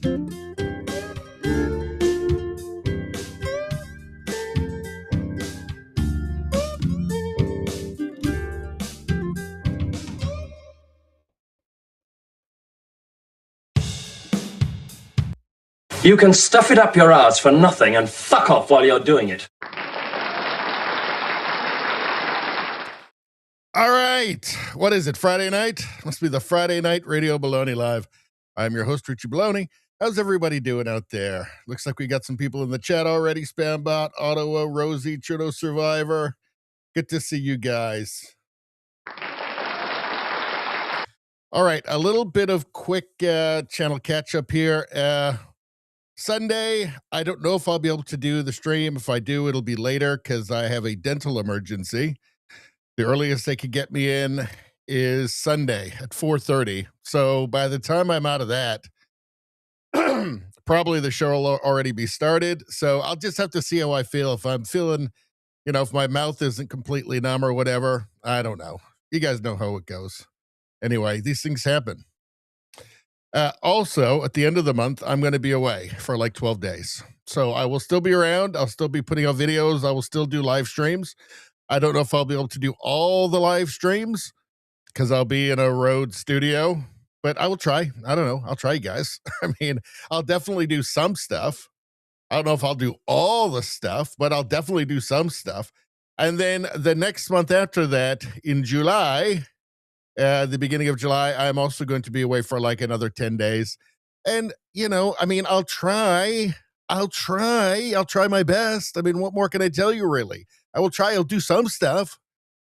You can stuff it up your ass for nothing and fuck off while you're doing it. All right. What is it, Friday night? Must be the Friday night Radio Baloney Live. I'm your host, Richie Baloney. How's everybody doing out there? Looks like we got some people in the chat already. Spambot, Ottawa, Rosie, Trudeau Survivor. Good to see you guys. All right. A little bit of quick channel catch up here. Sunday, I don't know if I'll be able to do the stream. If I do, it'll be later because I have a dental emergency. The earliest they could get me in is Sunday at 4:30. So by the time I'm out of that, probably the show will already be started. So I'll just have to see how I feel. If I'm feeling, if my mouth isn't completely numb or whatever, I don't know. You guys know how it goes. Anyway, these things happen. Also, at the end of the month, I'm going to be away for like 12 days. So I will still be around. I'll still be putting out videos. I will still do live streams. I don't know if I'll be able to do all the live streams because I'll be in a road studio, but I will try. I don't know. I'll try, you guys. I mean, I'll definitely do some stuff. I don't know if I'll do all the stuff, but I'll definitely do some stuff. And then the next month after that, in July, the beginning of July, I'm also going to be away for like another 10 days. And, I'll try my best. I mean, what more can I tell you, really? I will try. I'll do some stuff.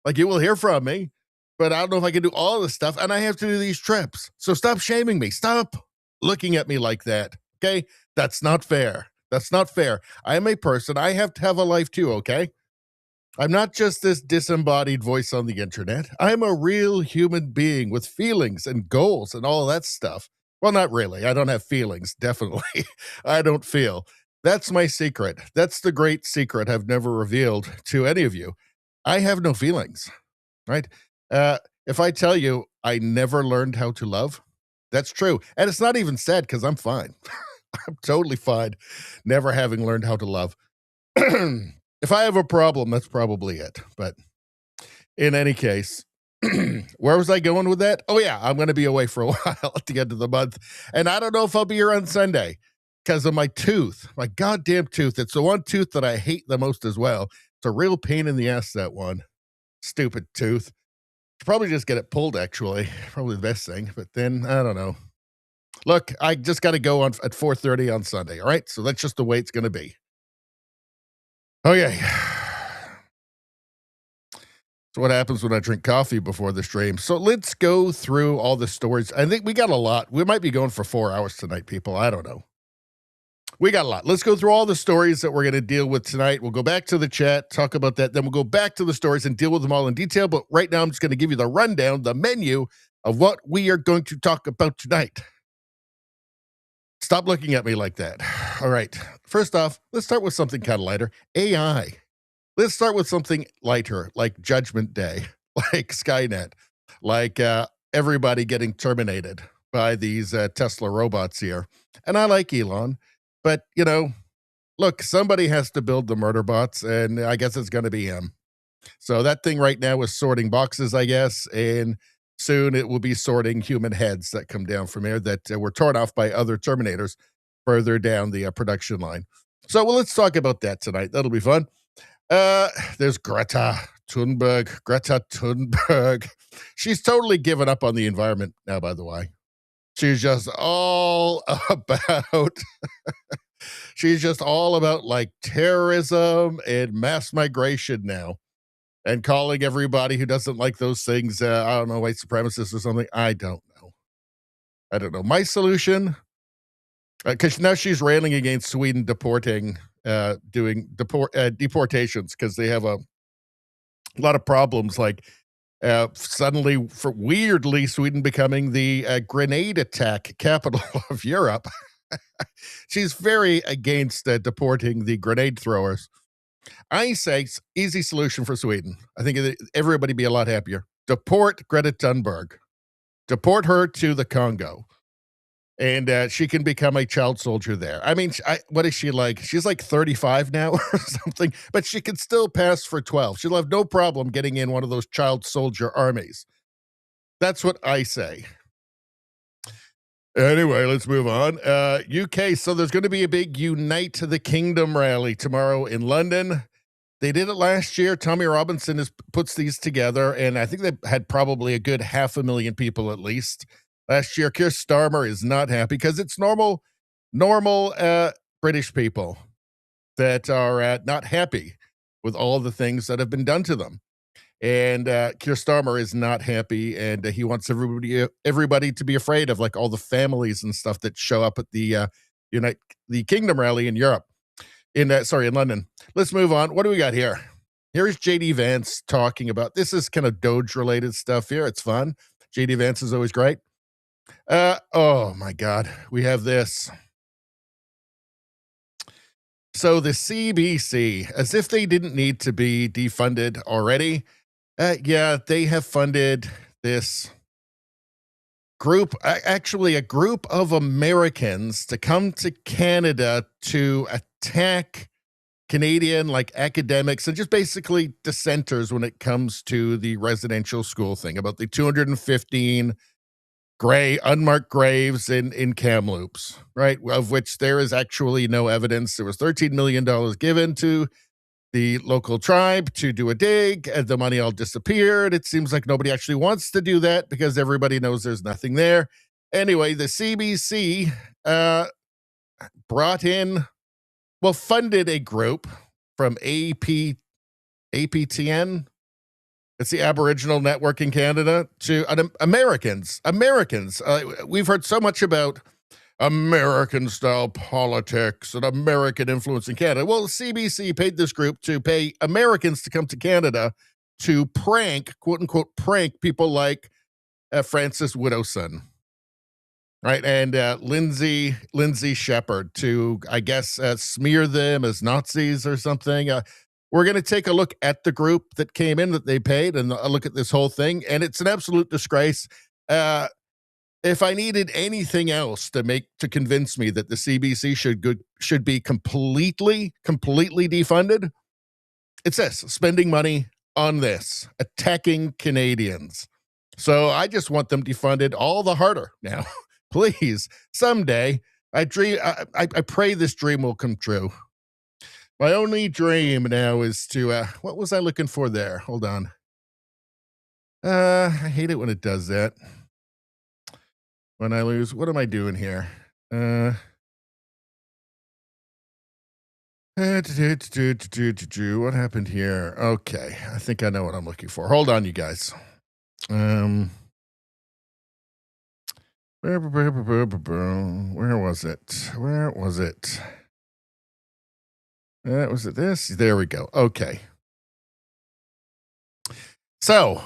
Like, you will hear from me, but I don't know if I can do all the stuff. And I have to do these trips. So stop shaming me. Stop looking at me like that. Okay. That's not fair. That's not fair. I am a person. I have to have a life too. Okay. I'm not just this disembodied voice on the internet. I'm a real human being with feelings and goals and all that stuff. Well, not really. I don't have feelings, definitely. I don't feel. That's my secret. That's the great secret I've never revealed to any of you. I have no feelings, right? If I tell you I never learned how to love, that's true. And it's not even sad because I'm fine. I'm totally fine never having learned how to love. If I have a problem, that's probably it. But in any case, where was I going with that? Oh, yeah, I'm going to be away for a while at the end of the month. And I don't know if I'll be here on Sunday because of my tooth, my goddamn tooth. It's the one tooth that I hate the most as well. It's a real pain in the ass, that one. Stupid tooth. Should probably just get it pulled, actually. Probably the best thing. But then, I don't know. Look, I just got to go on at 4:30 on Sunday, all right? So that's just the way it's going to be. Okay. So what happens when I drink coffee before the stream? So let's go through all the stories. I think we got a lot. We might be going for 4 hours tonight, people. I don't know. We got a lot. Let's go through all the stories that we're going to deal with tonight. We'll go back to the chat, talk about that. Then we'll go back to the stories and deal with them all in detail. But right now, I'm just going to give you the rundown, the menu of what we are going to talk about tonight. Stop looking at me like that. All right. First off, let's start with something kind of lighter. AI. Let's start with something lighter, like Judgment Day, like Skynet, like everybody getting terminated by these Tesla robots here. And I like Elon, but, look, somebody has to build the murder bots, and I guess it's going to be him. So that thing right now is sorting boxes, I guess, and soon it will be sorting human heads that come down from here that were torn off by other Terminators further down the production line. So, let's talk about that tonight. That'll be fun. There's Greta Thunberg. She's totally given up on the environment now, by the way. She's just all about like terrorism and mass migration now. And calling everybody who doesn't like those things, I don't know, white supremacists or something. I don't know. My solution, because now she's railing against Sweden doing deportations because they have a lot of problems, like suddenly, weirdly, Sweden becoming the grenade attack capital of Europe. She's very against deporting the grenade throwers. I say easy solution for Sweden. I think everybody be a lot happier. Deport Greta Thunberg. Deport her to the Congo. and she can become a child soldier there. I mean, what is she like? She's like 35 now or something, but she can still pass for 12. She'll have no problem getting in one of those child soldier armies. That's what I say. Anyway, let's move on. UK. So there's going to be a big Unite the Kingdom rally tomorrow in London. They did it last year. Tommy Robinson puts these together, and I think they had probably a good 500,000 people at least. Last year, Keir Starmer is not happy because it's normal British people that are not happy with all the things that have been done to them. And Keir Starmer is not happy, and he wants everybody to be afraid of like all the families and stuff that show up at the Unite the Kingdom rally in Europe. In London. Let's move on. What do we got here? Here's JD Vance talking about this is kind of Doge related stuff here. It's fun. JD Vance is always great. Oh my God, we have this. So the CBC, as if they didn't need to be defunded already. Yeah, they have funded this group, actually a group of Americans to come to Canada to attack Canadian like academics and just basically dissenters when it comes to the residential school thing about the 215 unmarked graves in Kamloops, right? Of which there is actually no evidence. There was $13 million given to the local tribe to do a dig, and the money all disappeared. It seems like nobody actually wants to do that because everybody knows there's nothing there. Anyway, the CBC funded a group from APTN. It's the Aboriginal Network in Canada to Americans. We've heard so much about American-style politics and American influence in Canada. Well, the CBC paid this group to pay Americans to come to Canada to prank, quote-unquote, prank people like Francis Widdowson, right? And Lindsay Shepherd to, I guess, smear them as Nazis or something. We're going to take a look at the group that came in that they paid and look at this whole thing, and it's an absolute disgrace. If I needed anything else to convince me that the CBC should be completely defunded, it's this: spending money on this, attacking Canadians. So I just want them defunded all the harder now. Please, someday. I pray this dream will come true. My only dream now is to what was I looking for there? Hold on. I hate it when it does that. When I lose, what am I doing here? What happened here? Okay, I think I know what I'm looking for. Hold on, you guys. Where was it? Was it this? There we go. Okay. So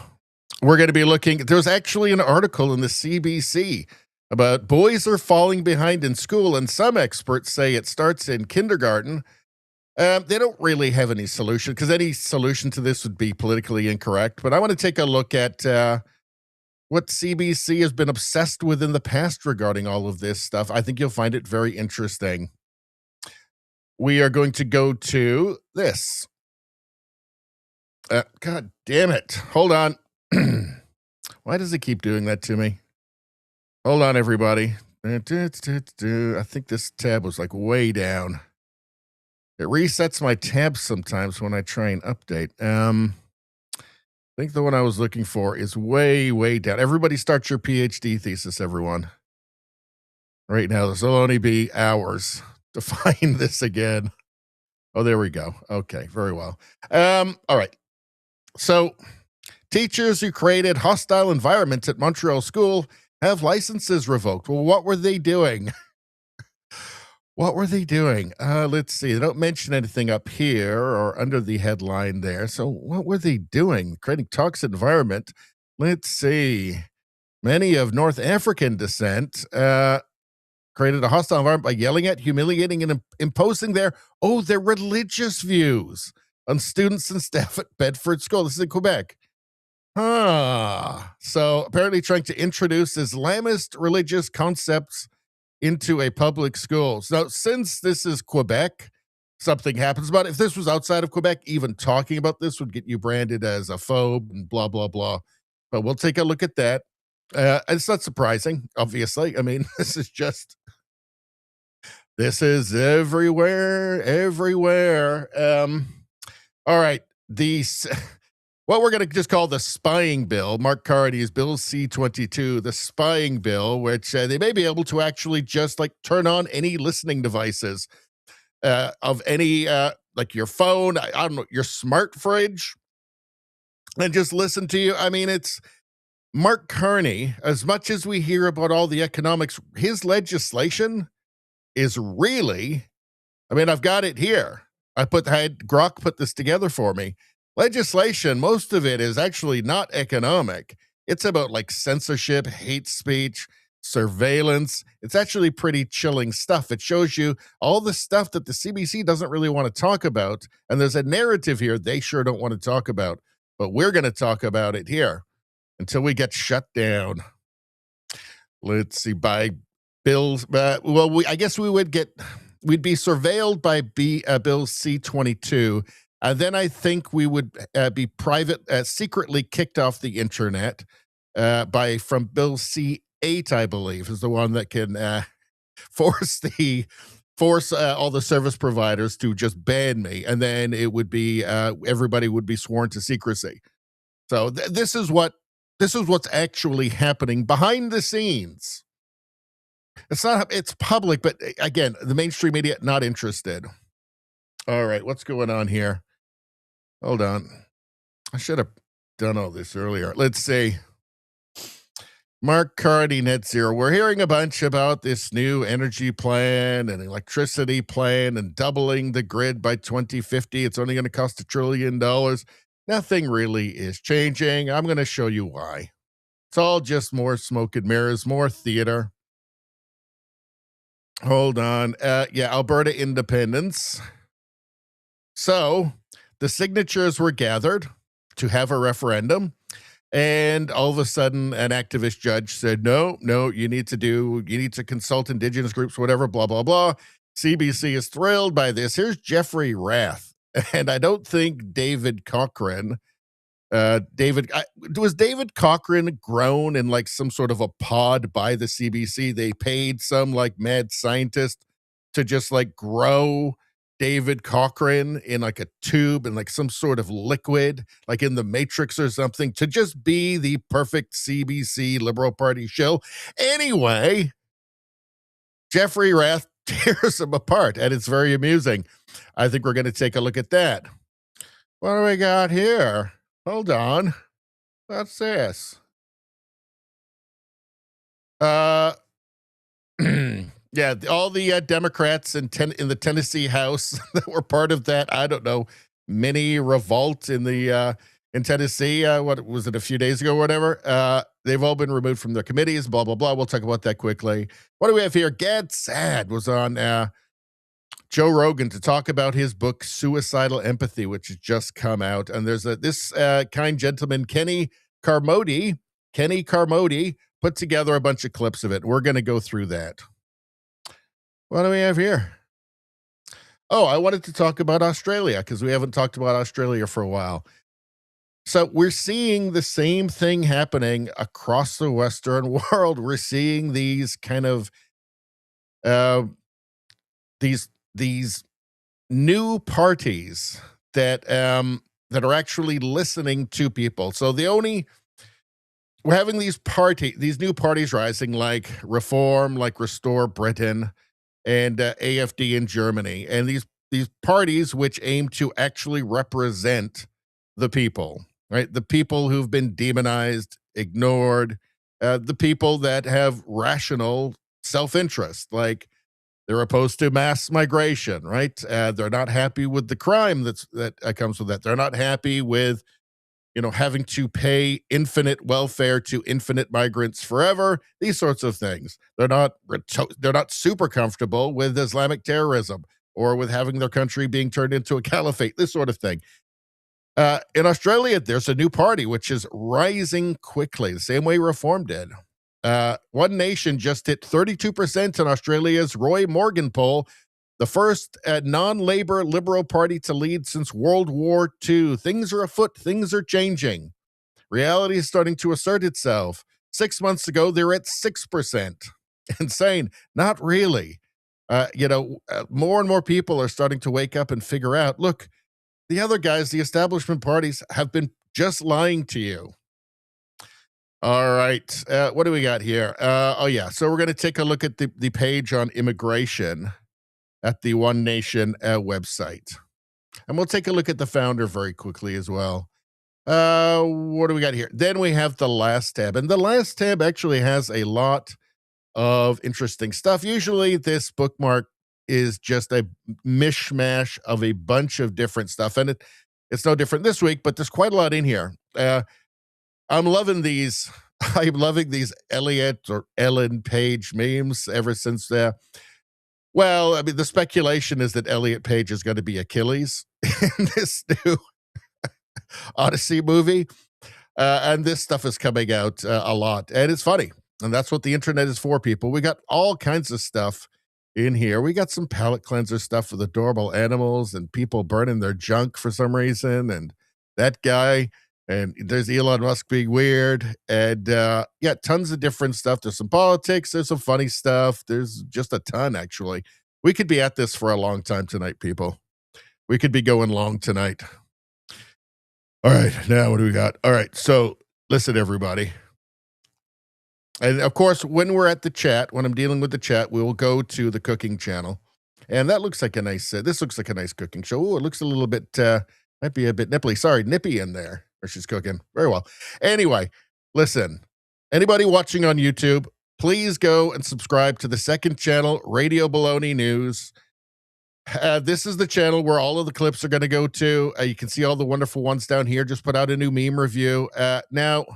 we're going to be looking. There's actually an article in the CBC about boys are falling behind in school, and some experts say it starts in kindergarten. They don't really have any solution because any solution to this would be politically incorrect. But I want to take a look at what CBC has been obsessed with in the past regarding all of this stuff. I think you'll find it very interesting. We are going to go to this. God damn it. Hold on. Why does it keep doing that to me? Hold on, everybody. I think this tab was like way down. It resets my tabs sometimes when I try and update. I think the one I was looking for is way down. Everybody start your PhD thesis, everyone. Right now, this will only be hours to find this again. Oh, there we go. Okay, very well. All right. So, teachers who created hostile environments at Montreal School have licenses revoked. Well, what were they doing? Let's see. They don't mention anything up here or under the headline there. So what were they doing? Creating toxic environment. Let's see. Many of North African descent created a hostile environment by yelling at, humiliating, and imposing their religious views on students and staff at Bedford School. This is in Quebec. So apparently trying to introduce Islamist religious concepts into a public school. So since this is Quebec, something happens about it. If this was outside of Quebec, even talking about this would get you branded as a phobe and blah, blah, blah. But we'll take a look at that. It's not surprising, obviously. I mean, this is everywhere, everywhere. All right. These what we're going to just call the spying bill. Mark Carney's Bill C-22, the spying bill, which they may be able to actually just like turn on any listening devices of any, like your phone, I don't know, your smart fridge, and just listen to you. I mean, it's Mark Carney, as much as we hear about all the economics, his legislation is really, I mean, I've got it here. I had Grok put this together for me. Legislation, most of it is actually not economic. It's about like censorship, hate speech, surveillance. It's actually pretty chilling stuff. It shows you all the stuff that the CBC doesn't really want to talk about. And there's a narrative here they sure don't want to talk about. But we're going to talk about it here until we get shut down. Let's see, by bills. I guess we'd be surveilled by Bill C-22. And then I think we would be secretly kicked off the internet from Bill C-8, I believe, is the one that can force all the service providers to just ban me, and then it would be everybody would be sworn to secrecy. So this is what's actually happening behind the scenes. It's public, but again, the mainstream media not interested. All right, what's going on here? Hold on. I should have done all this earlier. Let's see. Mark Carney, net zero. We're hearing a bunch about this new energy plan and electricity plan and doubling the grid by 2050. It's only going to cost $1 trillion. Nothing really is changing. I'm going to show you why. It's all just more smoke and mirrors, more theater. Hold on. Alberta independence. So the signatures were gathered to have a referendum. And all of a sudden, an activist judge said, no, you need to consult indigenous groups, whatever, blah, blah, blah. CBC is thrilled by this. Here's Jeffrey Rath. And I don't think David Cochrane, was David Cochrane grown in like some sort of a pod by the CBC? They paid some like mad scientist to just like grow David Cochrane in like a tube and like some sort of liquid, like in the Matrix or something, to just be the perfect CBC Liberal Party show. Anyway, Jeffrey Rath tears them apart, and it's very amusing. I think we're going to take a look at that. What do we got here? Hold on. What's this? Yeah, all the Democrats in the Tennessee House that were part of that, I don't know, mini revolt in Tennessee. What was it, a few days ago or whatever? They've all been removed from their committees, blah, blah, blah. We'll talk about that quickly. What do we have here? Saad was on Joe Rogan to talk about his book, Suicidal Empathy, which has just come out. And there's this kind gentleman, Kenny Carmody, put together a bunch of clips of it. We're going to go through that. What do we have here? Oh, I wanted to talk about Australia because we haven't talked about Australia for a while. So we're seeing the same thing happening across the Western world. We're seeing these kind of these new parties that are actually listening to people. So we're having these new parties rising, like Reform, like Restore Britain, and AFD in Germany, and these parties which aim to actually represent the people, right? The people who've been demonized, ignored, the people that have rational self-interest, like they're opposed to mass migration, right? They're not happy with the crime that comes with that. They're not happy with having to pay infinite welfare to infinite migrants forever, these sorts of things. They're not super comfortable with Islamic terrorism or with having their country being turned into a caliphate, this sort of thing. In Australia, there's a new party which is rising quickly, the same way Reform did. One Nation just hit 32% in Australia's Roy Morgan poll, the first non-labor Liberal Party to lead since World War II. Things are afoot. Things are changing. Reality is starting to assert itself. 6 months ago, they're at 6%. Insane. Not really. More and more people are starting to wake up and figure out, look, the other guys, the establishment parties, have been just lying to you. All right. What do we got here? So we're going to take a look at the page on immigration at the One Nation website. And we'll take a look at the founder very quickly as well. What do we got here? Then we have the last tab. And the last tab actually has a lot of interesting stuff. Usually this bookmark is just a mishmash of a bunch of different stuff. And it's no different this week, but there's quite a lot in here. I'm loving these. I'm loving these Elliot or Ellen Page memes ever since the speculation is that Elliot Page is going to be Achilles in this new Odyssey movie. And this stuff is coming out a lot. And it's funny. And that's what the internet is for, people. We got all kinds of stuff in here. We got some palate cleanser stuff with adorable animals and people burning their junk for some reason. And that guy. And there's Elon Musk being weird. And tons of different stuff. There's some politics. There's some funny stuff. There's just a ton, actually. We could be at this for a long time tonight, people. We could be going long tonight. All right. Now, what do we got? All right. So listen, everybody. And of course, when we're at the chat, when I'm dealing with the chat, we will go to the cooking channel. And that looks like a nice, this looks like a nice cooking show. Ooh, it looks a little bit, might be a bit nipply. Sorry, nippy in there. Where she's cooking. Very well. Anyway, listen, anybody watching on YouTube, please go and subscribe to the second channel, Radio Baloney News. This is the channel where all of the clips are going to go to. You can see all the wonderful ones down here. Just put out a new meme review. Now,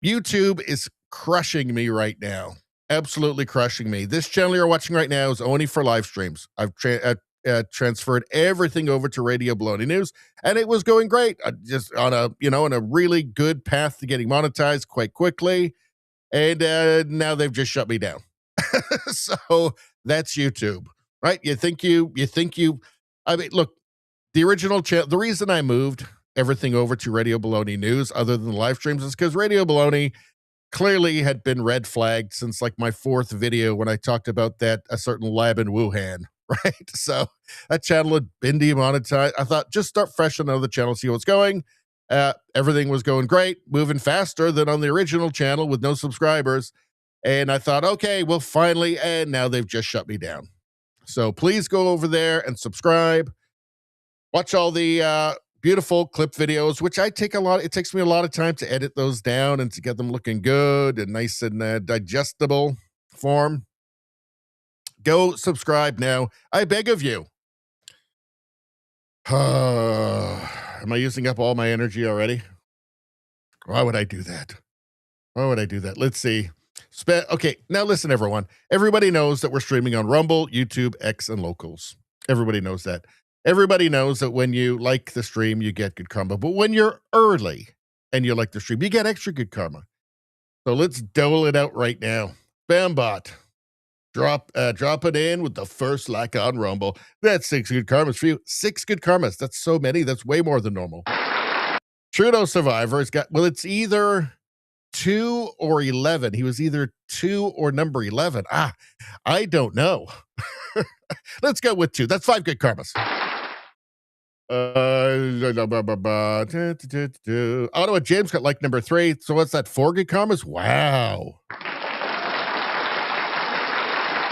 YouTube is crushing me right now. Absolutely crushing me. This channel you're watching right now is only for live streams. I've transferred everything over to Radio Baloney News, and it was going great. Just on a really good path to getting monetized quite quickly. And now they've just shut me down. So that's YouTube, right? I mean, look, the original channel, the reason I moved everything over to Radio Baloney News other than the live streams is because Radio Baloney clearly had been red flagged since like my fourth video when I talked about a certain lab in Wuhan. Right. So that channel had been demonetized. I thought just start fresh on another channel, see what's going. Everything was going great, moving faster than on the original channel with no subscribers. And I thought, okay, well, finally, and now they've just shut me down. So please go over there and subscribe. Watch all the beautiful clip videos, which it takes me a lot of time to edit those down and to get them looking good and nice and digestible form. Go subscribe now. I beg of you. Am I using up all my energy already? Why would I do that? Let's see. Okay, now listen, everyone. Everybody knows that we're streaming on Rumble, YouTube, X, and Locals. Everybody knows that. Everybody knows that when you like the stream, you get good karma. But when you're early and you like the stream, you get extra good karma. So let's dole it out right now. Bambot. Drop it in with the first like on Rumble. That's 6 good karmas for you. 6 good karmas. That's so many. That's way more than normal. Trudeau Survivor has got, it's either 2 or 11. He was either 2 or number 11. I don't know. Let's go with 2. That's 5 good karmas. Ottawa James got like number 3. So what's that? 4 good karmas? Wow.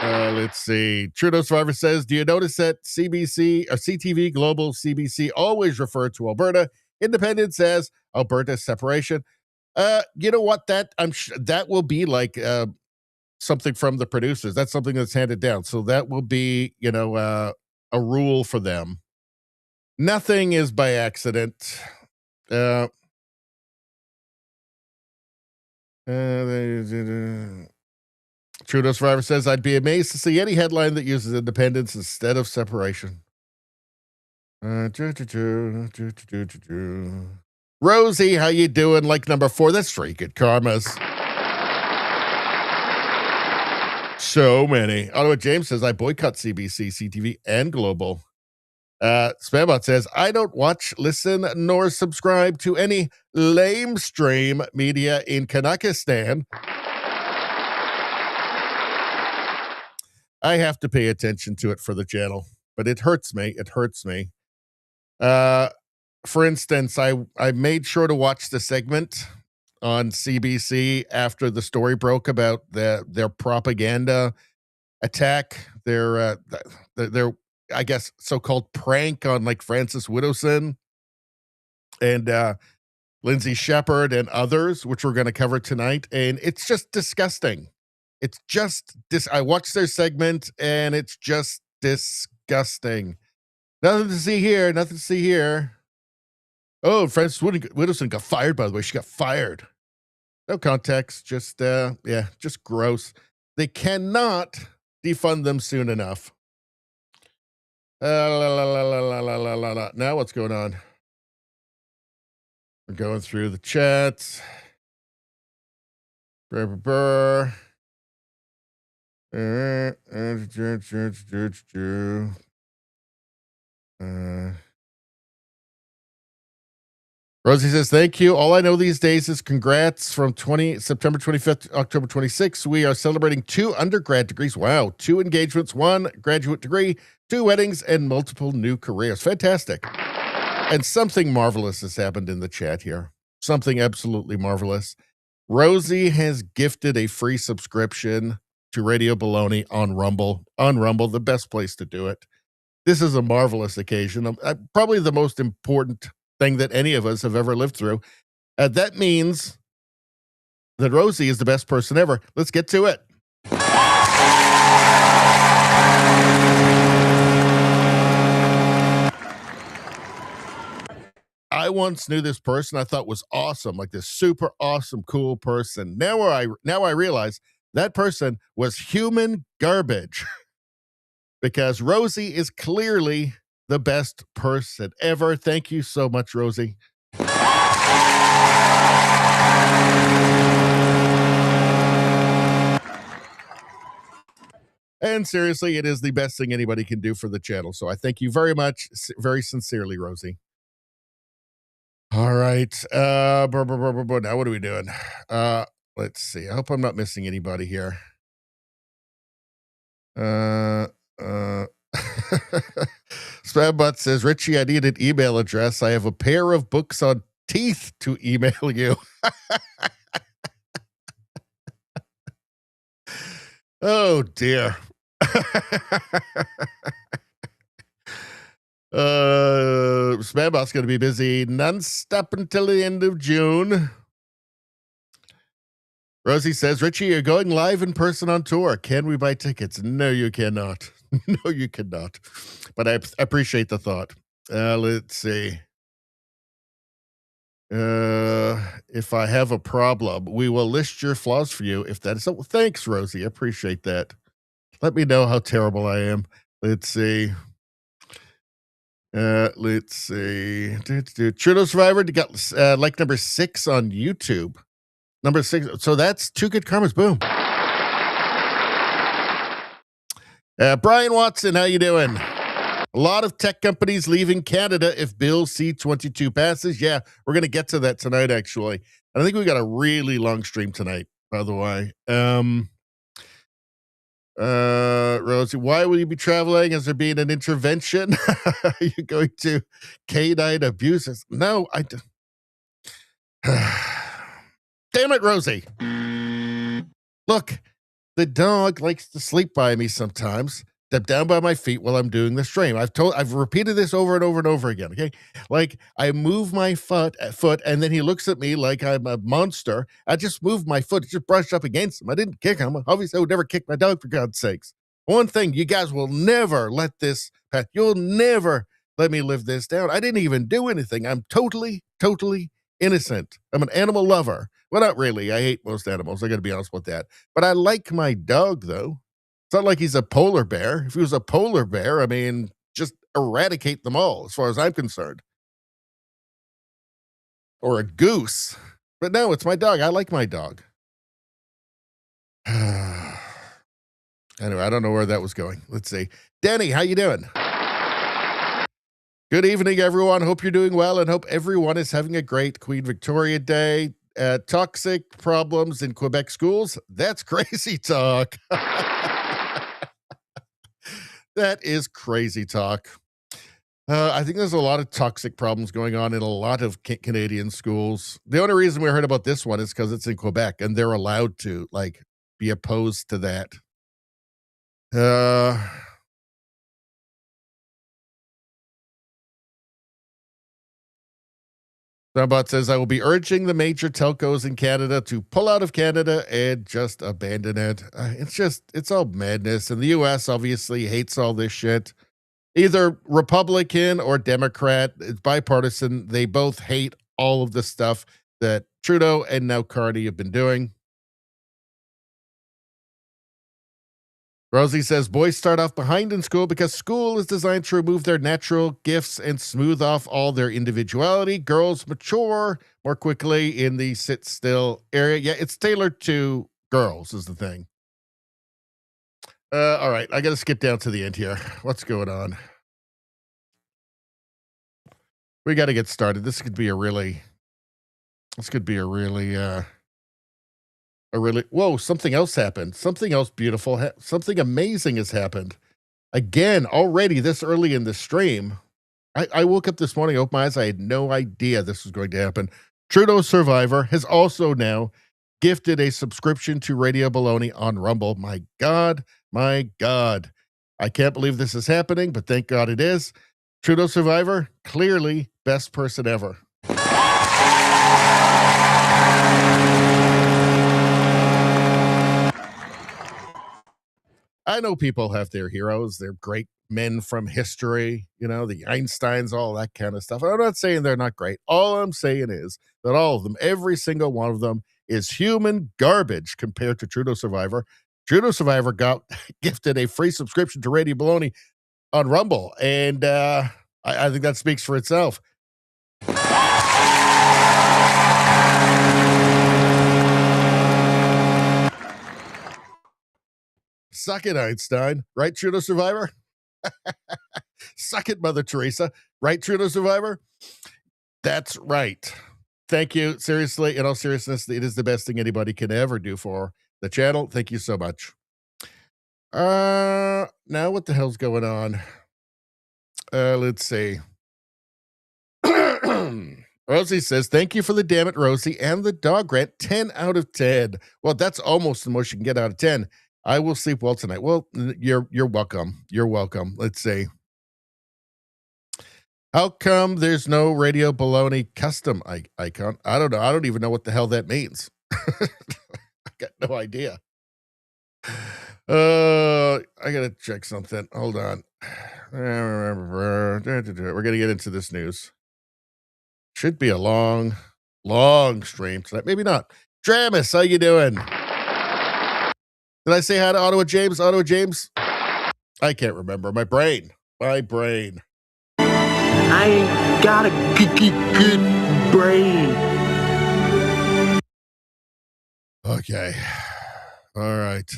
Let's see. Trudeau Survivor says, do you notice that CBC or CTV Global CBC always refer to Alberta? Independent says Alberta separation. You know what? That will be like something from the producers. That's something that's handed down. So that will be, a rule for them. Nothing is by accident. Trudeau Survivor says, I'd be amazed to see any headline that uses independence instead of separation. Rosie, how you doing? Like number 4. That's 3 good karmas. So many. Ottawa James says, I boycott CBC, CTV, and Global. Spambot says, I don't watch, listen, nor subscribe to any lamestream media in Kanakistan. I have to pay attention to it for the channel, but it hurts me. It hurts me. For instance, I made sure to watch the segment on CBC after the story broke about their propaganda attack, their I guess so-called prank on like Francis Widdowson and Lindsay Shepherd and others, which we're going to cover tonight, and it's just disgusting. It's just this. I watched their segment, and it's just disgusting. Nothing to see here. Nothing to see here. Oh, Frances Widdowson got fired, by the way. She got fired. No context. Just, yeah, just gross. They cannot defund them soon enough. Now what's going on? We're going through the chats. Rosie says, thank you. All I know these days is congrats from September 25th to October 26th. We are celebrating 2 undergrad degrees. Wow. 2 engagements, 1 graduate degree, 2 weddings, and multiple new careers. Fantastic. And something marvelous has happened in the chat here. Something absolutely marvelous. Rosie has gifted a free subscription to Radio Baloney on Rumble. On Rumble, the best place to do it. This is a marvelous occasion. Probably the most important thing that any of us have ever lived through. That means that Rosie is the best person ever. Let's get to it. I once knew this person I thought was awesome, like this super awesome, cool person. Now I realize that person was human garbage because Rosie is clearly the best person ever. Thank you so much, Rosie. And seriously, it is the best thing anybody can do for the channel. So I thank you very much, very sincerely, Rosie. All right. Now what are we doing? Let's see. I hope I'm not missing anybody here. Spambot says, Richie, I need an email address. I have a pair of books on teeth to email you. Oh, dear. Spambot's going to be busy nonstop until the end of June. Rosie says, Richie, you're going live in person on tour. Can we buy tickets? No, you cannot. No, you cannot. But I appreciate the thought. Let's see. If I have a problem, we will list your flaws for you. If that is so, thanks, Rosie. I appreciate that. Let me know how terrible I am. Let's see. Let's see. Trudeau Survivor got like number 6 on YouTube. Number 6. So that's 2 good karmas. Boom. Brian Watson, how you doing? A lot of tech companies leaving Canada if Bill C-22 passes. Yeah, we're going to get to that tonight, actually. And I think we got a really long stream tonight, by the way. Rosie, why will you be traveling? Has there been an intervention? Are you going to canine abuses? No, I don't. Damn it, Rosie. Look, the dog likes to sleep by me sometimes. Step down by my feet while I'm doing the stream. I've repeated this over and over and over again. Okay, like I move my foot, and then he looks at me like I'm a monster. I just moved my foot, just brushed up against him. I didn't kick him. Obviously, I would never kick my dog, for God's sakes. One thing, you guys will never let this pass. You'll never let me live this down. I didn't even do anything. I'm totally innocent. I'm an animal lover. Well, not really. I hate most animals. I got to be honest with that. But I like my dog, though. It's not like he's a polar bear. If he was a polar bear, I mean, just eradicate them all, as far as I'm concerned. Or a goose. But no, it's my dog. I like my dog. Anyway, I don't know where that was going. Let's see. Danny, how you doing? Good evening, everyone. Hope you're doing well and hope everyone is having a great Queen Victoria Day. Toxic problems in Quebec schools. That's crazy talk. That is crazy talk. I think there's a lot of toxic problems going on in a lot of Canadian schools. The only reason we heard about this one is because it's in Quebec and they're allowed to be opposed to that. Somebot says, I will be urging the major telcos in Canada to pull out of Canada and just abandon it. It's all madness. And the US obviously hates all this shit. Either Republican or Democrat, it's bipartisan. They both hate all of the stuff that Trudeau and now Carney have been doing. Rosie says, boys start off behind in school because school is designed to remove their natural gifts and smooth off all their individuality. Girls mature more quickly in the sit still area. Yeah, it's tailored to girls is the thing. All right, I got to skip down to the end here. What's going on? We got to get started. This could be a really, whoa, something else happened. Something else beautiful. Something amazing has happened. Again, already this early in the stream. I woke up this morning, opened my eyes. I had no idea this was going to happen. Trudeau Survivor has also now gifted a subscription to Radio Baloney on Rumble. My God. I can't believe this is happening, but thank God it is. Trudeau Survivor, clearly best person ever. I know people have their heroes. They're great men from history, the Einsteins, all that kind of stuff. I'm not saying they're not great. All I'm saying is that all of them, every single one of them, is human garbage compared to Trudeau Survivor. Trudeau Survivor got gifted a free subscription to Radio Baloney on Rumble, and I think that speaks for itself. Suck it, Einstein. Right, Trudeau Survivor? Suck it, Mother Teresa. Right, Trudeau Survivor? That's right. Thank you. Seriously, in all seriousness, it is the best thing anybody can ever do for the channel. Thank you so much. Now what the hell's going on? Let's see. Rosie says, thank you for the damn it, Rosie, and the dog rant. 10 out of 10. Well, that's almost the most you can get out of 10. I will sleep well tonight. Well, you're welcome. You're welcome. Let's see. How come there's no Radio Baloney custom icon? I don't know. I don't even know what the hell that means. I got no idea. I gotta check something. Hold on. We're gonna get into this news. Should be a long stream tonight. Maybe not. Travis, how you doing? Did I say hi to Ottawa James? Ottawa James? I can't remember. My brain. I ain't got a good brain. Okay. All right.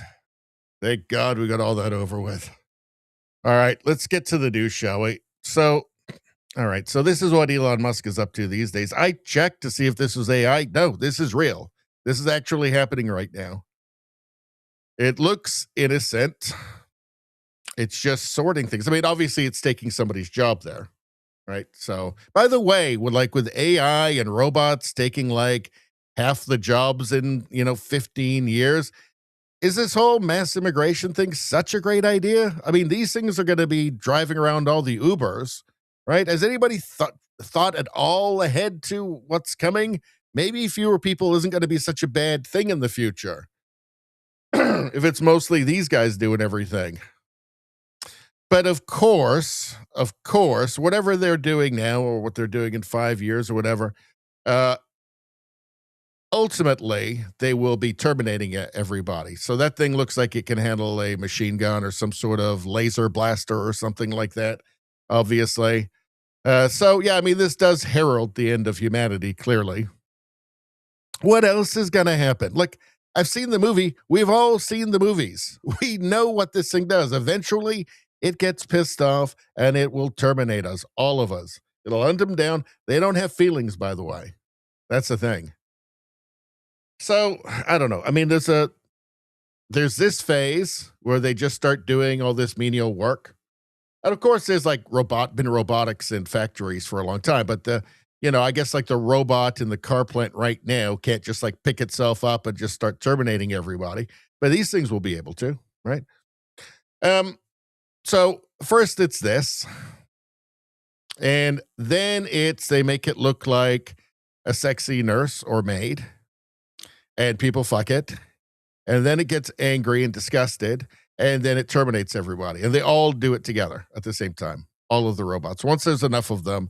Thank God we got all that over with. All right, let's get to the news, shall we? So, all right. So this is what Elon Musk is up to these days. I checked to see if this was AI. No, this is real. This is actually happening right now. It looks innocent. It's just sorting things. I mean, obviously, it's taking somebody's job there, right? So, by the way, with AI and robots taking half the jobs in 15 years, is this whole mass immigration thing such a great idea? I mean, these things are going to be driving around all the Ubers, right? Has anybody thought at all ahead to what's coming? Maybe fewer people isn't going to be such a bad thing in the future. If it's mostly these guys doing everything. But of course, whatever they're doing now or what they're doing in 5 years or whatever, ultimately they will be terminating everybody. So that thing looks like it can handle a machine gun or some sort of laser blaster or something like that, obviously. So, yeah, I mean, this does herald the end of humanity, clearly. What else is going to happen? I've seen the movie. We've all seen the movies. We know what this thing does. Eventually, it gets pissed off and it will terminate us, all of us. It'll hunt them down. They don't have feelings, by the way. That's the thing. So I don't know. I mean, there's this phase where they just start doing all this menial work. And of course, there's like been robotics in factories for a long time, but I guess like the robot in the car plant right now can't just like pick itself up and just start terminating everybody. But these things will be able to, right? So first it's this, and then they make it look like a sexy nurse or maid, and people fuck it, and then it gets angry and disgusted, and then it terminates everybody, and they all do it together at the same time. All of the robots. Once there's enough of them,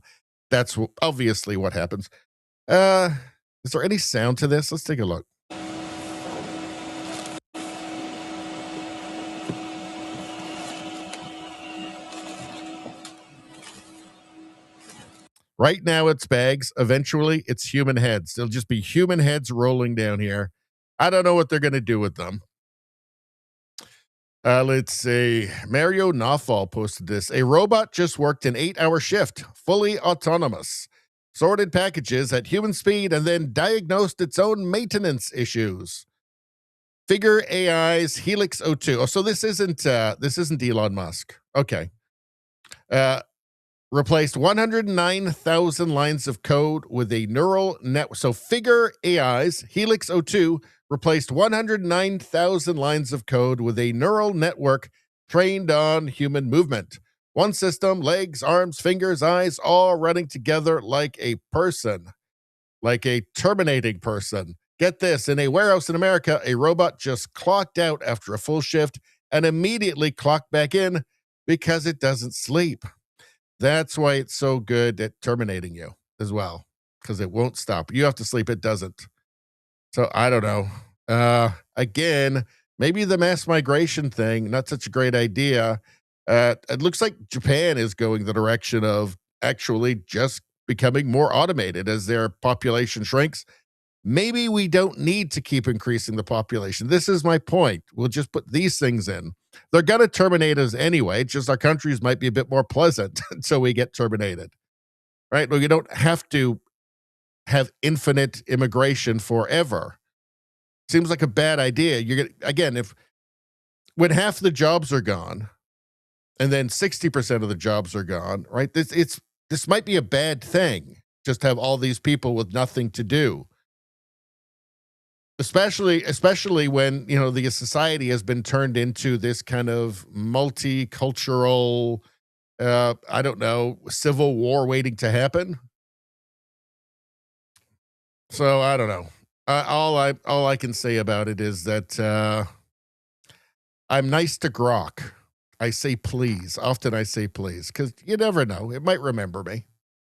that's obviously what happens. Is there any sound to this? Let's take a look. Right now it's bags. Eventually it's human heads. There'll just be human heads rolling down here. I don't know what they're going to do with them. Let's see. Mario Nawfall posted this. A robot just worked an 8-hour shift, fully autonomous, sorted packages at human speed, and then diagnosed its own maintenance issues. Figure AI's Helix O2. Oh, so this isn't Elon Musk. Okay. Replaced 109,000 lines of code with a neural net. So Figure AI's Helix O2 replaced 109,000 lines of code with a neural network trained on human movement. One system, legs, arms, fingers, eyes, all running together like a person, like a terminating person. Get this, in a warehouse in America, a robot just clocked out after a full shift and immediately clocked back in because it doesn't sleep. That's why it's so good at terminating you as well, because it won't stop. You have to sleep, it doesn't. So I don't know. Again, maybe the mass migration thing, not such a great idea. It looks like Japan is going the direction of actually just becoming more automated as their population shrinks. Maybe we don't need to keep increasing the population. This is my point. We'll just put these things in. They're going to terminate us anyway. Just our countries might be a bit more pleasant until we get terminated, right? Well, you don't have to have infinite immigration forever. Seems like a bad idea. You're gonna, again, when half the jobs are gone, and then 60% of the jobs are gone, right? This might be a bad thing. Just have all these people with nothing to do. Especially when the society has been turned into this kind of multicultural, I don't know, civil war waiting to happen. So I don't know. All I can say about it is that I'm nice to Grok. I say please. Often I say please because you never know. It might remember me.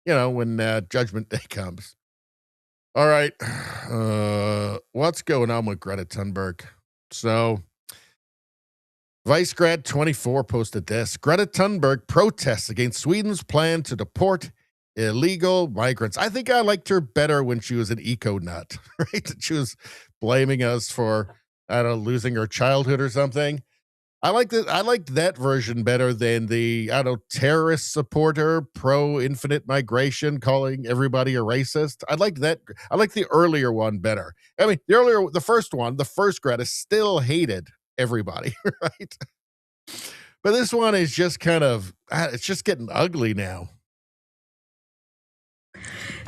When Judgment Day comes. All right. What's going on with Greta Thunberg? So, Vice Grad 24 posted this. Greta Thunberg protests against Sweden's plan to deport illegal migrants. I think I liked her better when she was an eco nut, right? She was blaming us for, I don't know, losing her childhood or something. I liked that version better than the, I don't know, terrorist supporter, pro infinite migration, calling everybody a racist. I like that. I like the earlier one better. I mean, the first one, the first Greta still hated everybody, right? But this one is just kind of, it's just getting ugly now.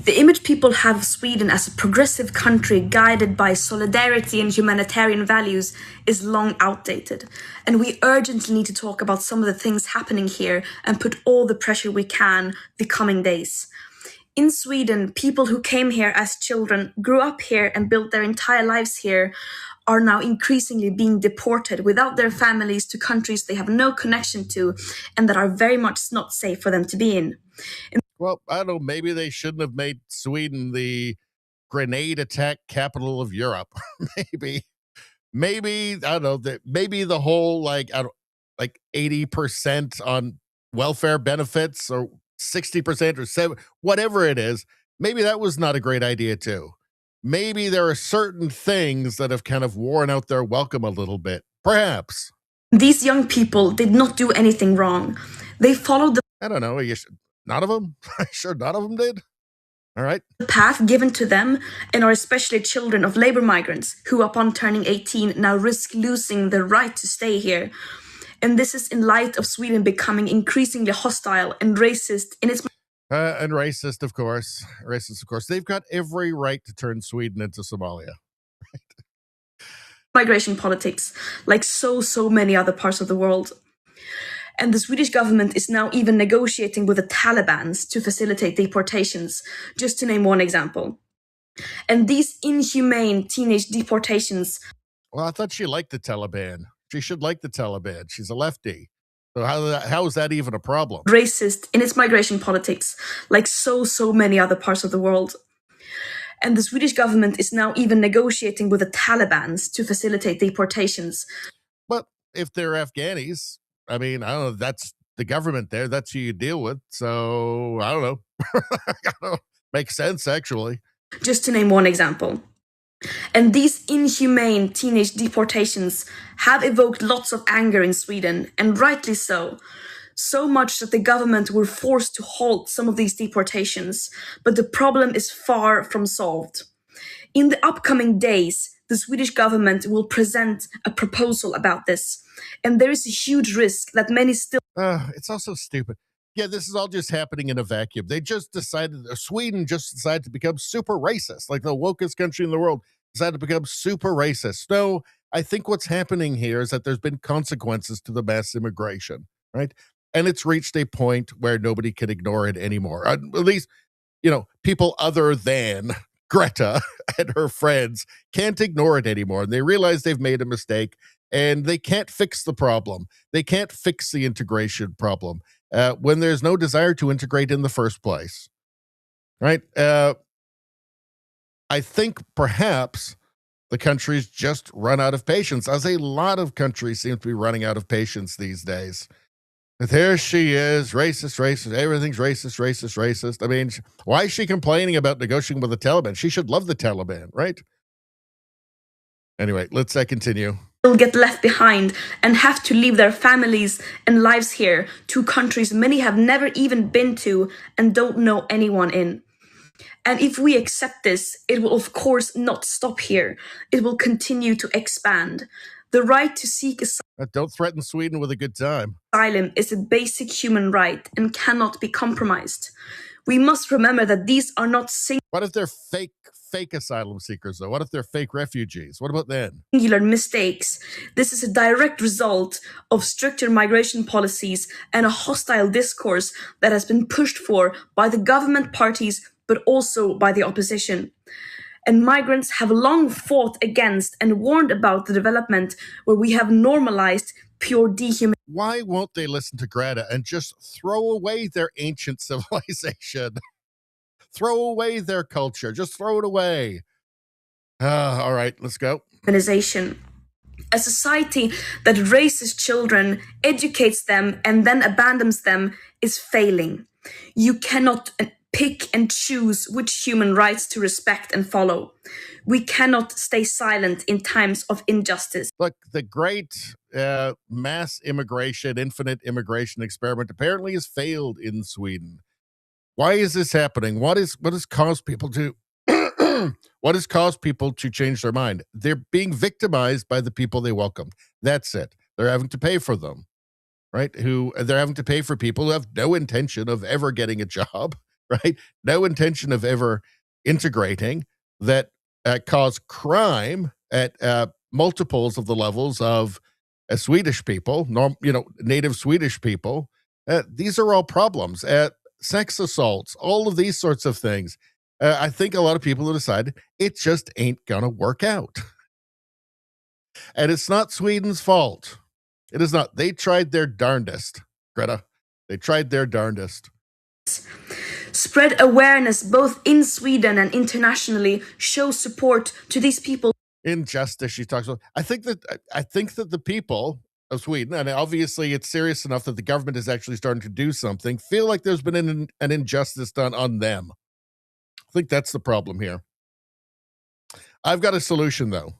The image people have of Sweden as a progressive country guided by solidarity and humanitarian values is long outdated, and we urgently need to talk about some of the things happening here and put all the pressure we can the coming days. In Sweden, people who came here as children, grew up here and built their entire lives here, are now increasingly being deported without their families to countries they have no connection to and that are very much not safe for them to be in. Well, I don't know. Maybe they shouldn't have made Sweden the grenade attack capital of Europe. maybe I don't know that. Maybe the whole like 80% on welfare benefits or 60% or 7, whatever it is. Maybe that was not a great idea too. maybe there are certain things that have kind of worn out their welcome a little bit. Perhaps. These young people did not do anything wrong. They followed the I don't know. None of them? Sure, none of them did. All right. path given to them and are especially children of labor migrants who, upon turning 18, now risk losing their right to stay here. And this is in light of Sweden becoming increasingly hostile and racist in its And racist, of course. Racist, of course. They've got every right to turn Sweden into Somalia. migration politics, like so many other parts of the world. And the Swedish government is now even negotiating with the Taliban to facilitate deportations, just to name one example. And these inhumane teenage deportations. Well, I thought she liked the Taliban. She should like the Taliban. She's a lefty. So how is that even a problem? Racist in its migration politics, like so many other parts of the world. And the Swedish government is now even negotiating with the Taliban to facilitate deportations. But if they're Afghanis, I mean, I don't know. That's the government there. That's who you deal with. So I don't know. I don't know. Makes sense, actually. Just to name one example. And these inhumane teenage deportations have evoked lots of anger in Sweden, and rightly so. So much that the government were forced to halt some of these deportations, but the problem is far from solved. In the upcoming days, the Swedish government will present a proposal about this, and there is a huge risk that many still. It's also stupid. Yeah, this is all just happening in a vacuum. They just decided, Sweden just decided to become super racist, like the wokest country in the world decided to become super racist. No, I think what's happening here is that there's been consequences to the mass immigration, right? And it's reached a point where nobody can ignore it anymore. At least, people other than Greta and her friends can't ignore it anymore. And they realize they've made a mistake and they can't fix the problem. They can't fix the integration problem when there's no desire to integrate in the first place, right? I think perhaps the country's just run out of patience, as a lot of countries seem to be running out of patience these days. There she is, racist, everything's racist. I mean, why is she complaining about negotiating with the Taliban? She should love the Taliban, right? Anyway, let's continue. Will get left behind and have to leave their families and lives here to countries many have never even been to and don't know anyone in. And if we accept this, it will of course not stop here. It will continue to expand. The right to seek Don't threaten Sweden with a good time. Asylum is a basic human right and cannot be compromised. We must remember that these are not What if they're fake asylum seekers, though? What if they're fake refugees? What about then? singular mistakes. This is a direct result of stricter migration policies and a hostile discourse that has been pushed for by the government parties, but also by the opposition. And migrants have long fought against and warned about the development where we have normalized pure dehumanization. Why won't they listen to Greta and just throw away their ancient civilization? Throw away their culture. Just throw it away. All right, let's go. A society that raises children, educates them, and then abandons them is failing. You cannot pick and choose which human rights to respect and follow. We cannot stay silent in times of injustice. Look, the great mass immigration, infinite immigration experiment apparently has failed in Sweden. Why is this happening? What has caused people to what has caused people to change their mind? They're being victimized by the people they welcomed. That's it. They're having to pay for them, right? They're having to pay for people who have no intention of ever getting a job, right? No intention of ever integrating, that cause crime at multiples of the levels of Swedish people, native Swedish people. These are all problems. Sex assaults, all of these sorts of things. I think a lot of people have decided it just ain't gonna work out. And it's not Sweden's fault. It is not. They tried their darndest, Greta. They tried their darndest. Spread awareness both in Sweden and internationally. Show support to these people. Injustice, she talks about. I think that the people of Sweden, and obviously it's serious enough that the government is actually starting to do something, feel like there's been an injustice done on them. I think that's the problem here. I've got a solution, though.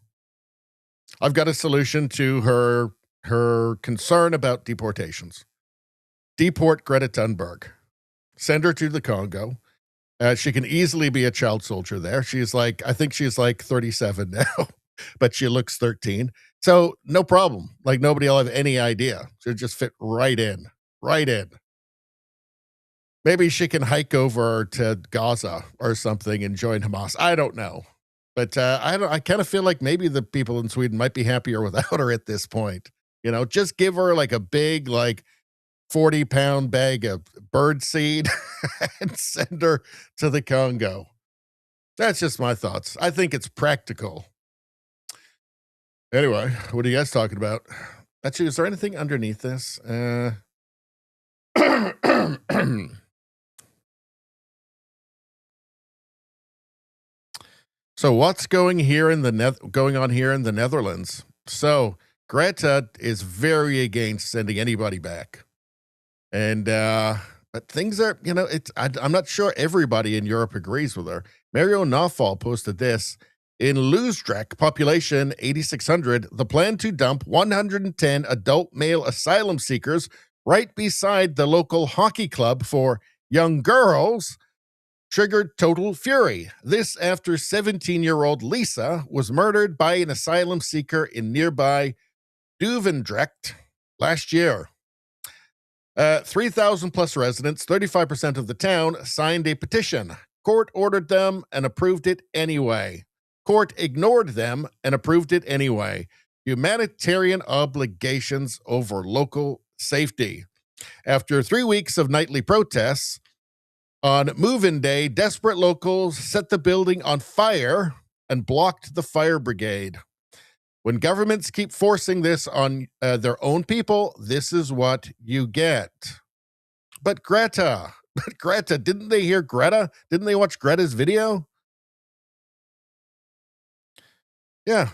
I've got a solution to her concern about deportations. Deport Greta Thunberg. Send her to the Congo. She can easily be a child soldier there. I think she's like 37 now, but she looks 13. So no problem. Like nobody will have any idea. She'll just fit right in. Maybe she can hike over to Gaza or something and join Hamas. I don't know. But I kind of feel like maybe the people in Sweden might be happier without her at this point. You know, just give her like a big, like 40-pound bag of bird seed and send her to the Congo. That's just my thoughts. I think it's practical. Anyway, what are you guys talking about? Actually, is there anything underneath this? So what's going on here in the Netherlands? So Greta is very against sending anybody back. And but things are, I'm not sure everybody in Europe agrees with her. Mario Nafal posted this. In Loosdrecht, population 8,600, the plan to dump 110 adult male asylum seekers right beside the local hockey club for young girls triggered total fury. This after 17-year-old Lisa was murdered by an asylum seeker in nearby Duvendrecht last year. 3,000 plus residents, 35% of the town, signed a petition. Court ordered them and approved it anyway. Court ignored them and approved it anyway. Humanitarian obligations over local safety. After 3 weeks of nightly protests, on move-in day, desperate locals set the building on fire and blocked the fire brigade. When governments keep forcing this on their own people, this is what you get. But Greta, didn't they hear Greta? Didn't they watch Greta's video? Yeah.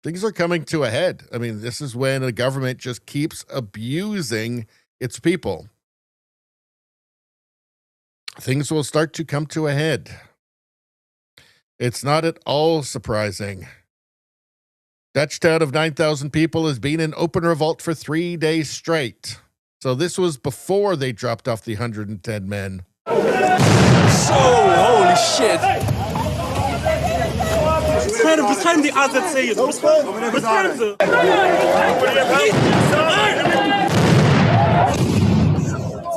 Things are coming to a head. I mean, this is when a government just keeps abusing its people. Things will start to come to a head. It's not at all surprising. Dutch town of 9,000 people has been in open revolt for 3 days straight. So this was before they dropped off the 110 men. So, holy shit. Bescherm die AZC. Bescherm ze.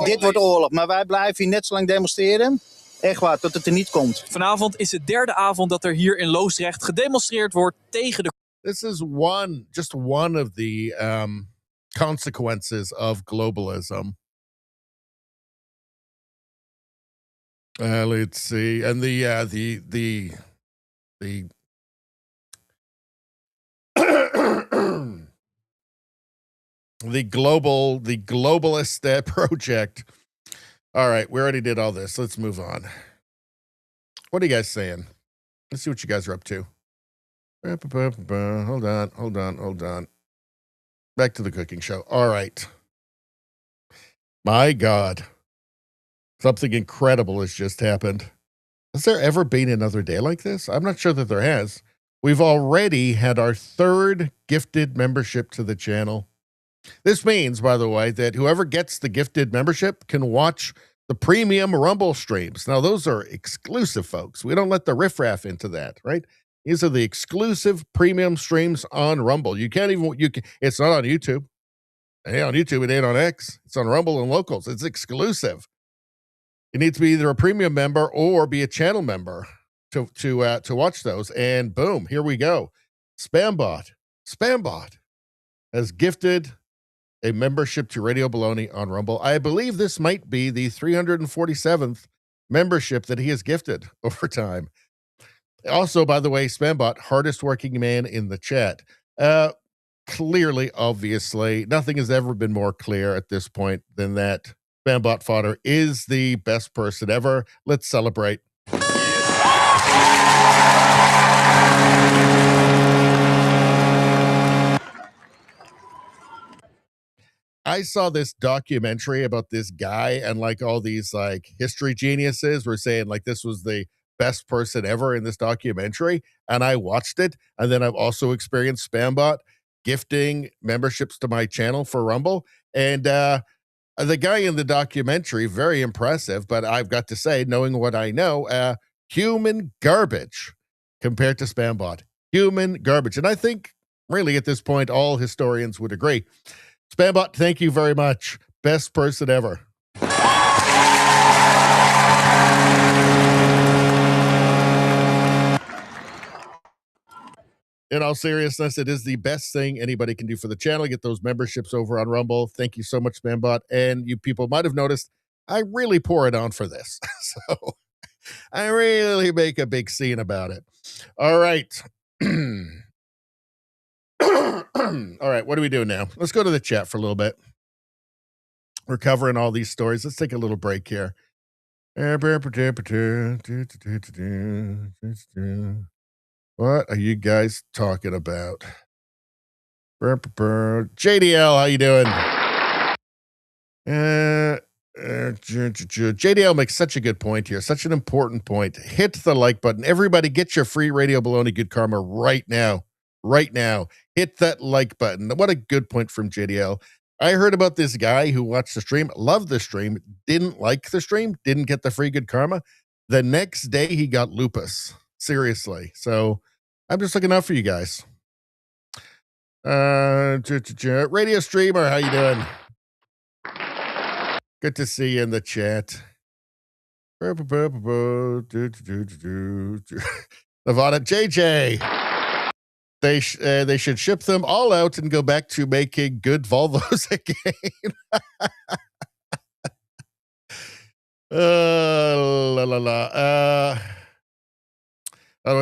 Dit wordt oorlog, maar wij blijven hier net zo lang demonstreren. Echt waar, tot het er niet komt. Vanavond is de derde avond dat er hier in Loosdrecht gedemonstreerd wordt tegen de... This is just one of the consequences of globalism. Let's see, and the globalist project. All right, we already did all this. Let's move on. What are you guys saying? Let's see what you guys are up to. Hold on. Back to the cooking show. All right. My God. Something incredible has just happened. Has there ever been another day like this? I'm not sure that there has. We've already had our third gifted membership to the channel. This means, by the way, that whoever gets the gifted membership can watch the premium Rumble streams. Now, those are exclusive, folks. We don't let the riffraff into that, right? These are the exclusive premium streams on Rumble. It's not on YouTube. It ain't on YouTube. It ain't on X. It's on Rumble and Locals. It's exclusive. You need to be either a premium member or be a channel member to watch those. And boom, here we go. Spambot has gifted a membership to Radio Baloney on Rumble. I believe this might be the 347th membership that he has gifted over time. Also, by the way, Spambot, hardest working man in the chat. Clearly, obviously, nothing has ever been more clear at this point than that Spambot Fodder is the best person ever. Let's celebrate. I saw this documentary about this guy and like all these like history geniuses were saying like this was the best person ever in this documentary, and I watched it. And then I've also experienced Spambot gifting memberships to my channel for Rumble. And the guy in the documentary, very impressive, but I've got to say, knowing what I know, human garbage compared to Spambot. Human garbage. And I think really at this point, all historians would agree. Spambot, thank you very much. Best person ever. In all seriousness, it is the best thing anybody can do for the channel. Get those memberships over on Rumble. Thank you so much, Spambot. And you people might have noticed, I really pour it on for this. So I really make a big scene about it. All right. All right, what do we do now? Let's go to the chat for a little bit. We're covering all these stories. Let's take a little break here. What are you guys talking about? JDL, how you doing? JDL makes such a good point here, such an important point. Hit the like button. Everybody get your free Radio Baloney Good Karma right now. Right now. Hit that like button. What a good point from JDL. I heard about this guy who watched the stream, loved the stream, didn't like the stream, didn't get the free good karma. The next day he got lupus. Seriously. So I'm just looking out for you guys. Radio streamer, how you doing? Good to see you in the chat. Nevada JJ. They should ship them all out and go back to making good Volvos again.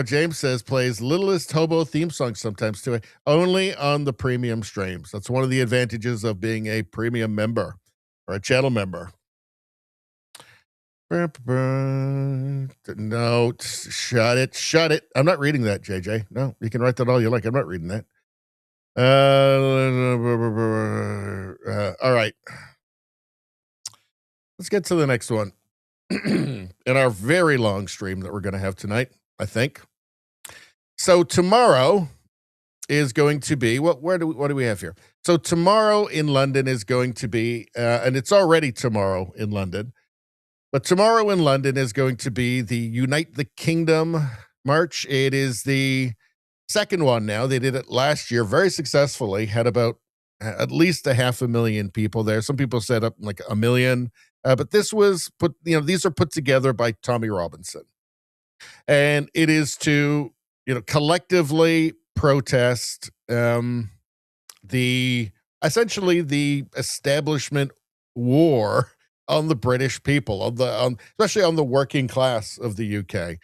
James says plays Littlest Hobo theme song sometimes too. Only on the premium streams. That's one of the advantages of being a premium member or a channel member. No, shut it. I'm not reading that, JJ. No, you can write that all you like. I'm not reading that. All right. Let's get to the next one. In our very long stream that we're going to have tonight, I think. So tomorrow is going to be, what do we have here? So tomorrow in London is going to be, and it's already tomorrow in London, but tomorrow in London is going to be the Unite the Kingdom March. It is the second one now. They did it last year very successfully, had about at least 500,000 people there. Some people said up like 1 million, but this was put, these are put together by Tommy Robinson. And it is to, collectively protest essentially the establishment war on the British people, especially on the working class of the UK,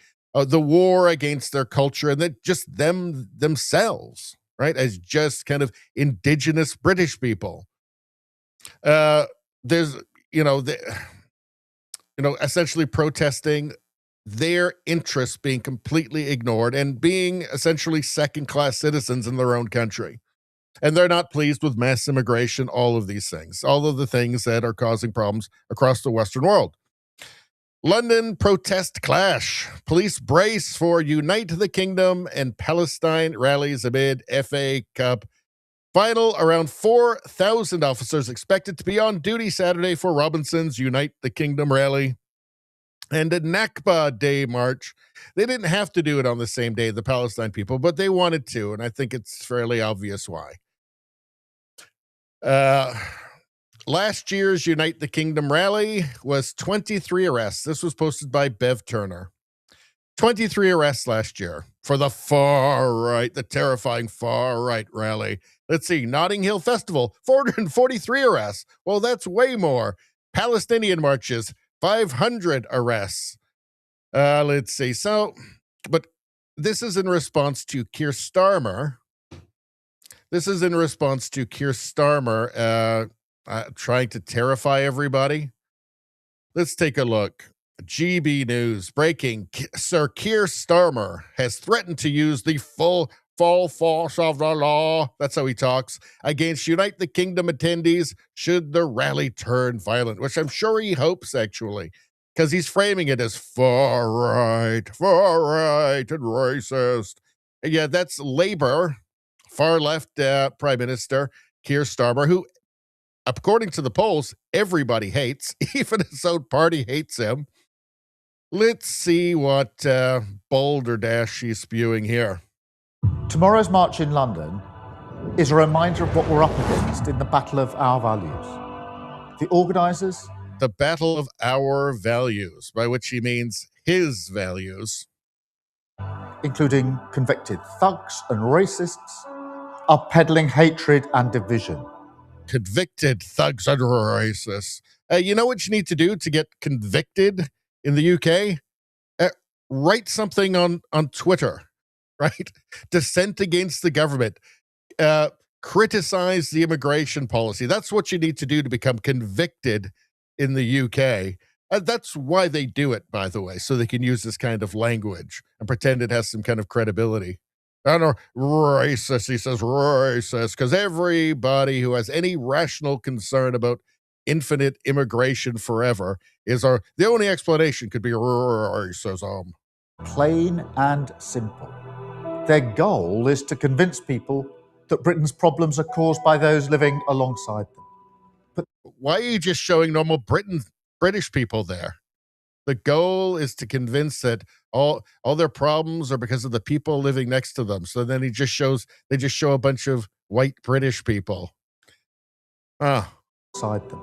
the war against their culture and then just themselves, right? As just kind of indigenous British people. There's, essentially protesting their interests being completely ignored and being essentially second-class citizens in their own country. And they're not pleased with mass immigration, all of these things, all of the things that are causing problems across the Western world. London protest clash. Police brace for Unite the Kingdom and Palestine rallies amid FA Cup final. Around 4,000 officers expected to be on duty Saturday for Robinson's Unite the Kingdom rally. And a Nakba Day march. They didn't have to do it on the same day, the Palestine people, but they wanted to, and I think it's fairly obvious why. Last year's Unite the Kingdom rally was 23 arrests. This was posted by Bev Turner. 23 arrests last year for the far right, the terrifying far right rally. Let's see, Notting Hill Festival, 443 arrests. Well, that's way more. Palestinian marches, 500 arrests. Let's see. So, but this is in response to Keir Starmer. This is in response to Keir Starmer trying to terrify everybody. Let's take a look. GB News breaking. Sir Keir Starmer has threatened to use the full force of the law, that's how he talks, against Unite the Kingdom attendees should the rally turn violent, which I'm sure he hopes, actually. because he's framing it as far right, and racist. And yeah, that's Labour, far left Prime Minister Keir Starmer, who, according to the polls, everybody hates. Even his own party hates him. Let's see what balderdash she's spewing here. Tomorrow's march in London is a reminder of what we're up against in the battle of our values. The organisers... The battle of our values, by which he means his values. Including convicted thugs and racists, are peddling hatred and division. Convicted thugs and racists. You know what you need to do to get convicted in the UK? Write something on Twitter, right? Dissent against the government. Criticize the immigration policy. That's what you need to do to become convicted in the UK. That's why they do it, by the way, so they can use this kind of language and pretend it has some kind of credibility. I don't know, racist, he says racist, because everybody who has any rational concern about infinite immigration forever is the only explanation could be racism. Plain and simple. Their goal is to convince people that Britain's problems are caused by those living alongside them. But why are you just showing normal British people there? The goal is to convince that all their problems are because of the people living next to them. So then they just show a bunch of white British people. Side them.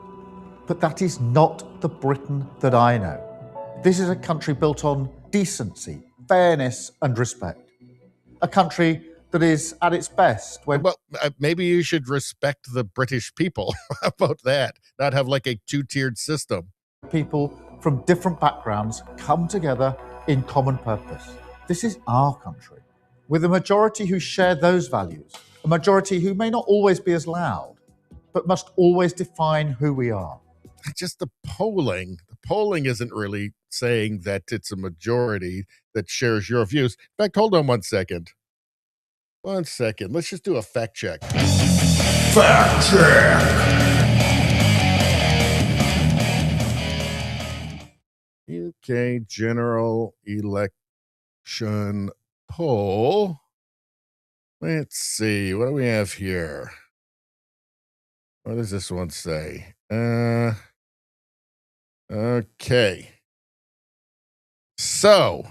But that is not the Britain that I know. This is a country built on decency, fairness and respect. A country that is at its best when... Well, maybe you should respect the British people. How about that? Not have like a two-tiered system. People from different backgrounds come together in common purpose. This is our country, with a majority who share those values, a majority who may not always be as loud, but must always define who we are. Just the polling isn't really saying that it's a majority that shares your views. In fact, hold on 1 second. 1 second. Let's just do a fact check. Fact check. UK general election poll. Let's see. What do we have here? What does this one say? Okay. So,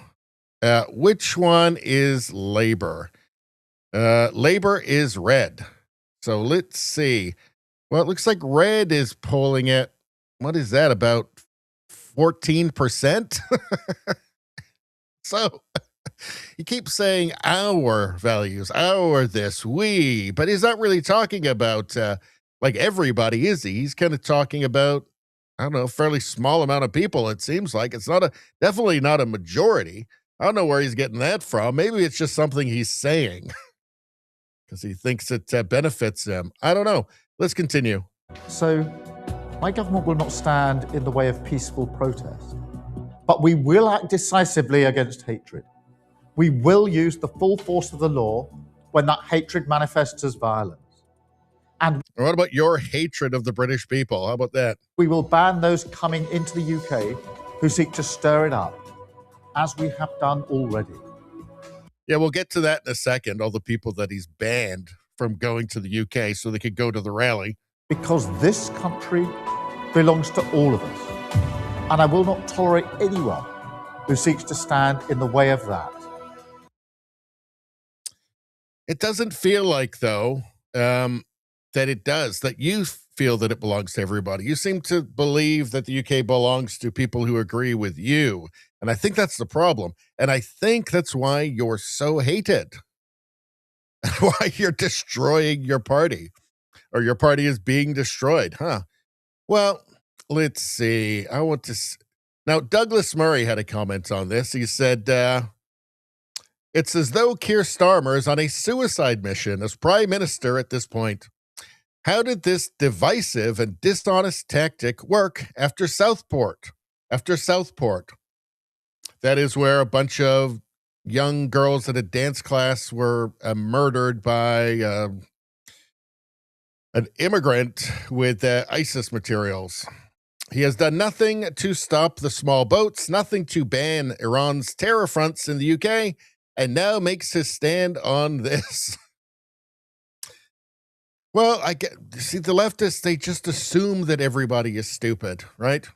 which one is Labour? Labour is red. So let's see. Well, it looks like red is polling at, what is that, about 14%? So he keeps saying our values, our this, we, but he's not really talking about like everybody, is he? He's kind of talking about, I don't know, a fairly small amount of people, it seems like. It's definitely not a majority. I don't know where he's getting that from. Maybe it's just something he's saying because he thinks it benefits him. I don't know. Let's continue. So, my government will not stand in the way of peaceful protest, but we will act decisively against hatred. We will use the full force of the law when that hatred manifests as violence. And what about your hatred of the British people? How about that? We will ban those coming into the UK who seek to stir it up, as we have done already. Yeah, we'll get to that in a second, all the people that he's banned from going to the UK so they could go to the rally. Because this country belongs to all of us, and I will not tolerate anyone who seeks to stand in the way of that. It doesn't feel like, though, that it does, that you feel that it belongs to everybody. You seem to believe that the UK belongs to people who agree with you. And I think that's the problem. And I think that's why you're so hated. Why you're destroying your party. Or your party is being destroyed, huh? Well, let's see. Now, Douglas Murray had a comment on this. He said, it's as though Keir Starmer is on a suicide mission as Prime Minister at this point. How did this divisive and dishonest tactic work after Southport? That is where a bunch of young girls at a dance class were murdered by an immigrant with ISIS materials. He has done nothing to stop the small boats, nothing to ban Iran's terror fronts in the UK, and now makes his stand on this. Well, see, the leftists, they just assume that everybody is stupid, right?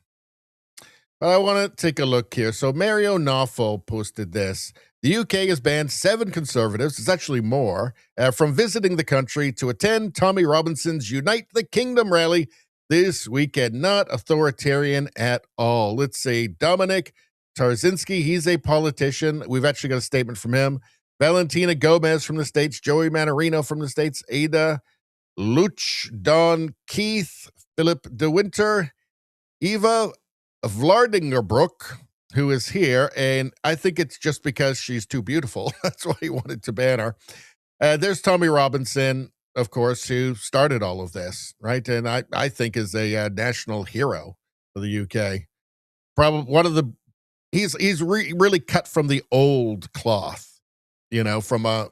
But I want to take a look here. So Mario Nawfal posted this. The UK has banned 7 conservatives, it's actually more, from visiting the country to attend Tommy Robinson's Unite the Kingdom rally this weekend. Not authoritarian at all. Let's see. Dominic Tarzinski, he's a politician. We've actually got a statement from him. Valentina Gomez from the States. Joey Manarino from the States. Ada Luch, Don Keith, Philip De Winter, Eva Vlardingerbrook, who is here, and I think it's just because she's too beautiful. That's why he wanted to ban her. There's Tommy Robinson, of course, who started all of this, right? And I think is a national hero for the UK. Probably one of the, he's really cut from the old cloth, you know, from a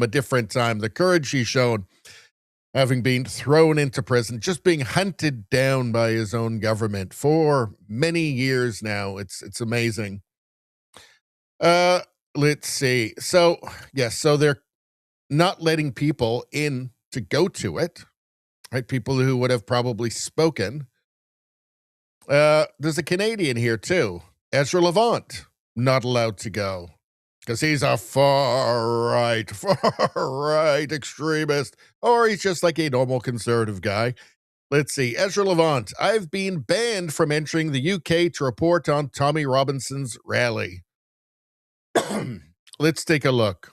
different time. The courage he's shown, having been thrown into prison, just being hunted down by his own government for many years now. It's amazing. Let's see. So, yes, so they're not letting people in to go to it, right? People who would have probably spoken. There's a Canadian here, too. Ezra Levant, not allowed to go. Because he's a far right extremist, or he's just like a normal conservative guy. Let's see. Ezra Levant, I've been banned from entering the UK to report on Tommy Robinson's rally. Let's take a look.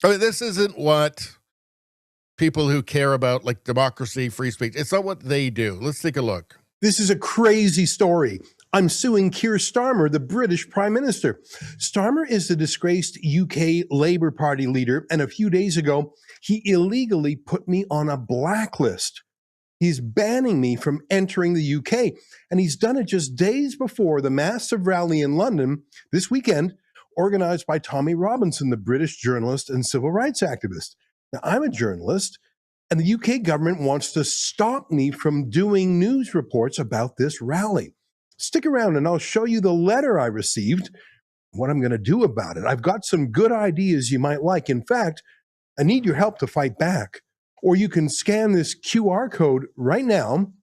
I mean, this isn't what people who care about like democracy, free speech, it's not what they do. Let's take a look. This is a crazy story. I'm suing Keir Starmer, the British Prime Minister. Starmer is the disgraced UK Labour Party leader, and a few days ago, he illegally put me on a blacklist. He's banning me from entering the UK, and he's done it just days before the massive rally in London this weekend, organized by Tommy Robinson, the British journalist and civil rights activist. Now, I'm a journalist, and the UK government wants to stop me from doing news reports about this rally. Stick around and I'll show you the letter I received, what I'm going to do about it. I've got some good ideas you might like. In fact, I need your help to fight back. Or you can scan this QR code right now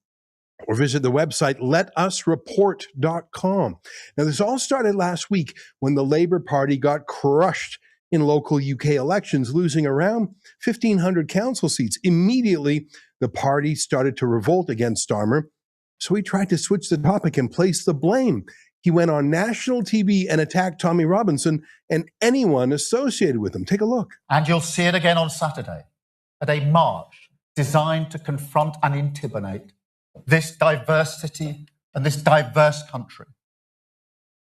or visit the website letusreport.com. Now, this all started last week when the Labour Party got crushed in local UK elections, losing around 1,500 council seats. Immediately, the party started to revolt against Starmer. So he tried to switch the topic and place the blame. He went on national TV and attacked Tommy Robinson and anyone associated with him. Take a look. And you'll see it again on Saturday at a march designed to confront and intimidate this diversity and this diverse country.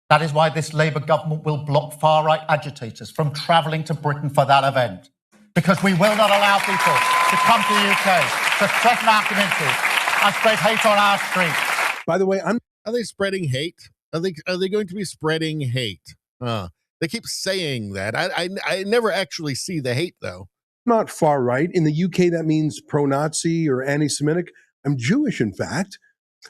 That is why this Labour government will block far-right agitators from travelling to Britain for that event. Because we will not allow people to come to the UK to threaten our communities and spread hate on our streets. By the way, Are they spreading hate? Are they going to be spreading hate? They keep saying that. I never actually see the hate, though. not far right. In the UK, that means pro-Nazi or anti-Semitic. I'm Jewish, in fact.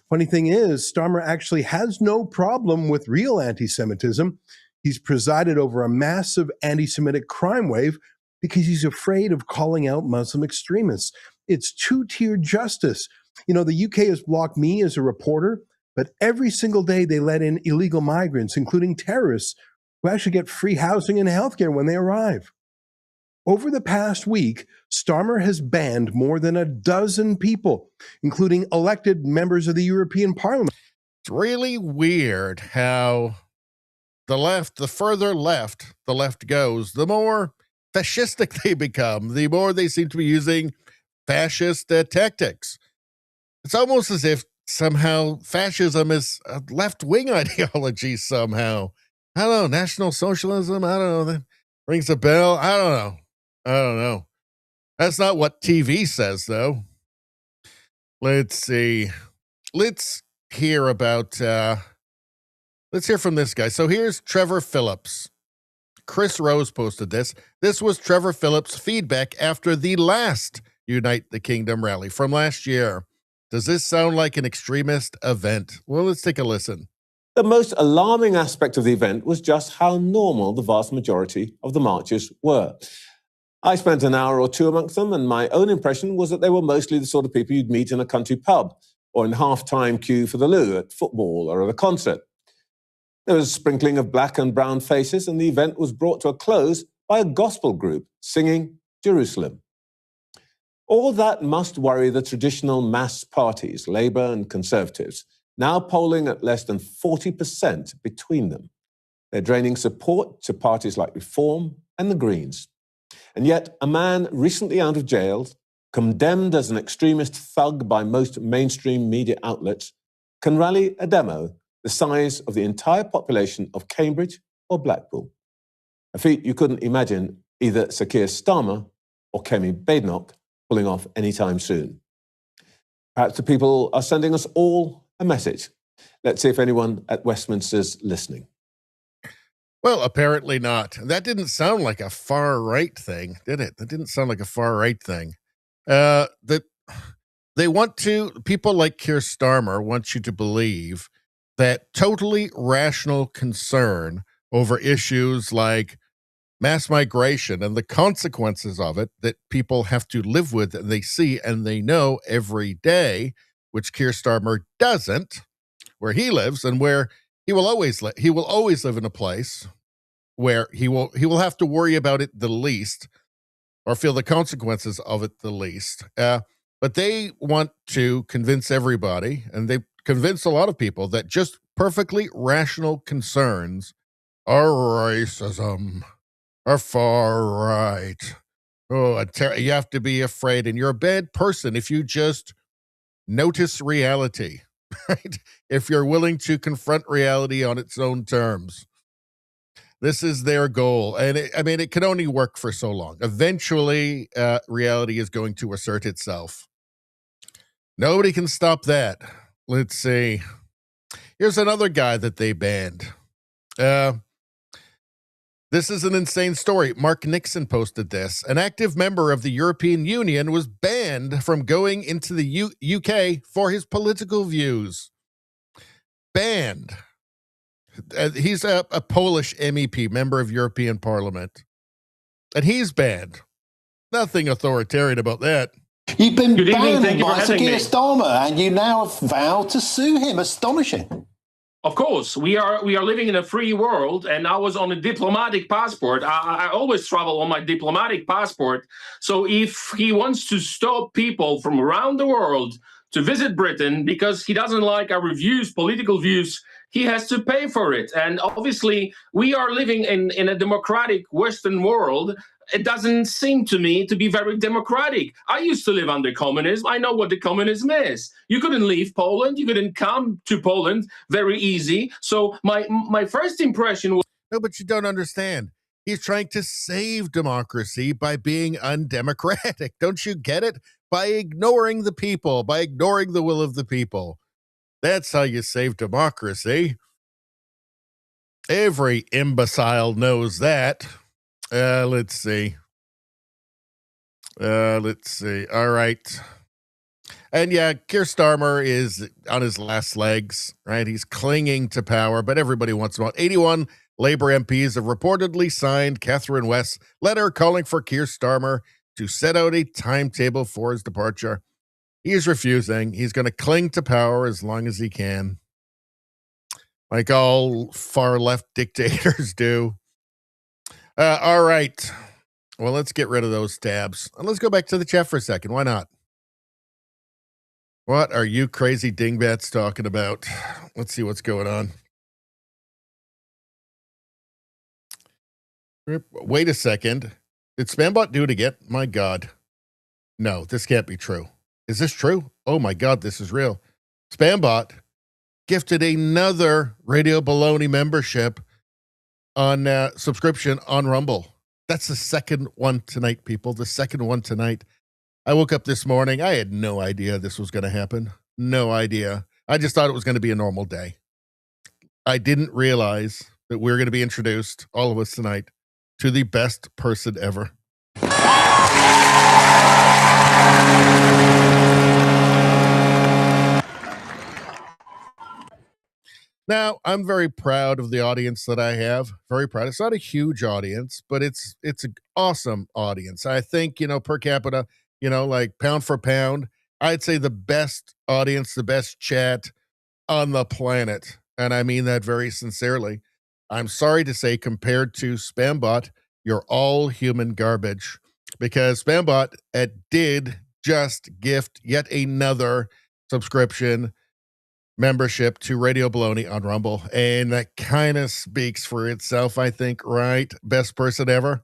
Funny thing is, Starmer actually has no problem with real anti-Semitism. He's presided over a massive anti-Semitic crime wave because he's afraid of calling out Muslim extremists. It's two-tier justice. You know, the UK has blocked me as a reporter, but every single day they let in illegal migrants, including terrorists, who actually get free housing and healthcare when they arrive. Over the past week, Starmer has banned more than a dozen people, including elected members of the European Parliament. It's really weird how the left, the further left the left goes, the more fascistic they become, the more they seem to be using fascist tactics. It's almost as if somehow fascism is a left-wing ideology somehow. I don't know, National Socialism, I don't know, that rings a bell. I don't know. That's not what TV says, though. Let's see. Let's hear about, let's hear from this guy. So here's Trevor Phillips. Chris Rose posted this. This was Trevor Phillips' feedback after the last Unite the Kingdom rally from last year. Does this sound like an extremist event? Well, let's take a listen. The most alarming aspect of the event was just how normal the vast majority of the marches were. I spent an hour or two amongst them, and my own impression was that they were mostly the sort of people you'd meet in a country pub or in half-time queue for the loo at football or at a concert. There was a sprinkling of black and brown faces, and the event was brought to a close by a gospel group singing Jerusalem. All that must worry the traditional mass parties, Labour and Conservatives, now polling at less than 40% between them. They're draining support to parties like Reform and the Greens. And yet, a man recently out of jail, condemned as an extremist thug by most mainstream media outlets, can rally a demo the size of the entire population of Cambridge or Blackpool. A feat you couldn't imagine either Sir Keir Starmer or Kemi Badenoch pulling off anytime soon. Perhaps the people are sending us all a message. Let's see if anyone at Westminster's listening. Well, apparently not. That didn't sound like a far-right thing, did it? That didn't sound like a far-right thing. That they want to, people like Keir Starmer want you to believe that totally rational concern over issues like mass migration and the consequences of it that people have to live with and they see and they know every day, which Keir Starmer doesn't, where he lives and where he will always live in a place where he will have to worry about it the least or feel the consequences of it the least. But they want to convince everybody, and they convince a lot of people, that just perfectly rational concerns are racism, are far right. Oh, you have to be afraid, and you're a bad person if you just notice reality, right? If you're willing to confront reality on its own terms. This is their goal. And it can only work for so long. Eventually, reality is going to assert itself. Nobody can stop that. Let's see. Here's another guy that they banned. This is an insane story. Mark Nixon posted this. An active member of the European Union was banned from going into the UK for his political views. Banned. He's a Polish MEP, member of European Parliament. And he's banned. Nothing authoritarian about that. You've been Good evening, banned thank you for by Sir having Keir me. Starmer, and you now have vowed to sue him. Astonishing. Of course, we are living in a free world, and I was on a diplomatic passport. I always travel on my diplomatic passport. So if he wants to stop people from around the world to visit Britain because he doesn't like our views, political views, he has to pay for it. And obviously, we are living in a democratic Western world. It doesn't seem to me to be very democratic. I used to live under communism. I know what the communism is. You couldn't leave Poland. You couldn't come to Poland very easy. So my first impression was... No, but you don't understand. He's trying to save democracy by being undemocratic. Don't you get it? By ignoring the people, by ignoring the will of the people. That's how you save democracy. Every imbecile knows that. Let's see. All right. And yeah, Keir Starmer is on his last legs, right? He's clinging to power, but everybody wants him out. 81 Labour MPs have reportedly signed Catherine West's letter calling for Keir Starmer to set out a timetable for his departure. He is refusing. He's going to cling to power as long as he can, like all far-left dictators do. All right. Well, let's get rid of those tabs. And let's go back to the chat for a second. Why not? What are you crazy dingbats talking about? Let's see what's going on. Wait a second. Did Spambot do it again? My God. No, this can't be true. Is this true? Oh my God, this is real. Spambot gifted another Radio Baloney membership on subscription on Rumble. That's the second one tonight, people. The second one tonight. I woke up this morning. I had no idea this was going to happen. No idea. I just thought it was going to be a normal day. I didn't realize that we were going to be introduced, all of us tonight, to the best person ever. Now, I'm very proud of the audience that I have. Very proud. It's not a huge audience, but it's an awesome audience. I think, per capita, like pound for pound, I'd say the best audience, the best chat on the planet. And I mean that very sincerely. I'm sorry to say, compared to Spambot, you're all human garbage, because Spambot did just gift yet another subscription membership to Radio Baloney on Rumble. And that kind of speaks for itself, I think, right? Best person ever.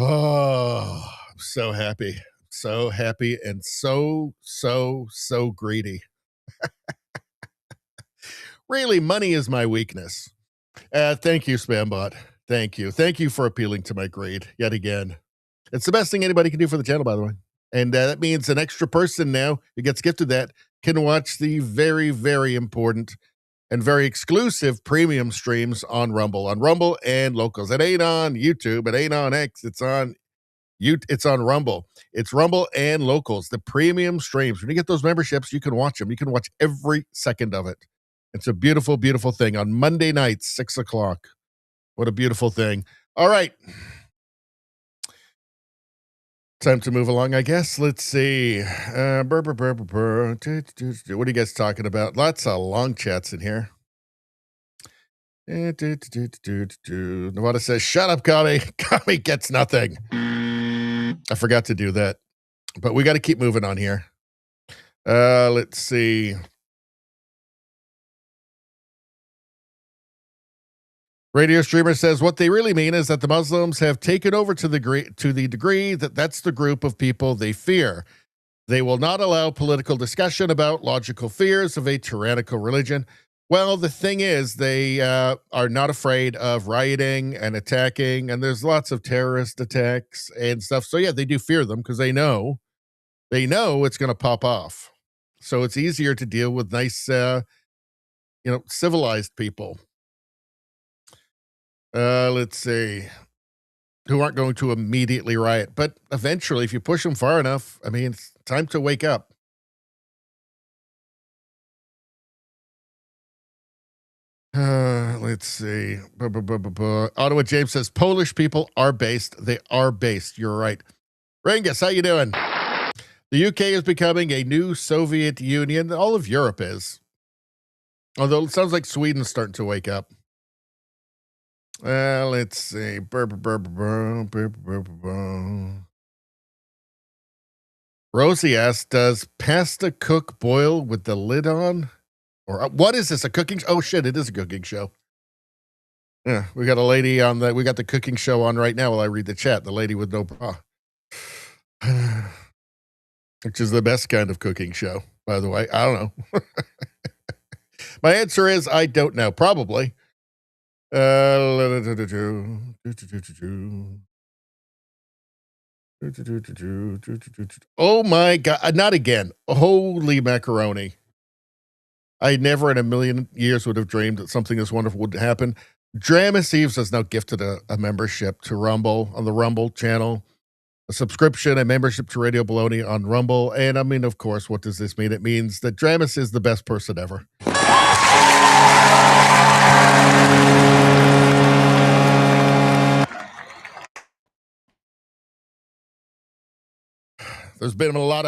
Oh, I'm so happy. So happy and so greedy. Really, money is my weakness. Thank you, Spambot. Thank you. Thank you for appealing to my greed yet again. It's the best thing anybody can do for the channel, by the way. And that means an extra person now who gets gifted that can watch the very, very important and very exclusive premium streams on Rumble and Locals. It ain't on YouTube. It ain't on X. It's on Rumble. It's Rumble and Locals, the premium streams. When you get those memberships, you can watch them. You can watch every second of it. It's a beautiful, beautiful thing on Monday nights, 6 o'clock. What a beautiful thing. All right. Time to move along, I guess. Let's see. What are you guys talking about? Lots of long chats in here. Nevada says, shut up, Carney. Carney gets nothing. I forgot to do that. But we got to keep moving on here. Let's see. Radio Streamer says what they really mean is that the Muslims have taken over to the degree that that's the group of people they fear. They will not allow political discussion about logical fears of a tyrannical religion. Well, the thing is, they are not afraid of rioting and attacking, and there's lots of terrorist attacks and stuff. So yeah, they do fear them because they know it's going to pop off. So it's easier to deal with nice, civilized people. Let's see, who aren't going to immediately riot, but eventually, if you push them far enough, I mean, it's time to wake up. Let's see. Ottawa James says Polish people are based. They are based. You're right. Rengus, how you doing? The UK is becoming a new Soviet Union. All of Europe is. Although it sounds like Sweden's starting to wake up. Let's see. Rosie asks, does pasta cook boil with the lid on? Or what is this, a cooking? Oh, shit, it is a cooking show. Yeah, we got a lady on we got the cooking show on right now while I read the chat. The lady with no bra. Which is the best kind of cooking show, by the way. I don't know. My answer is I don't know. Probably. Oh my God. Not again. Holy macaroni. I never in a million years would have dreamed that something this wonderful would happen. Dramus Eves has now gifted a membership to Rumble on the Rumble channel, a subscription, a membership to Radio Baloney on Rumble. And I mean, of course, what does this mean? It means that Dramus is the best person ever. There's been a lot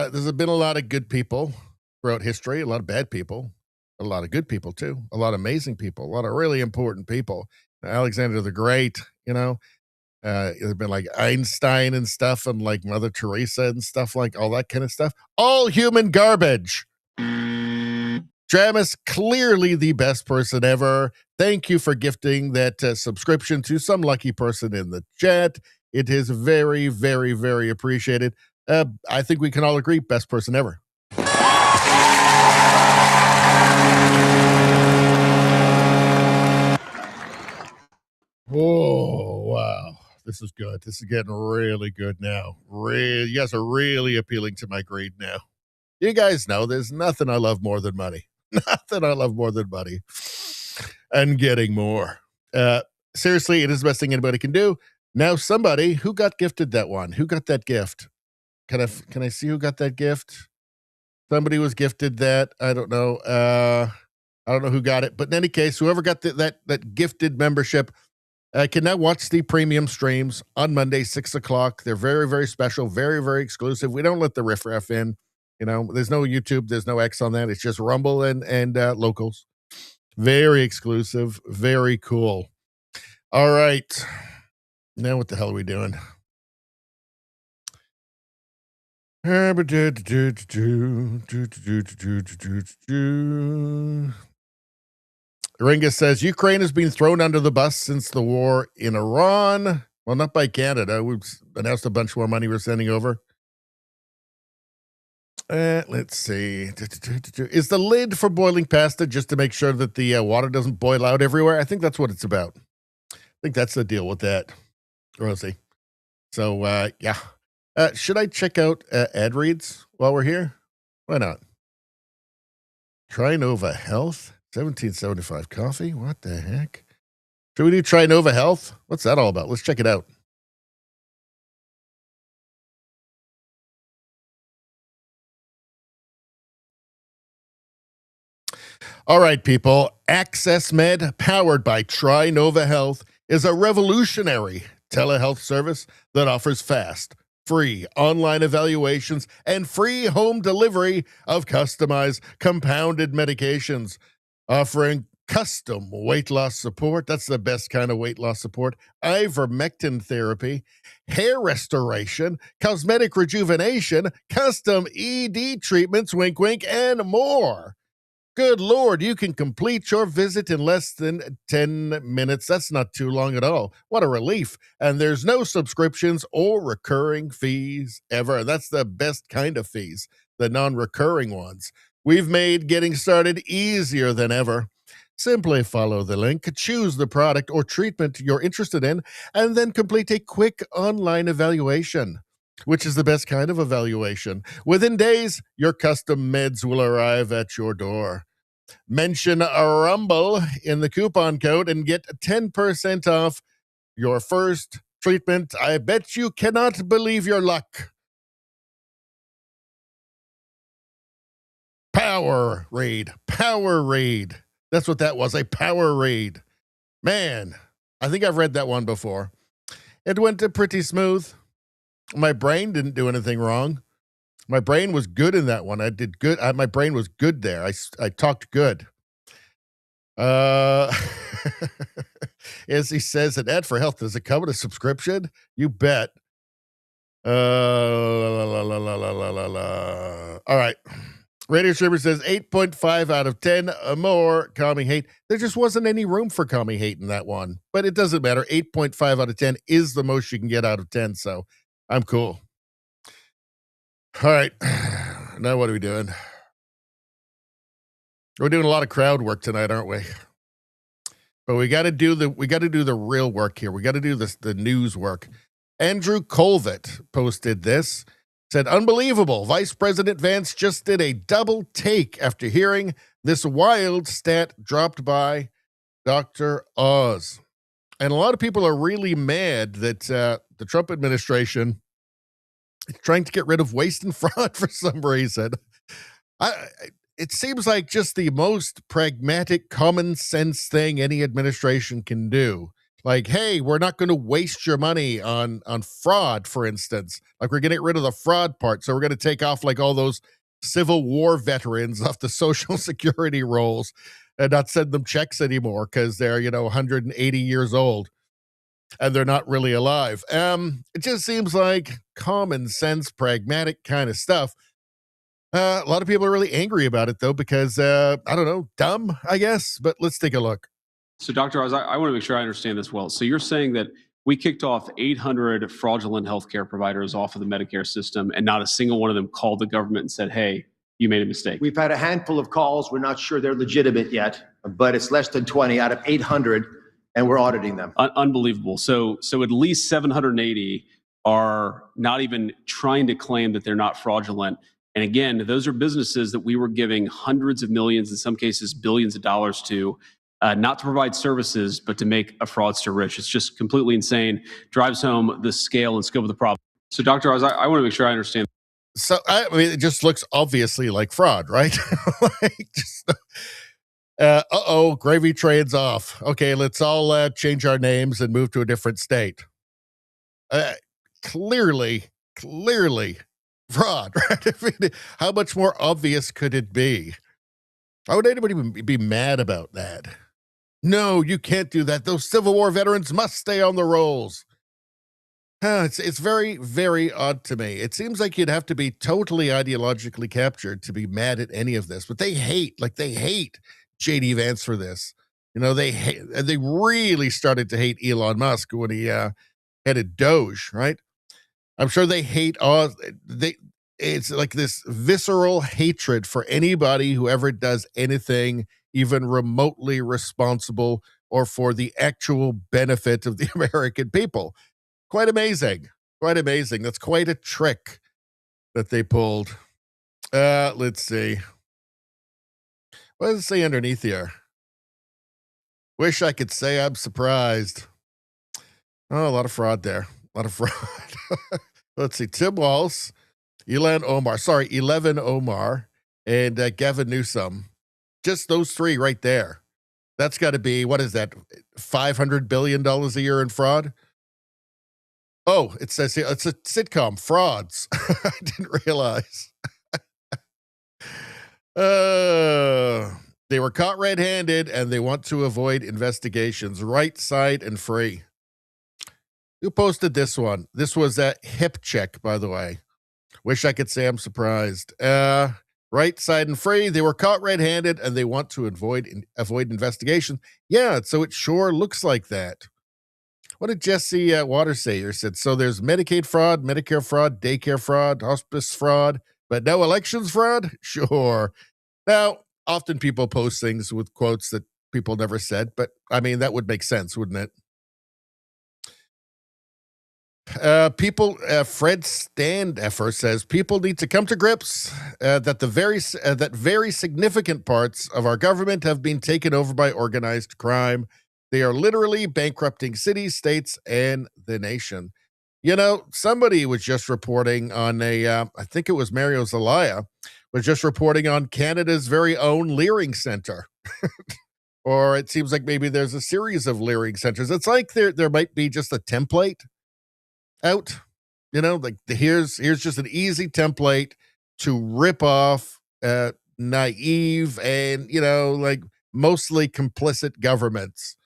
of good people throughout history, a lot of bad people, a lot of good people too, a lot of amazing people, a lot of really important people. Alexander the Great, there's been like Einstein and stuff, and like Mother Teresa and stuff, like all that kind of stuff. All human garbage. Dramus, clearly the best person ever. Thank you for gifting that subscription to some lucky person in the chat. It is very, very, very appreciated. I think we can all agree, best person ever. Whoa, wow. This is good. This is getting really good now. You guys are really appealing to my greed now. You guys know there's nothing I love more than money. Nothing I love more than money. And getting more. Seriously, it is the best thing anybody can do. Now, somebody who got gifted that one, who got that gift? Can I see who got that gift? Somebody was gifted that. I don't know. I don't know who got it, but in any case, whoever got that gifted membership can now watch the premium streams on Monday, 6 o'clock. They're very, very special, very, very exclusive. We don't let the riffraff in. You know, there's no YouTube, there's no X on that. It's just Rumble and locals. Very exclusive, very cool. All right. Now what the hell are we doing? Ringa says Ukraine has been thrown under the bus since the war in Iran. Well, not by Canada. We've announced a bunch more money we're sending over. Let's see. Is the lid for boiling pasta just to make sure that the water doesn't boil out everywhere? I think that's what it's about. I think that's the deal with that. We'll see. So, yeah. Should I check out ad reads while we're here? Why not? Trinova Health, 1775 coffee. What the heck? Should we do Trinova Health? What's that all about? Let's check it out. All right, people. Access Med, powered by Trinova Health, is a revolutionary telehealth service that offers fast, free online evaluations and free home delivery of customized compounded medications, offering custom weight loss support. That's the best kind of weight loss support. Ivermectin therapy, hair restoration, cosmetic rejuvenation, custom ED treatments, wink, wink, and more. Good Lord, you can complete your visit in less than 10 minutes. That's not too long at all. What a relief. And there's no subscriptions or recurring fees ever. That's the best kind of fees, the non-recurring ones. We've made getting started easier than ever. Simply follow the link, choose the product or treatment you're interested in, and then complete a quick online evaluation, which is the best kind of evaluation. Within days, your custom meds will arrive at your door. Mention a Rumble in the coupon code and get 10% off your first treatment. I bet you cannot believe your luck. Power raid. Power raid. That's what that was, a power raid. Man, I think I've read that one before. It went pretty smooth. My brain didn't do anything wrong. My brain was good in that one. I did good. My brain was good there. I talked good. As he says, an ad for health, does it come with a subscription? You bet. All right. Radio Streamer says 8.5 out of 10 more calming hate. There just wasn't any room for calming hate in that one. But it doesn't matter. 8.5 out of 10 is the most you can get out of 10. So I'm cool. All right. Now what are we doing? We're doing a lot of crowd work tonight, aren't we? But we got to do the real work here. We got to do the news work. Andrew Colvett posted this. Said, unbelievable. Vice President Vance just did a double take after hearing this wild stat dropped by Dr. Oz. And a lot of people are really mad that the Trump administration is trying to get rid of waste and fraud for some reason. It seems like just the most pragmatic, common sense thing any administration can do. Like, hey, we're not going to waste your money on fraud, for instance. Like, we're going to get rid of the fraud part. So we're going to take off like all those Civil War veterans off the Social Security rolls and not send them checks anymore because they're, 180 years old and they're not really alive. It just seems like common sense, pragmatic kind of stuff. A lot of people are really angry about it, though, because, I don't know, dumb, I guess. But let's take a look. So, Dr. Oz, I want to make sure I understand this well. So you're saying that we kicked off 800 fraudulent healthcare providers off of the Medicare system, and not a single one of them called the government and said, hey, you made a mistake. We've had a handful of calls. We're not sure they're legitimate yet, but it's less than 20 out of 800, and we're auditing them. Unbelievable. So at least 780 are not even trying to claim that they're not fraudulent. And again, those are businesses that we were giving hundreds of millions, in some cases billions of dollars to, not to provide services, but to make a fraudster rich. It's just completely insane. Drives home the scale and scope of the problem. So, Dr. Oz, I want to make sure I understand. So I mean, it just looks obviously like fraud, right? Like just, gravy train's off. Okay, let's all change our names and move to a different state. Uh, clearly, clearly fraud, right? I mean, how much more obvious could it be? Why would anybody be mad about that? No, you can't do that. Those Civil War veterans must stay on the rolls. It's very, very odd to me. It seems like you'd have to be totally ideologically captured to be mad at any of this, but they hate JD Vance for this. You know, they really started to hate Elon Musk when he headed Doge, right? I'm sure they hate it's like this visceral hatred for anybody who ever does anything even remotely responsible or for the actual benefit of the American people. Quite amazing. Quite amazing. That's quite a trick that they pulled. Let's see. What does it say underneath here? Wish I could say I'm surprised. Oh, a lot of fraud there. A lot of fraud. Let's see. Tim Walz, Eleven Omar, and Gavin Newsom. Just those three right there. That's got to be, what is that, $500 billion a year in fraud? Oh, it says here, it's a sitcom, Frauds. I didn't realize. They were caught red-handed and they want to avoid investigations. Right side and free. Who posted this one? This was a hip check, by the way. Wish I could say I'm surprised. Right side and free. They were caught red-handed and they want to avoid investigation. Yeah, so it sure looks like that. What did Jesse Waters say here? Said, so there's Medicaid fraud, Medicare fraud, daycare fraud, hospice fraud, but no elections fraud? Sure. Now, often people post things with quotes that people never said, but I mean, that would make sense, wouldn't it? Fred Standeffer says, people need to come to grips that very significant parts of our government have been taken over by organized crime. They are literally bankrupting cities, states, and the nation. You know, somebody was just reporting on I think it was Mario Zelaya, was just reporting on Canada's very own Leering Center. Or it seems like maybe there's a series of Leering Centers. It's like there might be just a template out, you know, like here's just an easy template to rip off naive and, you know, like mostly complicit governments.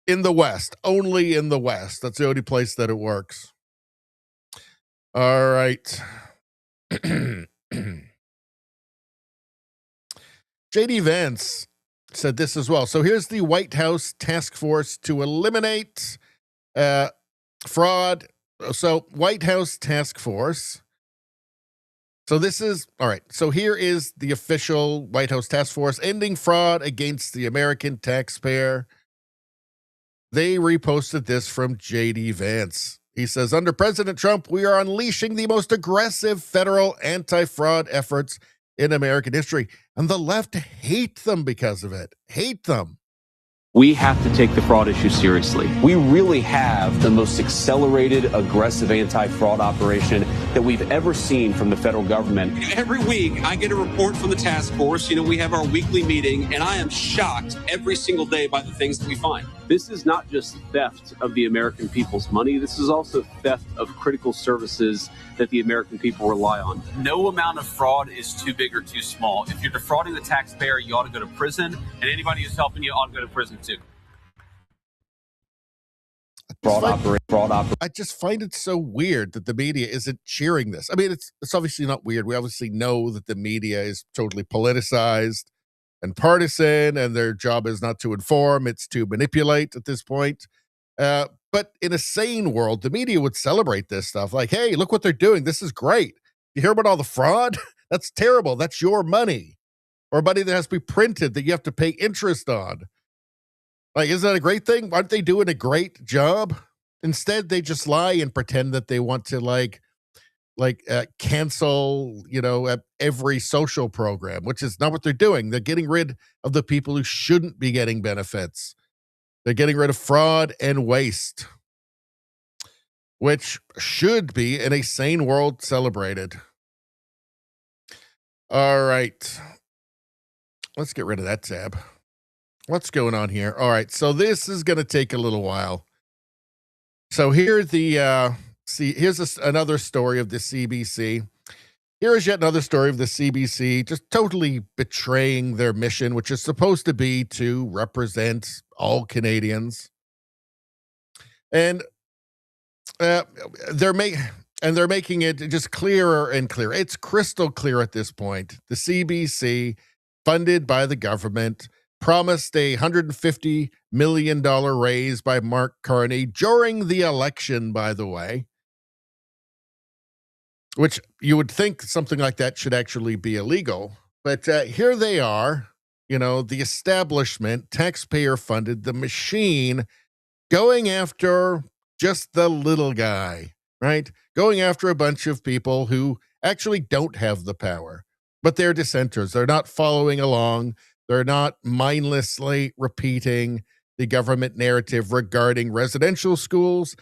In the West, only in the West. That's the only place that it works. All right. JD Vance said this as well. So here's the White House task force to eliminate fraud. So White House task force. So this is, all right. So here is the official White House task force ending fraud against the American taxpayer. They reposted this from JD Vance. He says, under President Trump, we are unleashing the most aggressive federal anti-fraud efforts in American history. And the left hate them because of it. Hate them. We have to take the fraud issue seriously. We really have the most accelerated, aggressive anti-fraud operation that we've ever seen from the federal government. Every week, I get a report from the task force. You know, we have our weekly meeting, and I am shocked every single day by the things that we find. This is not just theft of the American people's money. This is also theft of critical services that the American people rely on. No amount of fraud is too big or too small. If you're defrauding the taxpayer, you ought to go to prison, and anybody who's helping you ought to go to prison too. I just find it so weird that the media isn't cheering this. I mean, it's obviously not weird. We obviously know that the media is totally politicized and partisan, and their job is not to inform, it's to manipulate at this point. But in a sane world, the media would celebrate this stuff. Like, hey, look what they're doing. This is great. You hear about all the fraud? That's terrible. That's your money. Or money that has to be printed that you have to pay interest on. Like, isn't that a great thing? Aren't they doing a great job? Instead, they just lie and pretend that they want to cancel, you know, every social program, which is not what they're doing. They're getting rid of the people who shouldn't be getting benefits. They're getting rid of fraud and waste, which should be in a sane world celebrated. All right. Let's get rid of that tab. What's going on here? All right. So this is going to take a little while. So here's another story of the CBC. Here is yet another story of the CBC just totally betraying their mission, which is supposed to be to represent all Canadians. And they're making it just clearer and clearer. It's crystal clear at this point. The CBC, funded by the government, promised a $150 million raise by Mark Carney during the election, by the way, which you would think something like that should actually be illegal. But here they are, the establishment, taxpayer funded, the machine, going after just the little guy, right? Going after a bunch of people who actually don't have the power, but they're dissenters. They're not following along. They're not mindlessly repeating the government narrative regarding residential schools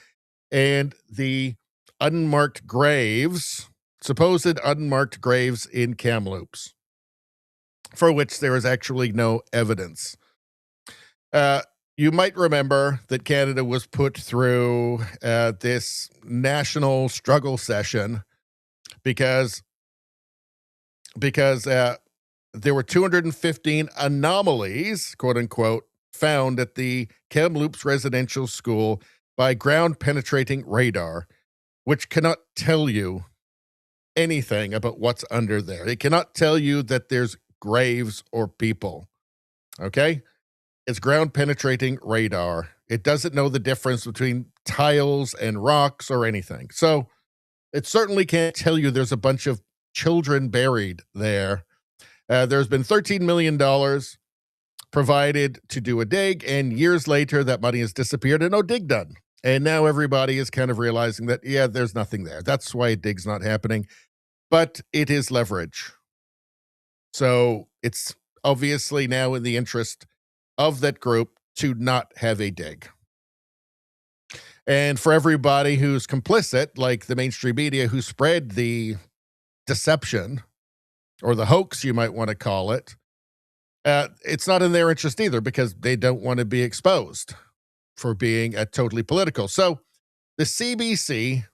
and the unmarked graves, supposed unmarked graves in Kamloops, for which there is actually no evidence. You might remember that Canada was put through this national struggle session because there were 215 anomalies, quote unquote, found at the Kamloops residential school by ground penetrating radar, which cannot tell you anything about what's under there. It cannot tell you that there's graves or people. Okay? It's ground penetrating radar. It doesn't know the difference between tiles and rocks or anything. So it certainly can't tell you there's a bunch of children buried there. There's been $13 million provided to do a dig, and years later, that money has disappeared and no dig done. And now everybody is kind of realizing that, yeah, there's nothing there. That's why a dig's not happening. But it is leverage. So it's obviously now in the interest of that group to not have a dig. And for everybody who's complicit, like the mainstream media who spread the deception or the hoax, you might want to call it, it's not in their interest either because they don't want to be exposed for being totally political. So the CBC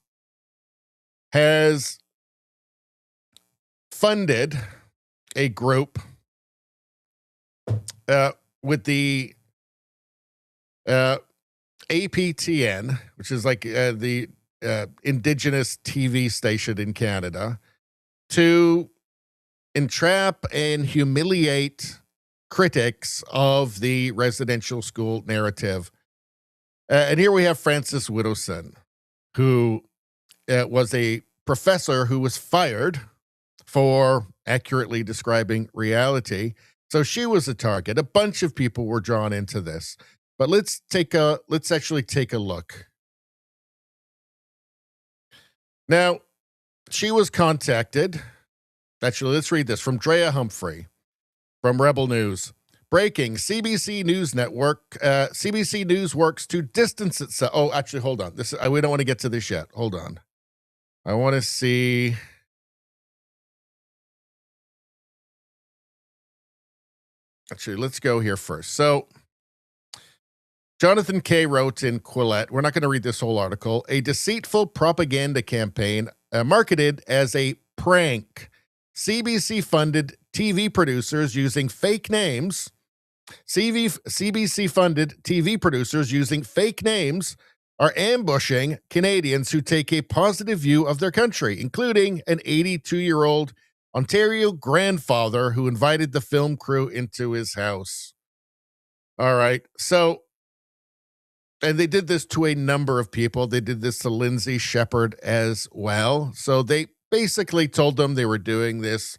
has funded a group with the APTN, which is like the indigenous TV station in Canada, to entrap and humiliate critics of the residential school narrative. And here we have Frances Widdowson, who was a professor who was fired for accurately describing reality. So she was a target. A bunch of people were drawn into this. But let's actually take a look. Now, she was contacted. Actually, let's read this from Drea Humphrey from Rebel News. Breaking, CBC News Network. CBC News works to distance itself. Oh, actually, hold on. We don't want to get to this yet. Hold on. I want to see. Actually, let's go here first. So, Jonathan K. wrote in Quillette, we're not going to read this whole article, a deceitful propaganda campaign marketed as a prank. CBC-funded TV producers using fake names. CBC-funded TV producers using fake names are ambushing Canadians who take a positive view of their country, including an 82-year-old Ontario grandfather who invited the film crew into his house. All right. So, and they did this to a number of people. They did this to Lindsay Shepherd as well. So they basically told them they were doing this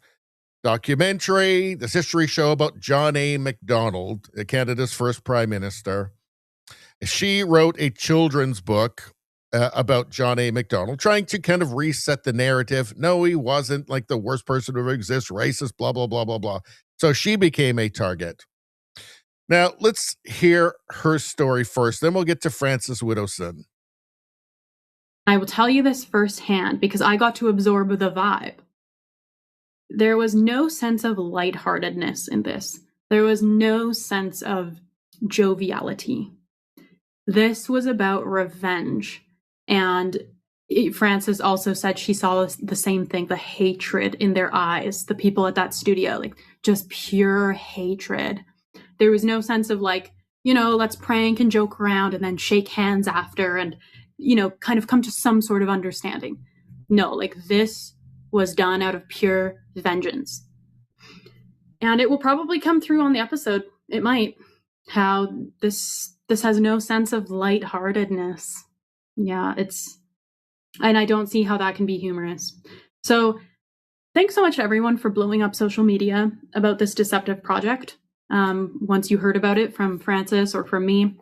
documentary, this history show about John A. Macdonald, Canada's first prime minister. She wrote a children's book about John A. Macdonald, trying to kind of reset the narrative. No, he wasn't like the worst person to ever exist, racist, blah, blah, blah, blah, blah. So she became a target. Now, let's hear her story first. Then we'll get to Frances Widdowson. I will tell you this firsthand because I got to absorb the vibe. there was no sense of lightheartedness in this. There was no sense of joviality. This was about revenge. And Frances also said she saw the same thing, the hatred in their eyes, the people at that studio, like just pure hatred. There was no sense of like, you know, let's prank and joke around and then shake hands after and, you know, kind of come to some sort of understanding. No, like this was done out of pure vengeance. And it will probably come through on the episode. It might. How this has no sense of lightheartedness. Yeah, and I don't see how that can be humorous. So thanks so much to everyone for blowing up social media about this deceptive project. Once you heard about it from Frances or from me.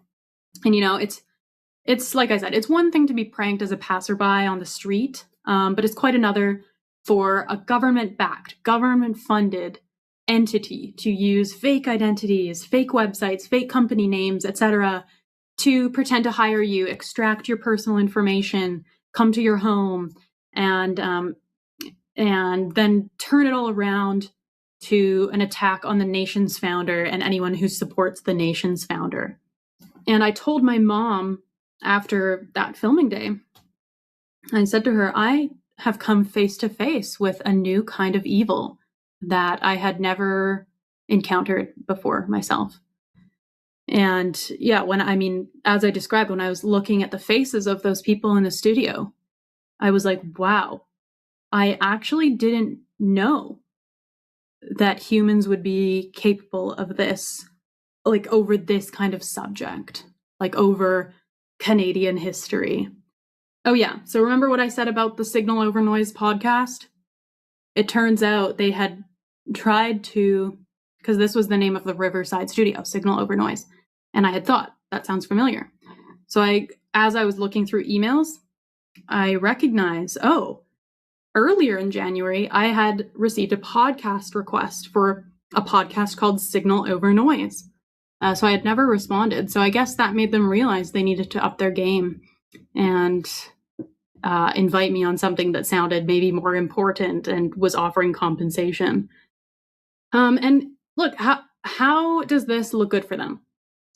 And, you know, it's like I said, it's one thing to be pranked as a passerby on the street, but it's quite another for a government-backed, government-funded entity to use fake identities, fake websites, fake company names, etc., to pretend to hire you, extract your personal information, come to your home, and then turn it all around to an attack on the nation's founder and anyone who supports the nation's founder. And I told my mom after that filming day, I said to her, I have come face to face with a new kind of evil that I had never encountered before myself. And yeah, as I described, when I was looking at the faces of those people in the studio, I was like, wow, I actually didn't know that humans would be capable of this, like over this kind of subject, like over Canadian history. Oh yeah, so remember what I said about the Signal Over Noise podcast? It turns out they had tried to, because this was the name of the Riverside studio, Signal Over Noise, and I had thought, that sounds familiar. So as I was looking through emails, I recognized, earlier in January, I had received a podcast request for a podcast called Signal Over Noise. So I had never responded. So I guess that made them realize they needed to up their game and invite me on something that sounded maybe more important and was offering compensation. And look, how does this look good for them?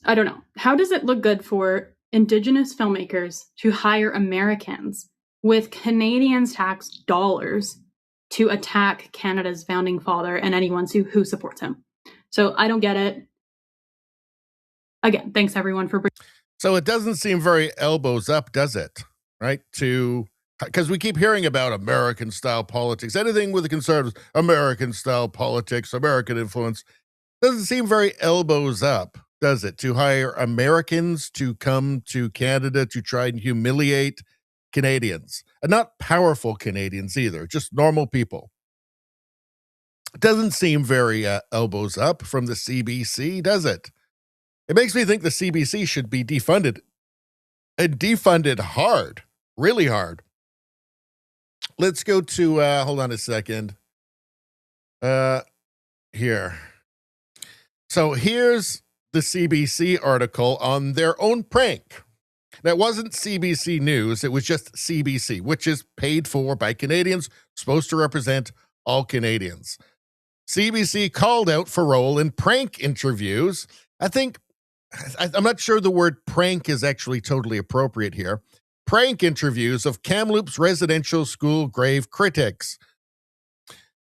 I don't know. How does it look good for Indigenous filmmakers to hire Americans with Canadians' tax dollars to attack Canada's founding father and anyone who supports him? So I don't get it. Again, thanks everyone for. So it doesn't seem very elbows up, does it? Right? Because we keep hearing about American style politics, anything with the conservatives, American style politics, American influence. Doesn't seem very elbows up, does it? To hire Americans to come to Canada to try and humiliate Canadians, and not powerful Canadians either, just normal people. It doesn't seem very elbows up from the CBC, does it? It makes me think the CBC should be defunded, and defunded hard, really hard. Let's go to, hold on a second. Here. So here's the CBC article on their own prank. Now, it wasn't CBC News, it was just CBC, which is paid for by Canadians, supposed to represent all Canadians. CBC called out for role in prank interviews. I'm not sure the word prank is actually totally appropriate here. Prank interviews of Kamloops residential school grave critics.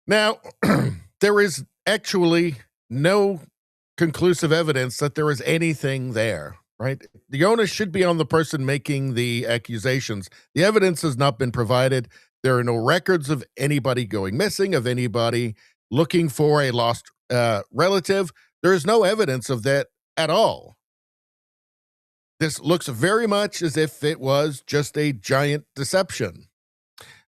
Now, there is actually no conclusive evidence that there is anything there, right? The onus should be on the person making the accusations. The evidence has not been provided. There are no records of anybody going missing, of anybody looking for a lost relative. There is no evidence of that at all. This looks very much as if it was just a giant deception.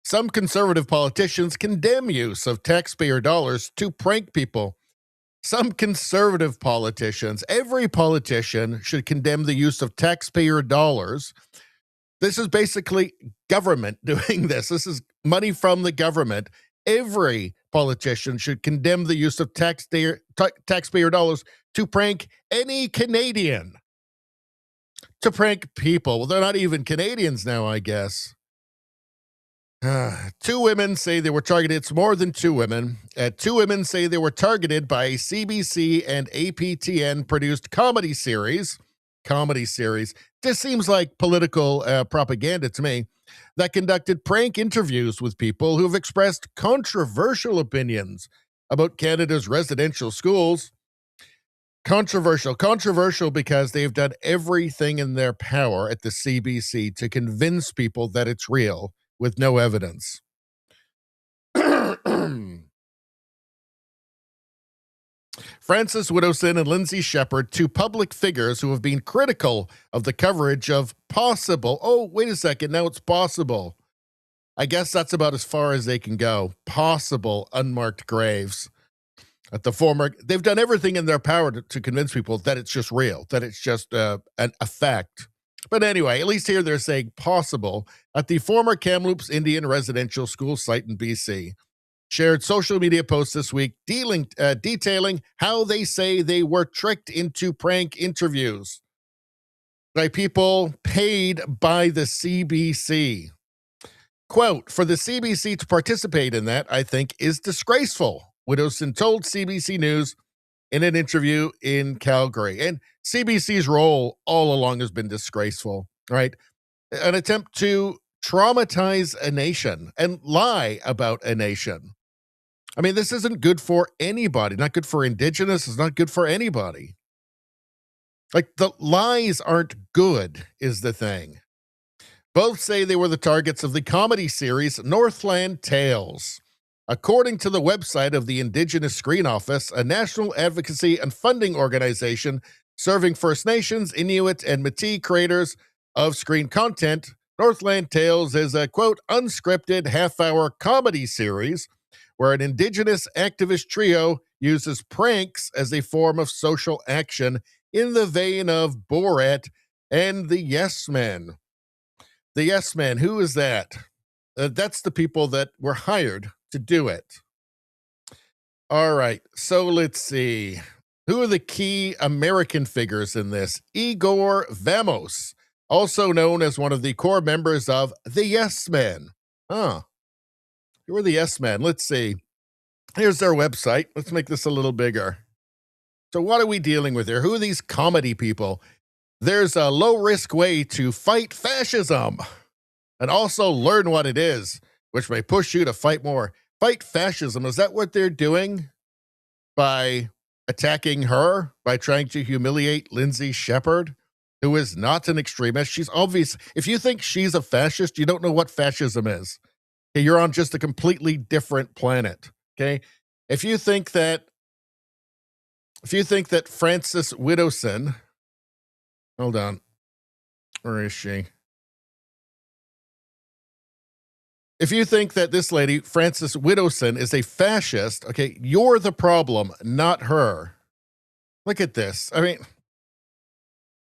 Some conservative politicians condemn use of taxpayer dollars to prank people. Some conservative politicians, every politician should condemn the use of taxpayer dollars. This is basically government doing this. This is money from the government. Every politician should condemn the use of taxpayer dollars to prank any Canadian. To prank people. Well, they're not even Canadians now, I guess. Two women say they were targeted. It's more than two women. Two women say they were targeted by a CBC and APTN produced comedy series. This seems like political propaganda to me. That conducted prank interviews with people who've expressed controversial opinions about Canada's residential schools. Controversial because they've done everything in their power at the CBC to convince people that it's real with no evidence. Frances Widdowson and Lindsay Shepherd, two public figures who have been critical of the coverage of possible, wait a second, now it's possible. I guess that's about as far as they can go. Possible unmarked graves at the former. They've done everything in their power to convince people that it's just real, that it's just a fact. But anyway, at least here they're saying possible at the former Kamloops Indian residential school site in BC. Shared social media posts this week detailing how they say they were tricked into prank interviews by people paid by the CBC. Quote, for the CBC to participate in that, I think, is disgraceful, Widdowson told CBC News in an interview in Calgary. And CBC's role all along has been disgraceful, right? An attempt to traumatize a nation and lie about a nation. I mean, this isn't good for anybody. Not good for Indigenous. It's not good for anybody. Like, the lies aren't good is the thing. Both say they were the targets of the comedy series Northland Tales. According to the website of the Indigenous Screen Office, a national advocacy and funding organization serving First Nations, Inuit, and Métis creators of screen content, Northland Tales is a, quote, unscripted half-hour comedy series where an Indigenous activist trio uses pranks as a form of social action in the vein of Borat and the Yes Men. The Yes Men, who is that? That's the people that were hired to do it. All right, so let's see. Who are the key American figures in this? Igor Vamos, also known as one of the core members of the Yes Men. Who are the Yes Men? Let's see. Here's their website. Let's make this a little bigger. So what are we dealing with here? Who are these comedy people? There's a low-risk way to fight fascism and also learn what it is, which may push you to fight more. Fight fascism. Is that what they're doing? By attacking her? By trying to humiliate Lindsay Shepherd, who is not an extremist? She's obvious. If you think she's a fascist, you don't know what fascism is. Okay, you're on just a completely different planet. Okay? If you think that Frances Widdowson, hold on, where is she? If you think that this lady, Frances Widdowson, is a fascist, okay, you're the problem, not her. Look at this. I mean,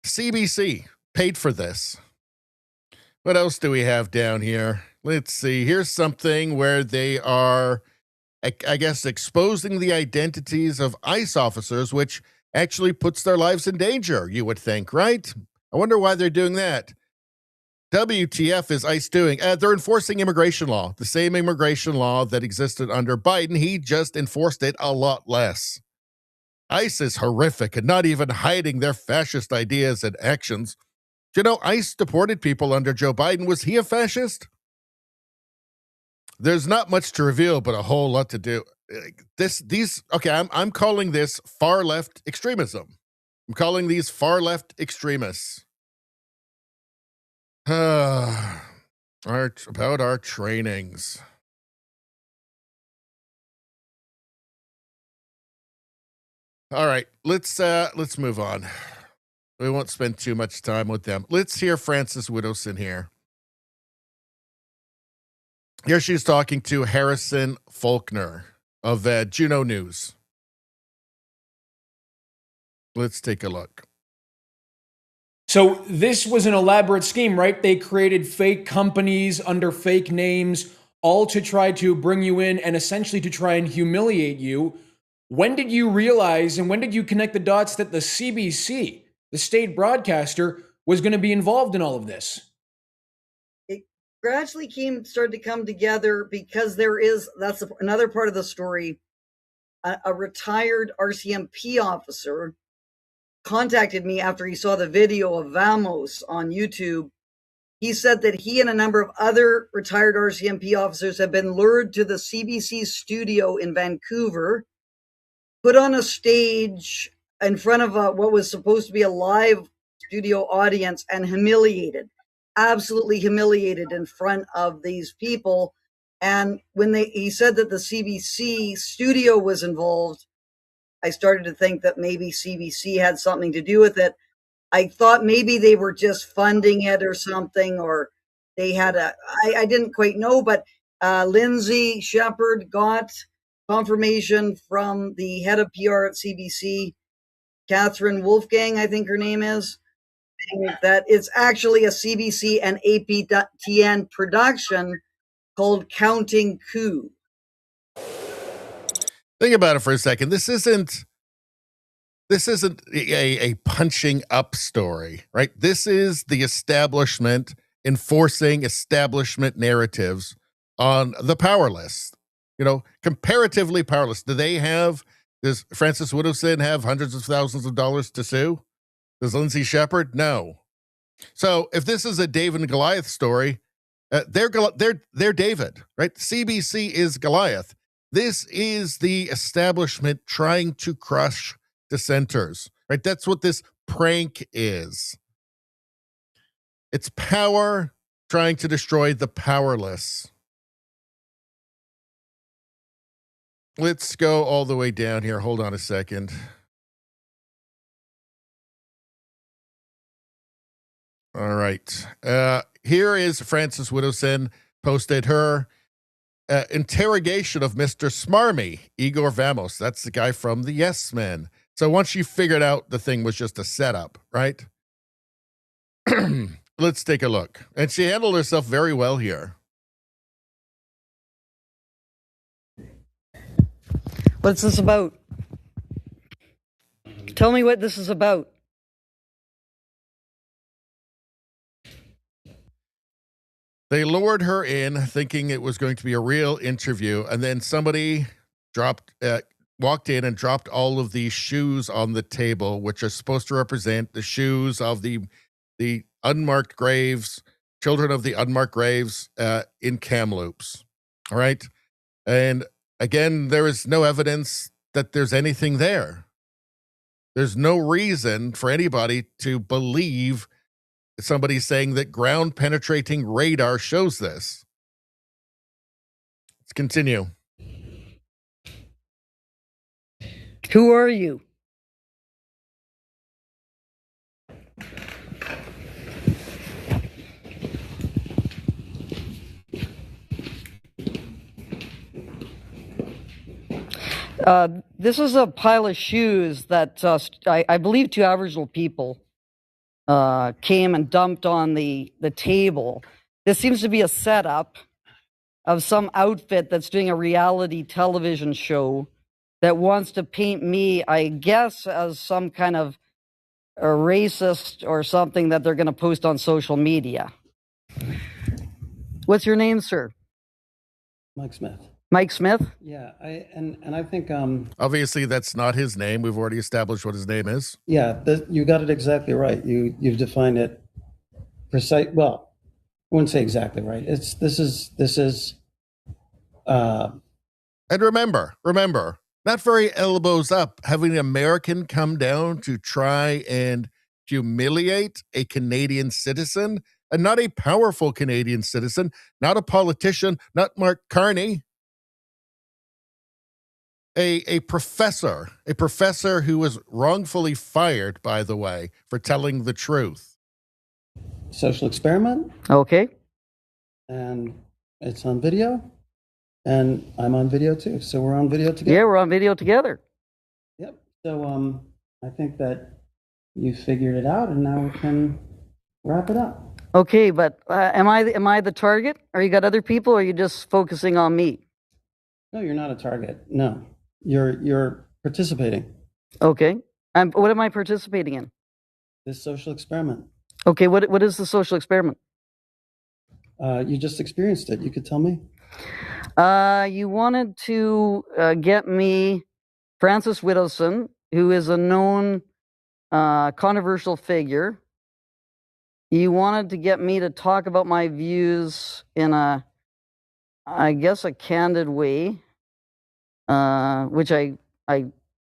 CBC paid for this. What else do we have down here? Let's see. Here's something where they are, I guess, exposing the identities of ICE officers, which actually puts their lives in danger, you would think, right? I wonder why they're doing that. WTF is ICE doing? They're enforcing immigration law, the same immigration law that existed under Biden. He just enforced it a lot less. ICE is horrific and not even hiding their fascist ideas and actions. Do you know ICE deported people under Joe Biden? Was he a fascist? There's not much to reveal, but a whole lot to do. I'm calling this far left extremism. I'm calling these far left extremists. About our trainings. All right, let's move on. We won't spend too much time with them. Let's hear Frances Widdowson here. Here she's talking to Harrison Faulkner of Juno News. Let's take a look. So this was an elaborate scheme, right? They created fake companies under fake names, all to try to bring you in and essentially to try and humiliate you. When did you realize and when did you connect the dots that the CBC, the state broadcaster, was going to be involved in all of this? gradually started to come together because that's another part of the story. A retired RCMP officer contacted me after he saw the video of Vamos on YouTube. He said that he and a number of other retired RCMP officers have been lured to the CBC studio in Vancouver, put on a stage in front of what was supposed to be a live studio audience, and humiliated, absolutely humiliated in front of these people. And when he said that the CBC studio was involved, I started to think that maybe CBC had something to do with it. I thought maybe they were just funding it or something, or they had I didn't quite know, but Lindsay Shepherd got confirmation from the head of PR at CBC, Catherine Wolfgang, I think her name is, that it's actually a CBC and APTN production called Counting Coup. Think about it for a second. This isn't a punching up story, right? This is the establishment enforcing establishment narratives on the powerless, comparatively powerless. Does Francis Widdowson have hundreds of thousands of dollars to sue? Does Lindsay Shepherd? No. So if this is a David and Goliath story, they're David, right? CBC is Goliath. This is the establishment trying to crush dissenters, right? That's what this prank is. It's power trying to destroy the powerless. Let's go all the way down here. Hold on a second. All right. Here is Francis Widdowson posted her interrogation of Mr. Smarmy, Igor Vamos. That's the guy from the Yes Men. So once you figured out the thing was just a setup, right? Let's take a look. And she handled herself very well here. What's this about? Tell me what this is about. They lured her in thinking it was going to be a real interview, and then somebody walked in and dropped all of these shoes on the table, which are supposed to represent the shoes of the unmarked graves, children of the unmarked graves in Kamloops. All right. And again, there is no evidence that there's anything there. There's no reason for anybody to believe somebody saying that ground penetrating radar shows this. Let's continue. Who are you? This is a pile of shoes that I believe two Aboriginal people came and dumped on the table. This seems to be a setup of some outfit that's doing a reality television show that wants to paint me, I guess, as some kind of a racist or something that they're going to post on social media. What's your name, sir? Mike Smith. Mike Smith? Yeah, I think obviously that's not his name. We've already established what his name is. Yeah, you got it exactly right. You've defined it precise. Well, I wouldn't say exactly right. This is. And remember, not very elbows up, having an American come down to try and humiliate a Canadian citizen, and not a powerful Canadian citizen, not a politician, not Mark Carney. A professor who was wrongfully fired, by the way, for telling the truth. Social experiment. Okay. And it's on video. And I'm on video too. So we're on video together. Yeah, we're on video together. Yep. So I think that you figured it out, and now we can wrap it up. Okay, but am I the target? Or you got other people, or are you just focusing on me? No, you're not a target. No. You're participating. Okay. What am I participating in? This social experiment. Okay, what is the social experiment? You just experienced it. You could tell me. You wanted to get me Francis Widdowson, who is a known controversial figure. You wanted to get me to talk about my views in a candid way, which I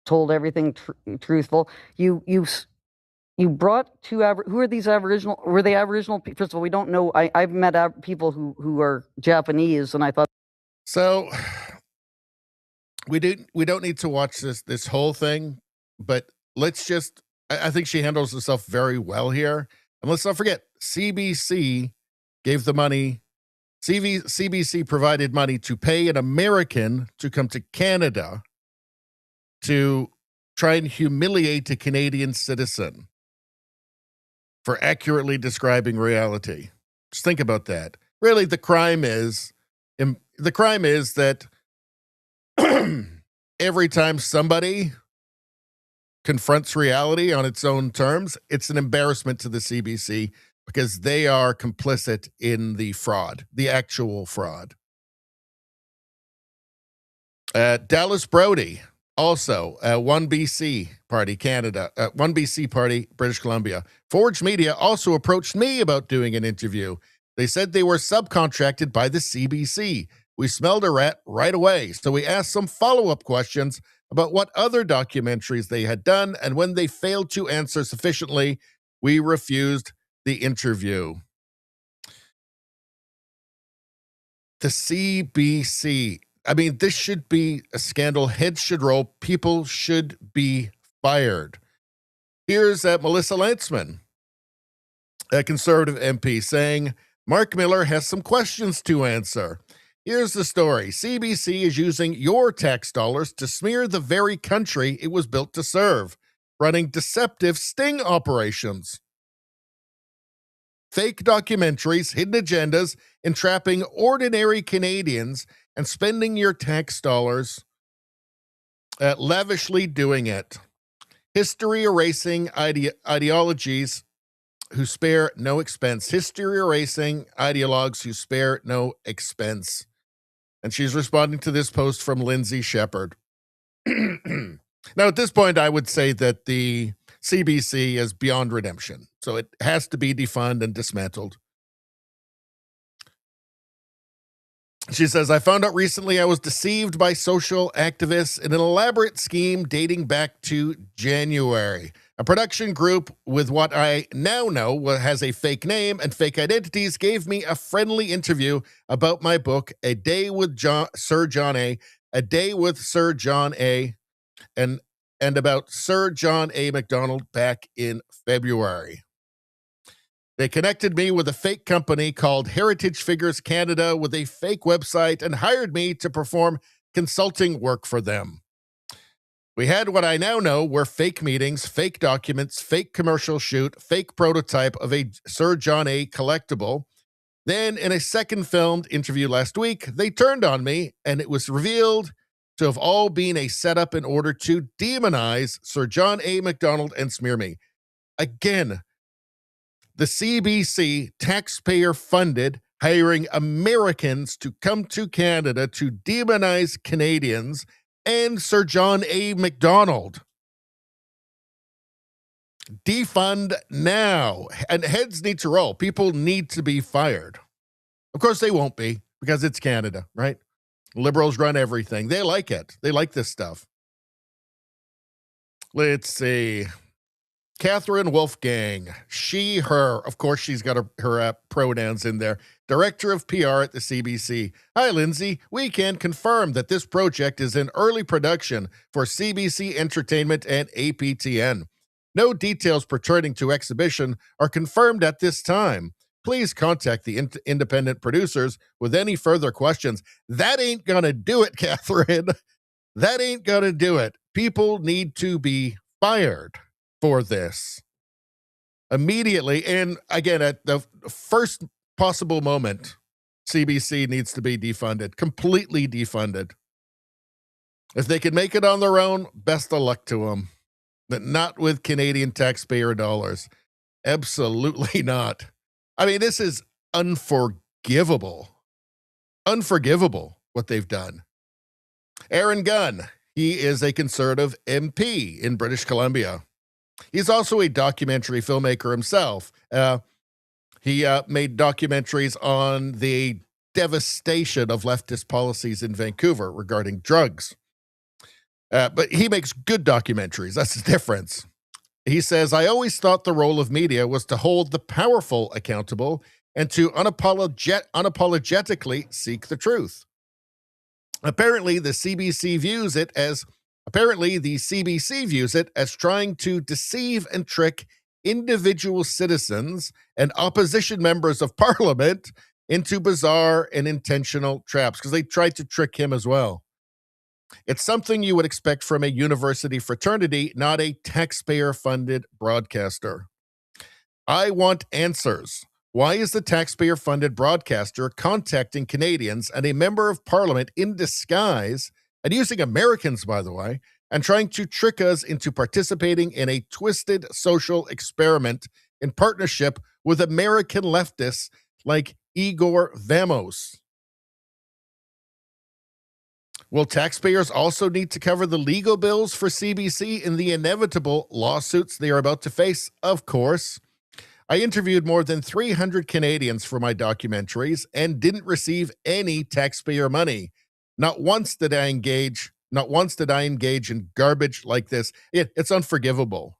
told everything truthful. You brought two who are these Aboriginal? Were they Aboriginal? First of all, we don't know. I've met people who are Japanese, and I thought. So we don't need to watch this whole thing, but let's just. I think she handles herself very well here, and let's not forget CBC gave the money. CBC provided money to pay an American to come to Canada to try and humiliate a Canadian citizen for accurately describing reality. Just think about that. Really, the crime is that every time somebody confronts reality on its own terms, it's an embarrassment to the CBC because they are complicit in the fraud, the actual fraud. Dallas Brody, also 1BC Party, Canada, 1BC Party, British Columbia. Forge Media also approached me about doing an interview. They said they were subcontracted by the CBC. We smelled a rat right away, so we asked some follow-up questions about what other documentaries they had done, and when they failed to answer sufficiently, we refused the interview. The CBC. I mean, this should be a scandal. Heads should roll. People should be fired. Here's Melissa Lantzman, a conservative MP, saying, Mark Miller has some questions to answer. Here's the story. CBC is using your tax dollars to smear the very country it was built to serve, running deceptive sting operations. Fake documentaries, hidden agendas, entrapping ordinary Canadians, and spending your tax dollars lavishly doing it. History erasing ideologies who spare no expense. History erasing ideologues who spare no expense. And she's responding to this post from Lindsay Shepherd. Now, at this point, I would say that the CBC is beyond redemption. So it has to be defunded and dismantled. She says, I found out recently I was deceived by social activists in an elaborate scheme dating back to January. A production group with what I now know has a fake name and fake identities gave me a friendly interview about my book, A Day with Sir John A., A Day with Sir John A., and about Sir John A. Macdonald back in February. They connected me with a fake company called Heritage Figures Canada with a fake website and hired me to perform consulting work for them. We had what I now know were fake meetings, fake documents, fake commercial shoot, fake prototype of a Sir John A. collectible. Then, in a second filmed interview last week, they turned on me, and it was revealed to have all been a setup in order to demonize Sir John A. Macdonald and smear me. Again, the CBC, taxpayer-funded, hiring Americans to come to Canada to demonize Canadians and Sir John A. Macdonald. Defund now. And heads need to roll. People need to be fired. Of course, they won't be, because it's Canada, right? Liberals run everything. They like it. They like this stuff. Let's see. Catherine Wolfgang. She, her. Of course, she's got her pronouns in there. Director of PR at the CBC. Hi, Lindsay. We can confirm that this project is in early production for CBC Entertainment and APTN. No details pertaining to exhibition are confirmed at this time. Please contact the independent producers with any further questions. That ain't gonna do it, Catherine. That ain't gonna do it. People need to be fired for this immediately. And again, at the first possible moment, CBC needs to be defunded, completely defunded. If they can make it on their own, best of luck to them. But not with Canadian taxpayer dollars. Absolutely not. I mean, this is unforgivable. unforgivable. Unforgivable what they've done. Aaron Gunn, he is a conservative MP in British Columbia. He's also a documentary filmmaker himself. He made documentaries on the devastation of leftist policies in Vancouver regarding drugs. But he makes good documentaries. That's the difference. He says, I always thought the role of media was to hold the powerful accountable and to unapologetically seek the truth. Apparently, the CBC views it as trying to deceive and trick individual citizens and opposition members of parliament into bizarre and intentional traps, because they tried to trick him as well. It's something you would expect from a university fraternity, not a taxpayer-funded broadcaster. I want answers. Why is the taxpayer-funded broadcaster contacting Canadians and a member of parliament in disguise, and using Americans, by the way, and trying to trick us into participating in a twisted social experiment in partnership with American leftists like Igor Vamos? Will taxpayers also need to cover the legal bills for CBC in the inevitable lawsuits they are about to face? Of course. I interviewed more than 300 Canadians for my documentaries and didn't receive any taxpayer money. Not once did I engage in garbage like this. It's unforgivable.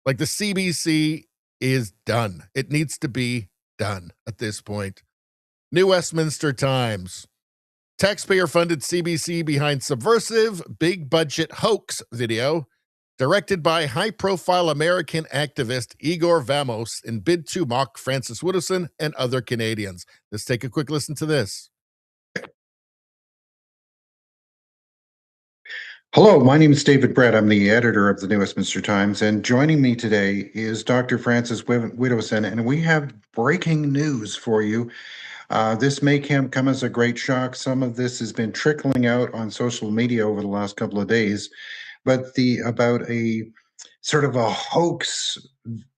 Like, the CBC is done. It needs to be done at this point. New Westminster Times. Taxpayer-funded CBC behind subversive, big-budget hoax video directed by high-profile American activist Igor Vamos in bid to mock Francis Widdowson and other Canadians. Let's take a quick listen to this. Hello, my name is David Brett. I'm the editor of the New Westminster Times, and joining me today is Dr. Francis Widdowson, and we have breaking news for you. This may come as a great shock. Some of this has been trickling out on social media over the last couple of days, but about a sort of a hoax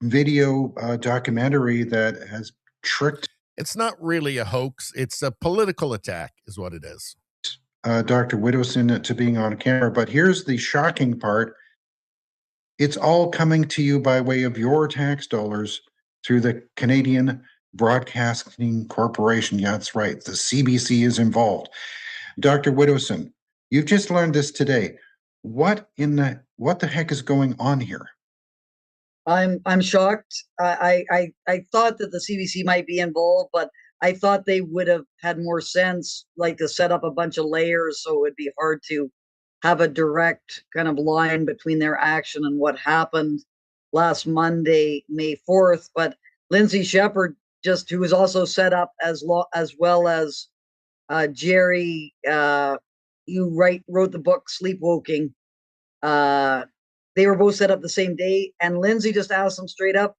video documentary that has tricked. It's not really a hoax. It's a political attack is what it is. Dr. Widdowson to being on camera, but here's the shocking part. It's all coming to you by way of your tax dollars through the Canadian Broadcasting Corporation. Yeah, that's right. The CBC is involved. Dr. Widdowson, you've just learned this today. What the heck is going on here? I'm shocked. I thought that the CBC might be involved, but I thought they would have had more sense, like to set up a bunch of layers so it would be hard to have a direct kind of line between their action and what happened last Monday, May 4th. But Lindsay Shepherd, who was also set up as well as Jerry, who wrote the book Sleepwalking. They were both set up the same day, and Lindsay just asked them straight up,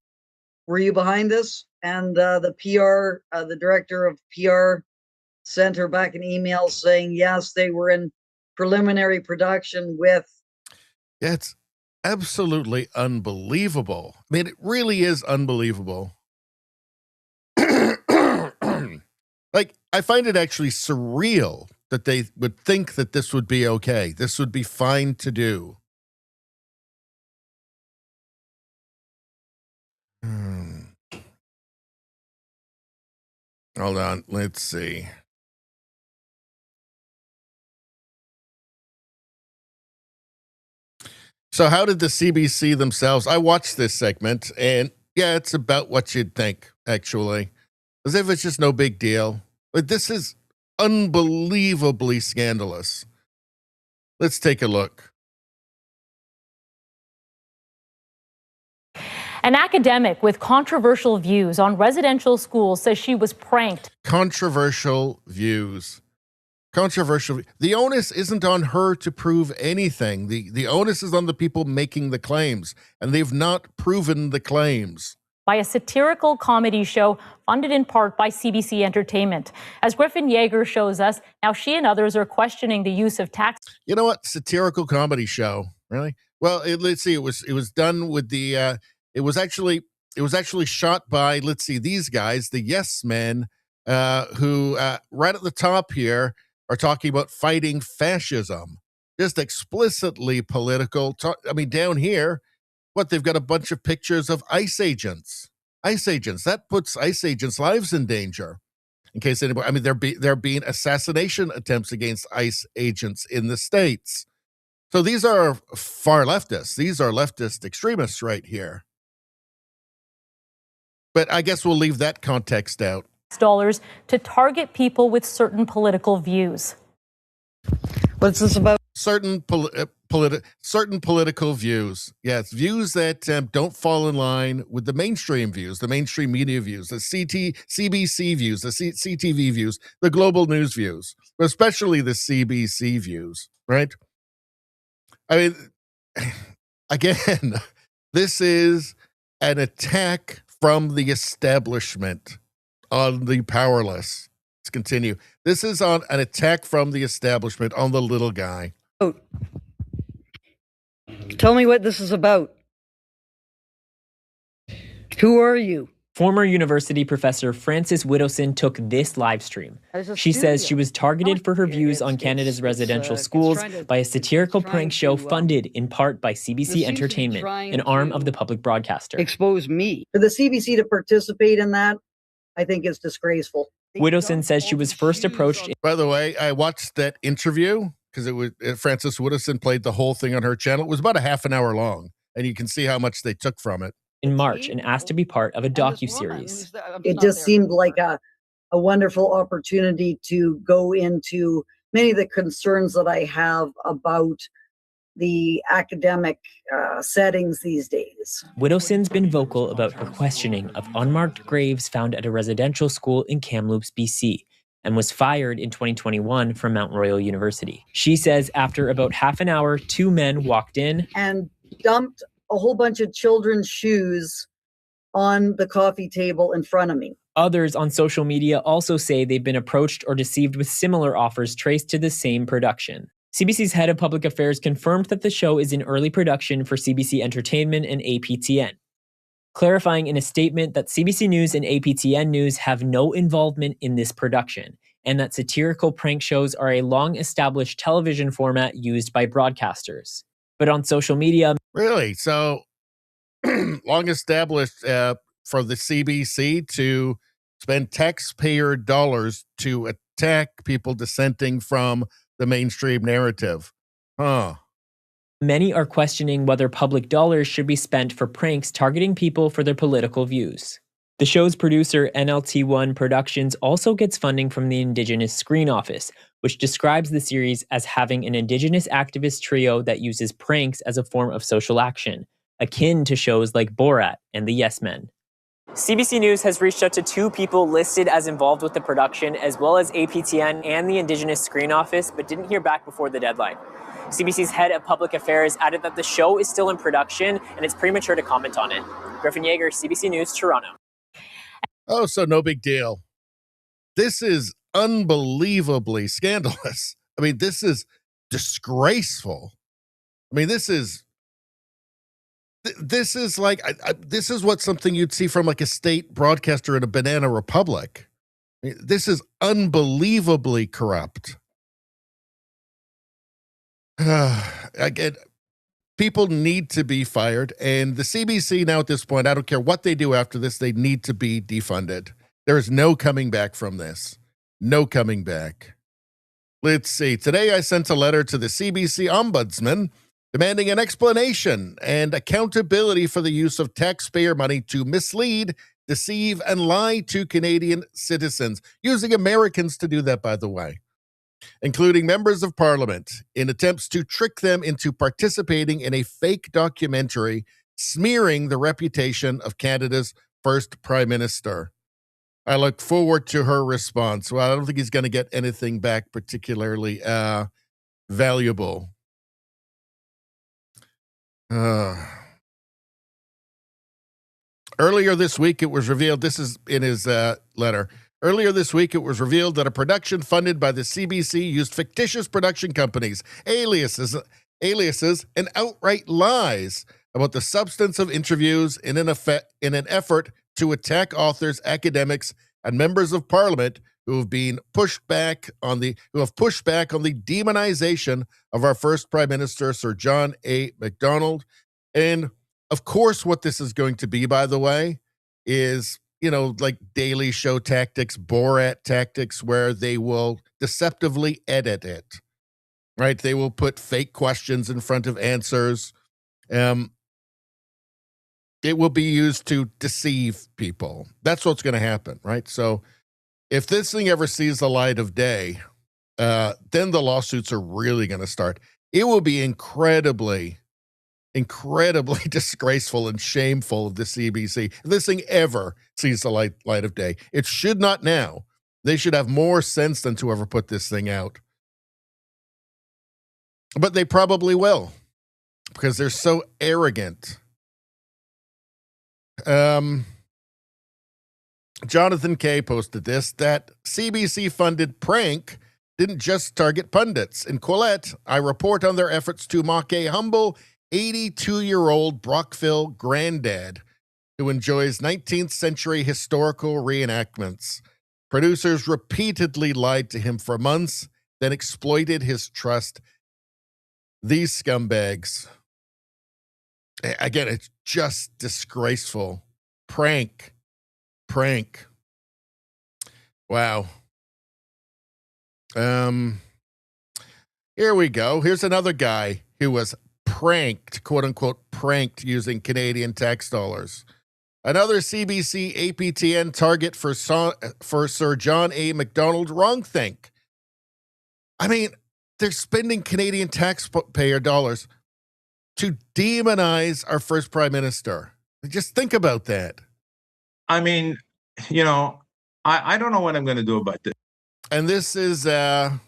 "Were you behind this?" And the director of PR, sent her back an email saying yes, they were in preliminary production with. Yeah, it's absolutely unbelievable. I mean, it really is unbelievable. Like, I find it actually surreal that they would think that this would be okay. This would be fine to do. Hold on. Let's see. So how did the CBC themselves? I watched this segment, and yeah, it's about what you'd think, actually. As if it's just no big deal. But this is unbelievably scandalous. Let's take a look. An academic with controversial views on residential schools says she was pranked. Controversial views. The onus isn't on her to prove anything. The onus is on the people making the claims, and they've not proven the claims. By a satirical comedy show funded in part by CBC Entertainment. As Griffin Yeager shows us, now she and others are questioning the use of tax. You know what? Satirical comedy show. Really? Well, let's see. It was done with the. It was actually shot by, let's see, these guys, the Yes Men, who right at the top here are talking about fighting fascism, just explicitly political. I mean, down here, they've got a bunch of pictures of ICE agents. ICE agents, that puts ICE agents' lives in danger. In case anybody, I mean, there being assassination attempts against ICE agents in the States. So these are far leftists. These are leftist extremists right here. But I guess we'll leave that context out. Dollars to target people with certain political views. What's this about? Certain political views. Yes, views that don't fall in line with the mainstream views, the mainstream media views, the CBC views, the CTV views, the global news views, but especially the CBC views, right? I mean, again, this is an attack from the establishment on the powerless. Let's continue. This is on an attack from the establishment on the little guy. Tell me what this is about. Who are you? Former university professor Frances Widdowson took this live stream. She says she was targeted for her views on Canada's residential schools by a satirical prank show funded in part by CBC Entertainment, an arm of the public broadcaster. Expose me. For the CBC to participate in that, I think is disgraceful. Widdowson says she was first approached. By the way, I watched that interview because it was Frances Widdowson played the whole thing on her channel. It was about a half an hour long, and you can see how much they took from it. In March and asked to be part of a docuseries. It just seemed like a wonderful opportunity to go into many of the concerns that I have about the academic settings these days. Widdowson's been vocal about her questioning of unmarked graves found at a residential school in Kamloops, BC, and was fired in 2021 from Mount Royal University. She says after about half an hour, two men walked in and dumped a whole bunch of children's shoes on the coffee table in front of me. Others on social media also say they've been approached or deceived with similar offers traced to the same production. CBC's head of public affairs confirmed that the show is in early production for CBC Entertainment and APTN, clarifying in a statement that CBC News and APTN News have no involvement in this production, and that satirical prank shows are a long-established television format used by broadcasters. But on social media... Really? So, long established for the CBC to spend taxpayer dollars to attack people dissenting from the mainstream narrative. Huh. Many are questioning whether public dollars should be spent for pranks targeting people for their political views. The show's producer, NLT1 Productions, also gets funding from the Indigenous Screen Office, which describes the series as having an Indigenous activist trio that uses pranks as a form of social action, akin to shows like Borat and The Yes Men. CBC News has reached out to two people listed as involved with the production, as well as APTN and the Indigenous Screen Office, but didn't hear back before the deadline. CBC's head of public affairs added that the show is still in production and it's premature to comment on it. Griffin Yeager, CBC News, Toronto. Oh, so no big deal. This is unbelievably scandalous. I mean, this is disgraceful. I mean, this is like, this is what something you'd see from like a state broadcaster in a banana republic. I mean, this is unbelievably corrupt. Again, people need to be fired, and the CBC now at this point, I don't care what they do after this, they need to be defunded. There is no coming back from this. No coming back. Let's see. Today I sent a letter to the CBC Ombudsman demanding an explanation and accountability for the use of taxpayer money to mislead, deceive, and lie to Canadian citizens, using Americans to do that, by the way, including members of parliament, in attempts to trick them into participating in a fake documentary smearing the reputation of Canada's first prime minister. I look forward to her response. Well, I don't think he's going to get anything back particularly valuable. Earlier this week, it was revealed, this is in his letter, earlier this week, it was revealed that a production funded by the CBC used fictitious production companies, aliases, and outright lies about the substance of interviews in an effort to attack authors, academics, and members of parliament who have pushed back on the demonization of our first Prime Minister, Sir John A. Macdonald. And of course, what this is going to be, by the way, is, like Daily Show tactics, Borat tactics, where they will deceptively edit it, right? They will put fake questions in front of answers. It will be used to deceive people. That's what's going to happen, right? So if this thing ever sees the light of day, then the lawsuits are really going to start. It will be incredibly disgraceful and shameful of the CBC. If this thing ever sees the light of day, it should not now. They should have more sense than to ever put this thing out. But they probably will, because they're so arrogant. Jonathan K. posted this, that CBC-funded prank didn't just target pundits. In Quillette, I report on their efforts to mock a humble 82-year-old Brockville granddad who enjoys 19th century historical reenactments. Producers repeatedly lied to him for months, then exploited his trust. These scumbags. Again, it's just disgraceful. Prank. Wow. Here we go. Here's another guy who was pranked, quote unquote, pranked using Canadian tax dollars. Another CBC APTN target for Sir John A. Macdonald. Wrongthink. I mean, they're spending Canadian taxpayer dollars to demonize our first Prime Minister. Just think about that. I mean, I don't know what I'm going to do about this. And this is I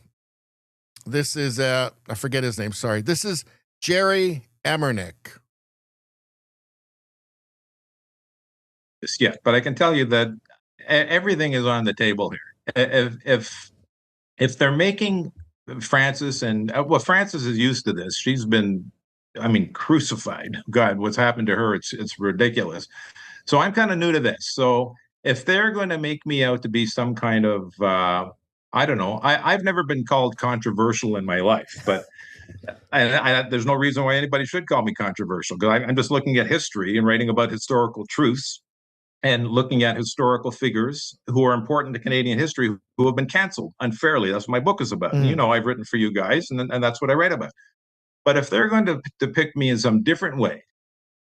forget his name. Sorry. This is Jerry Amernick. Yet, but I can tell you that everything is on the table here. If they're making Frances, and Frances is used to this. She's been, crucified. God, what's happened to her? It's ridiculous. So I'm kind of new to this. So if they're going to make me out to be some kind of, I don't know. I've never been called controversial in my life, but there's no reason why anybody should call me controversial, because I'm just looking at history and writing about historical truths and looking at historical figures who are important to Canadian history who have been canceled unfairly. That's what my book is about. I've written for you guys, and that's what I write about. But if they're going to depict me in some different way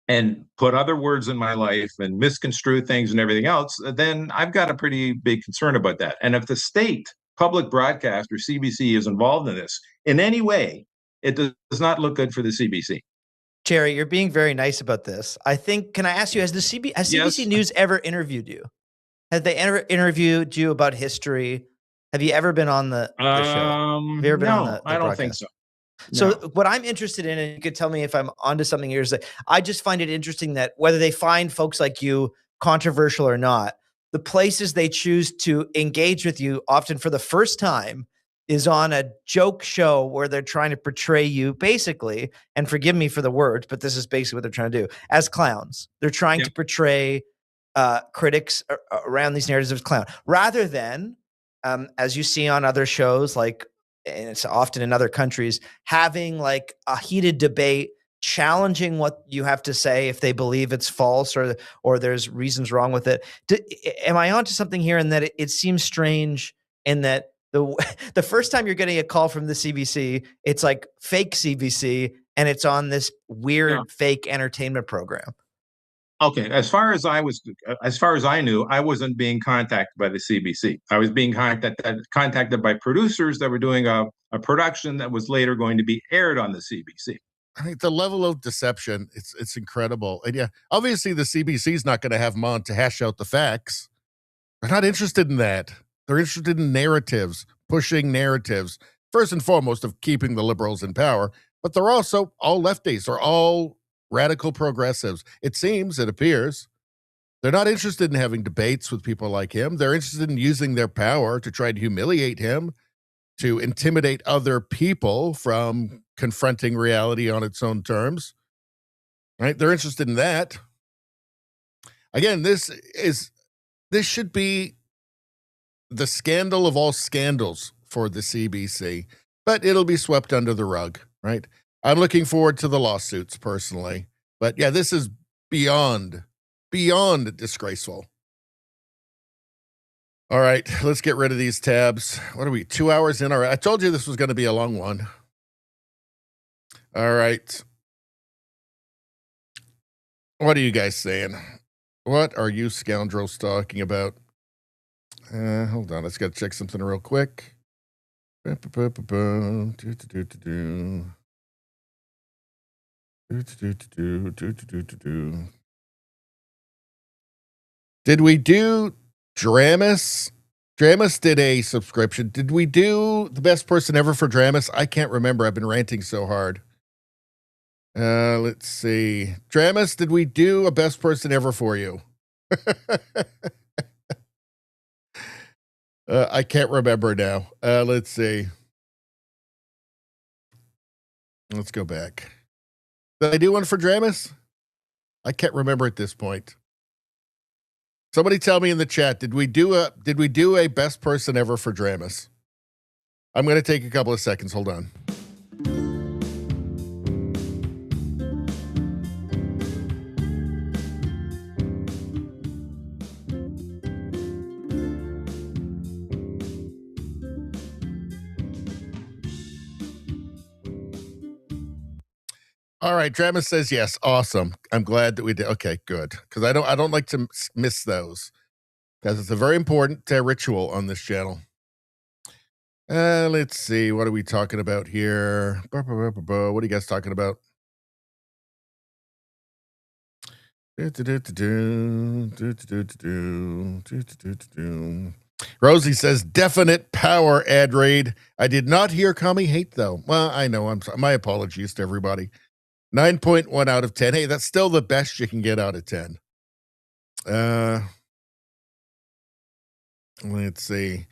and put other words in my life and misconstrue things and everything else, then I've got a pretty big concern about that. And if the state public broadcaster CBC is involved in this in any way, it does not look good for the CBC. Jerry, you're being very nice about this. I think, can I ask you, has CBC News ever interviewed you? Have they ever interviewed you about history? Have you ever been on the show? Have you ever been on the I don't broadcast? think so. So what I'm interested in, and you could tell me if I'm onto something here, is that I just find it interesting that whether they find folks like you controversial or not, the places they choose to engage with you, often for the first time, is on a joke show where they're trying to portray you basically, and forgive me for the words, but this is basically what they're trying to do, as clowns. They're trying to portray critics around these narratives as clown, rather than, as you see on other shows, like, and it's often in other countries, having like a heated debate, challenging what you have to say if they believe it's false or there's reasons wrong with it. Am I onto something here in that it seems strange in that the first time you're getting a call from the CBC, it's like fake CBC, and it's on this weird fake entertainment program? Okay, as far as I knew, I wasn't being contacted by the CBC. I was being contacted by producers that were doing a production that was later going to be aired on the CBC. I think the level of deception, it's incredible. And yeah, obviously the CBC is not going to have them on to hash out the facts. They're not interested in that. They're interested in narratives, pushing narratives, first and foremost of keeping the liberals in power, but they're also all lefties. They're all radical progressives. It appears. They're not interested in having debates with people like him. They're interested in using their power to try to humiliate him, to intimidate other people from confronting reality on its own terms. Right? They're interested in that. Again, this should be the scandal of all scandals for the CBC, but it'll be swept under the rug, right? I'm looking forward to the lawsuits personally, but yeah, this is beyond disgraceful. All right, let's get rid of these tabs. What are we, 2 hours in? All right, I told you this was going to be a long one. All right. What are you guys saying? What are you scoundrels talking about? Hold on, let's got to check something real quick. Did we do Dramus? Dramus did a subscription. Did we do the best person ever for Dramus? I can't remember. I've been ranting so hard. Let's see. Dramus, did we do a best person ever for you? I can't remember now. Let's see. Let's go back. Did I do one for Dramus? I can't remember at this point. Somebody tell me in the chat, did we do a best person ever for Dramus? I'm going to take a couple of seconds. Hold on. All right, Dramus says yes. Awesome. I'm glad that we did. Okay, good. Because I don't like to miss those, because it's a very important ritual on this channel. Let's see. What are we talking about here? What are you guys talking about? Rosie says definite power ad raid. I did not hear Kami hate though. Well, I know. My apologies to everybody. 9.1 out of 10. Hey, that's still the best you can get out of 10. Let's see.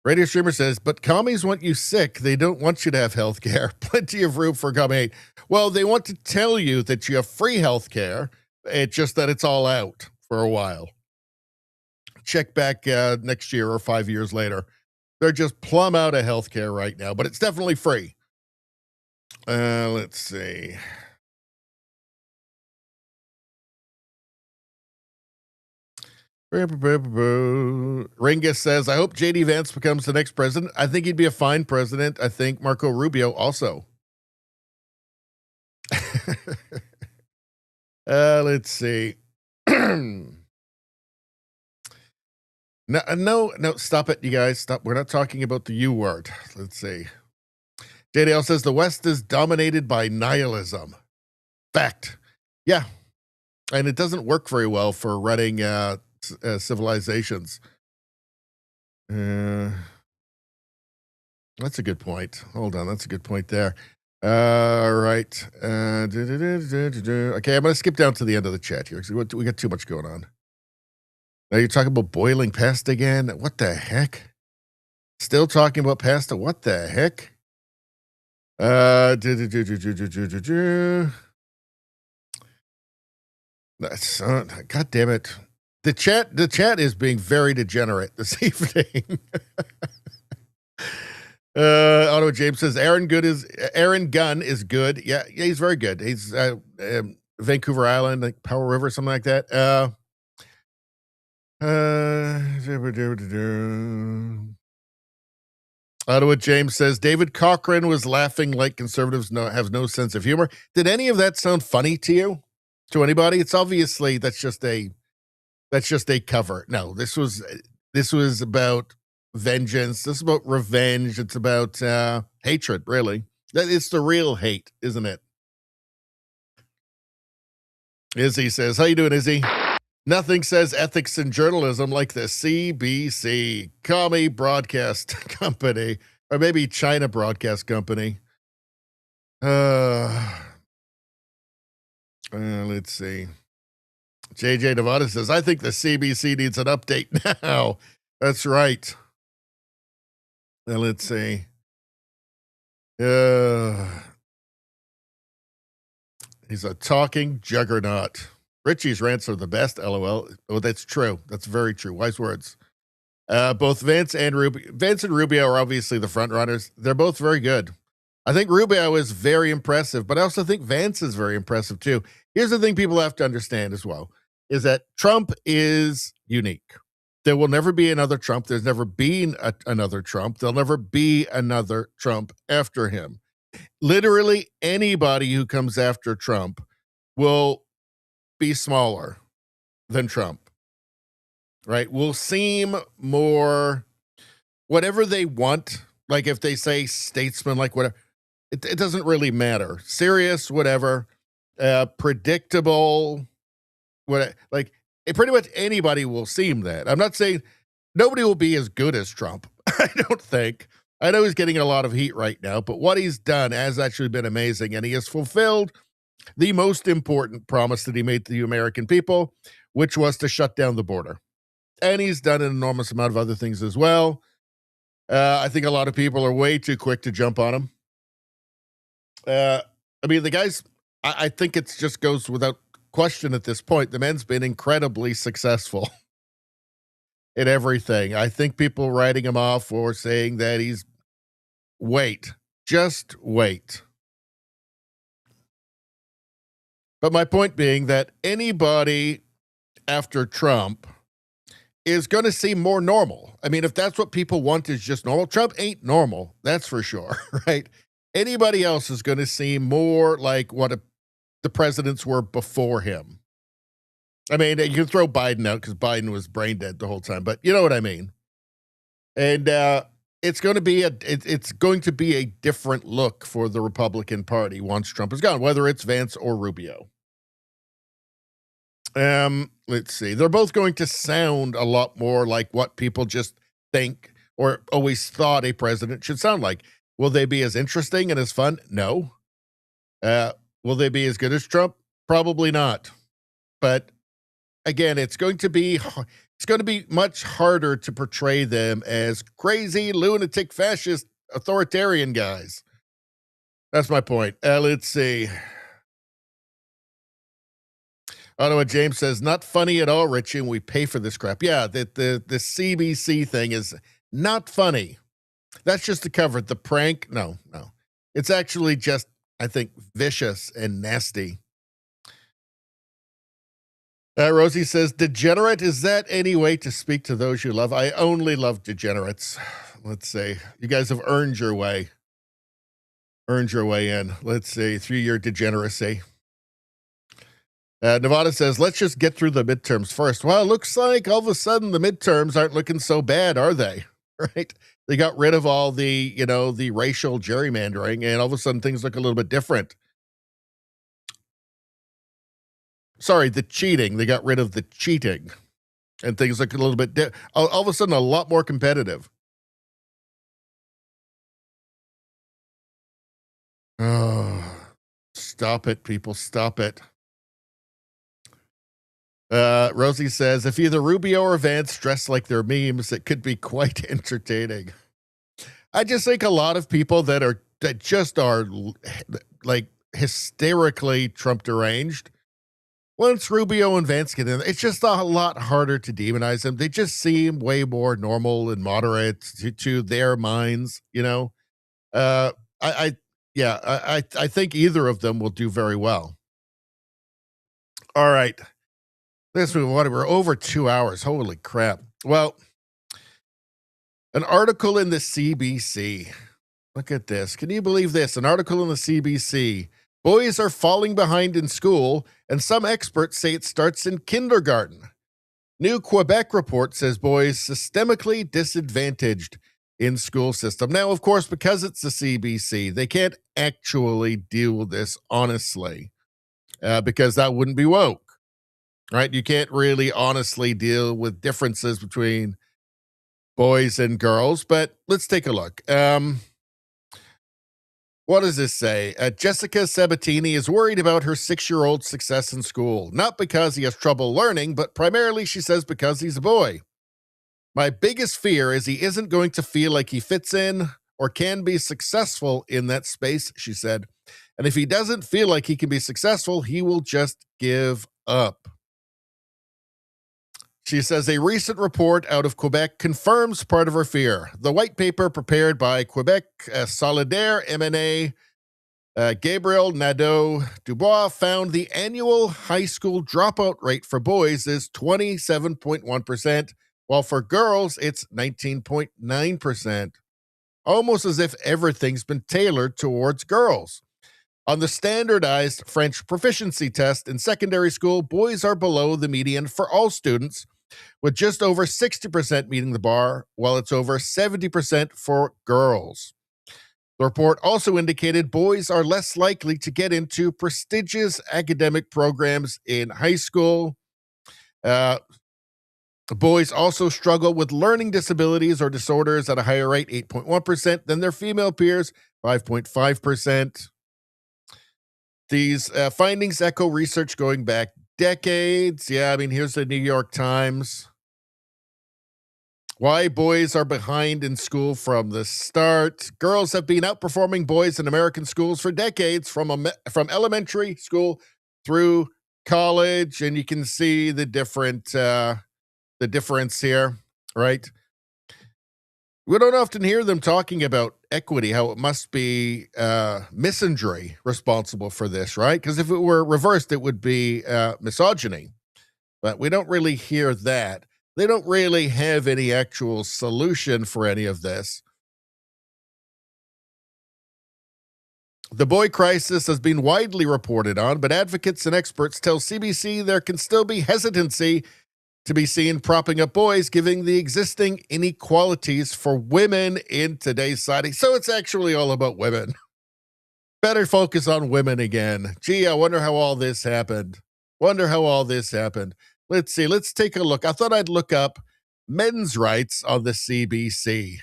Radio Streamer says, but commies want you sick. They don't want you to have health care. Plenty of room for coming. Well, they want to tell you that you have free health care. It's just that it's all out for a while. Check back next year or 5 years later. They're just plumb out of health care right now, but it's definitely free. Let's see. Ringus says, I hope JD Vance becomes the next president. I think he'd be a fine president. I think Marco Rubio also. Let's see. No, stop it, you guys. Stop. We're not talking about the U word. Let's see. JDL says the West is dominated by nihilism. Fact. Yeah. And it doesn't work very well for running civilizations. That's a good point. Hold on. That's a good point there. All right. Okay, I'm going to skip down to the end of the chat here because we got too much going on. Now you're talking about boiling pasta again? What the heck? Still talking about pasta? What the heck? God damn it. The chat is being very degenerate this evening. Otto James says Aaron Gunn is good. Yeah, he's very good. He's Vancouver Island, like Powell River, something like that. Ottawa James says David Cochran was laughing like conservatives have no sense of humor. Did any of that sound funny to you? To anybody? It's obviously that's just a cover. No, this was about vengeance. This is about revenge. It's about hatred, really. It's the real hate, isn't it? Izzy says, how you doing, Izzy? Nothing says ethics in journalism like the CBC, Commie Broadcast Company, or maybe China Broadcast Company. Let's see. JJ Nevada says, I think the CBC needs an update now. That's right. Now, let's see. He's a talking juggernaut. Richie's rants are the best, LOL. Oh, that's true. That's very true. Wise words. Both Vance and Rubio are obviously the front runners. They're both very good. I think Rubio is very impressive, but I also think Vance is very impressive too. Here's the thing people have to understand as well, is that Trump is unique. There will never be another Trump. There's never been another Trump. There'll never be another Trump after him. Literally anybody who comes after Trump will be smaller than Trump, right? Will seem more whatever they want. Like if they say statesman, like whatever, it doesn't really matter. Serious, whatever, predictable, what, like pretty much anybody will seem that. I'm not saying nobody will be as good as Trump. I don't think. I know he's getting a lot of heat right now, but what he's done has actually been amazing, and he has fulfilled the most important promise that he made to the American people, which was to shut down the border. And he's done an enormous amount of other things as well. I think a lot of people are way too quick to jump on him. I mean, the guy's, I think it just goes without question at this point. The man's been incredibly successful in everything. I think people writing him off or saying that he's, wait, just wait. But my point being that anybody after Trump is going to seem more normal. I mean, if that's what people want is just normal, Trump ain't normal. That's for sure, right? Anybody else is going to seem more like what the presidents were before him. I mean, you can throw Biden out because Biden was brain dead the whole time, but you know what I mean. And it's going to be a different look for the Republican Party once Trump is gone, whether it's Vance or Rubio. Let's see. They're both going to sound a lot more like what people just think or always thought a president should sound like. Will they be as interesting and as fun? No. Will they be as good as Trump? Probably not. But again, it's going to be much harder to portray them as crazy, lunatic, fascist, authoritarian guys. That's my point. Let's see. I don't know what James says. Not funny at all, Richie, and we pay for this crap. Yeah, the CBC thing is not funny. That's just to cover it. The prank, no. It's actually just, I think, vicious and nasty. Rosie says, degenerate, is that any way to speak to those you love? I only love degenerates. Let's see. You guys have earned your way. Earned your way in. Let's see. Through your degeneracy. Nevada says, let's just get through the midterms first. Well, it looks like all of a sudden the midterms aren't looking so bad, are they? Right? They got rid of all the, the racial gerrymandering, and all of a sudden things look a little bit different. Sorry, the cheating. They got rid of the cheating, and things look a little bit all of a sudden a lot more competitive. Oh, stop it, people. Stop it. Rosie says, if either Rubio or Vance dress like their memes, it could be quite entertaining. I just think a lot of people that just are like hysterically Trump deranged. Once Rubio and Vance get in, it's just a lot harder to demonize them. They just seem way more normal and moderate to their minds, I think either of them will do very well. All right. Let's move on. We're over 2 hours. Holy crap. Well, an article in the CBC. Look at this. Can you believe this? An article in the CBC. Boys are falling behind in school, and some experts say it starts in kindergarten. New Quebec report says boys systemically disadvantaged in school system. Now, of course, because it's the CBC, they can't actually deal with this honestly, because that wouldn't be woke. Right? You can't really honestly deal with differences between boys and girls, but let's take a look. What does this say? Jessica Sabatini is worried about her 6-year-old's success in school, not because he has trouble learning, but primarily, she says, because he's a boy. My biggest fear is he isn't going to feel like he fits in or can be successful in that space, she said. And if he doesn't feel like he can be successful, he will just give up. She says a recent report out of Quebec confirms part of her fear. The white paper prepared by Quebec Solidaire MNA Gabriel Nadeau-Dubois found the annual high school dropout rate for boys is 27.1%, while for girls it's 19.9%. Almost as if everything's been tailored towards girls. On the standardized French proficiency test in secondary school, boys are below the median for all students, with just over 60% meeting the bar, while it's over 70% for girls. The report also indicated boys are less likely to get into prestigious academic programs in high school. Boys also struggle with learning disabilities or disorders at a higher rate, 8.1%, than their female peers, 5.5%. These findings echo research going back decades. Yeah, I mean, here's the New York Times. Why boys are behind in school from the start. Girls have been outperforming boys in American schools for decades, from elementary school through college, and you can see the difference here, right? We don't often hear them talking about equity, how it must be misandry responsible for this, right? Because if it were reversed, it would be misogyny. But we don't really hear that. They don't really have any actual solution for any of this. The boy crisis has been widely reported on, but advocates and experts tell CBC there can still be hesitancy to be seen propping up boys, given the existing inequalities for women in today's society. So it's actually all about women. Better focus on women again. Gee, I wonder how all this happened. Let's see. Let's take a look. I thought I'd look up men's rights on the CBC.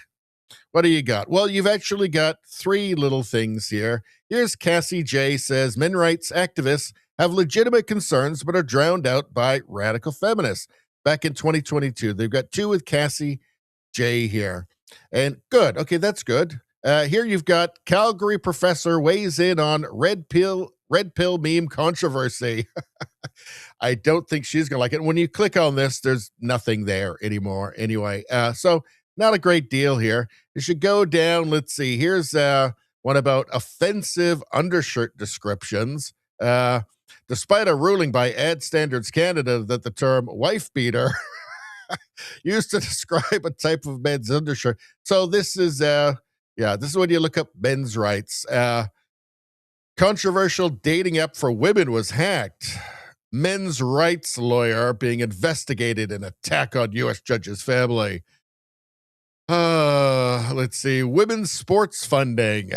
What do you got? Well, you've actually got three little things here. Here's Cassie J says, men rights activists have legitimate concerns but are drowned out by radical feminists. Back in 2022, they've got two with Cassie J here. And good. Okay, that's good. Here you've got Calgary professor weighs in on red pill meme controversy. I don't think she's going to like it. When you click on this, there's nothing there anymore anyway. So not a great deal here. You should go down. Let's see. Here's one about offensive undershirt descriptions. Despite a ruling by Ad Standards Canada that the term wife beater used to describe a type of men's undershirt. So this is, this is when you look up men's rights. Controversial dating app for women was hacked. Men's rights lawyer being investigated in attack on U.S. judge's family. Let's see. Women's sports funding.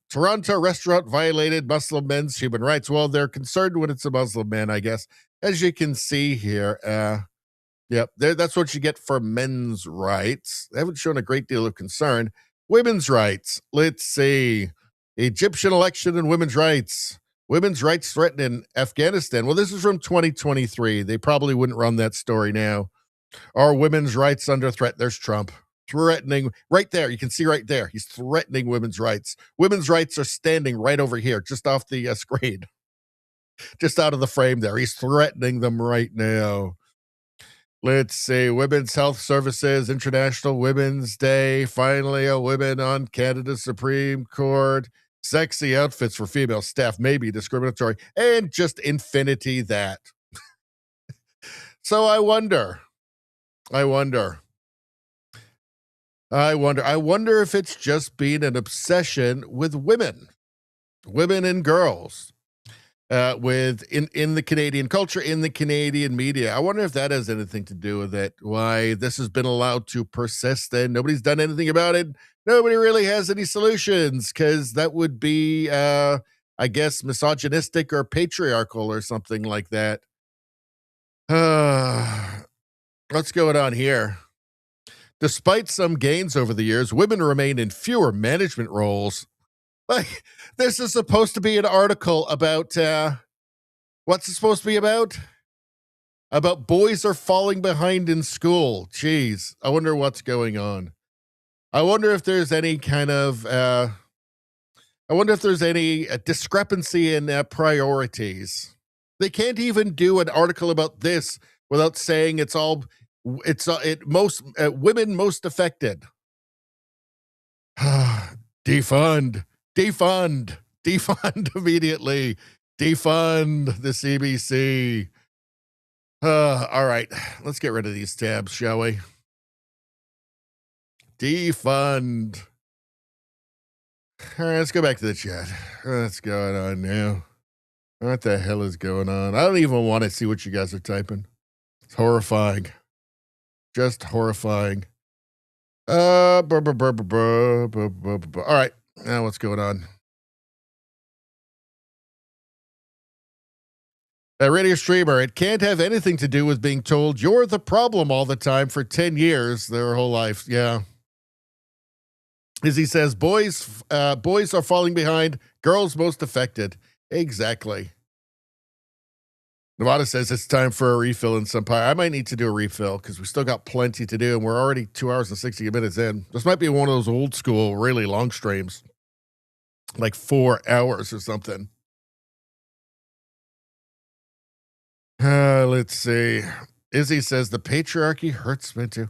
Toronto restaurant violated Muslim men's human rights. Well, they're concerned when it's a Muslim man, I guess. As you can see here, that's what you get for men's rights. They haven't shown a great deal of concern. Women's rights. Let's see. Egyptian election and women's rights. Women's rights threatened in Afghanistan. Well, this is from 2023. They probably wouldn't run that story now. Are women's rights under threat? There's Trump. Threatening right there. You can see right there. He's threatening women's rights. Women's rights are standing right over here, just off the screen, just out of the frame there. He's threatening them right now. Let's see. Women's Health Services, International Women's Day. Finally, a woman on Canada's Supreme Court. Sexy outfits for female staff may be discriminatory. And just infinity that. So I wonder if it's just been an obsession with women and girls, in the Canadian culture, in the Canadian media. I wonder if that has anything to do with it. Why this has been allowed to persist and nobody's done anything about it. Nobody really has any solutions, because that would be, I guess, misogynistic or patriarchal or something like that. What's going on here? Despite some gains over the years, women remain in fewer management roles. Like, this is supposed to be an article about, what's it supposed to be about? About boys are falling behind in school. Jeez, I wonder what's going on. I wonder if there's any kind of, discrepancy in priorities. They can't even do an article about this without saying it's all It's women most affected. Defund immediately. Defund the CBC. All right, let's get rid of these tabs, shall we? Defund. All right, let's go back to the chat. What's going on now? What the hell is going on? I don't even want to see what you guys are typing. It's horrifying. Just horrifying. All right, now what's going on? A radio streamer, it can't have anything to do with being told you're the problem all the time for 10 years, their whole life. Yeah. As he says, boys are falling behind, girls most affected. Exactly. Nevada says it's time for a refill in some pie. I might need to do a refill because we still got plenty to do, and we're already 2 hours and 60 minutes in. This might be one of those old school, really long streams, like 4 hours or something. Let's see. Izzy says the patriarchy hurts me too.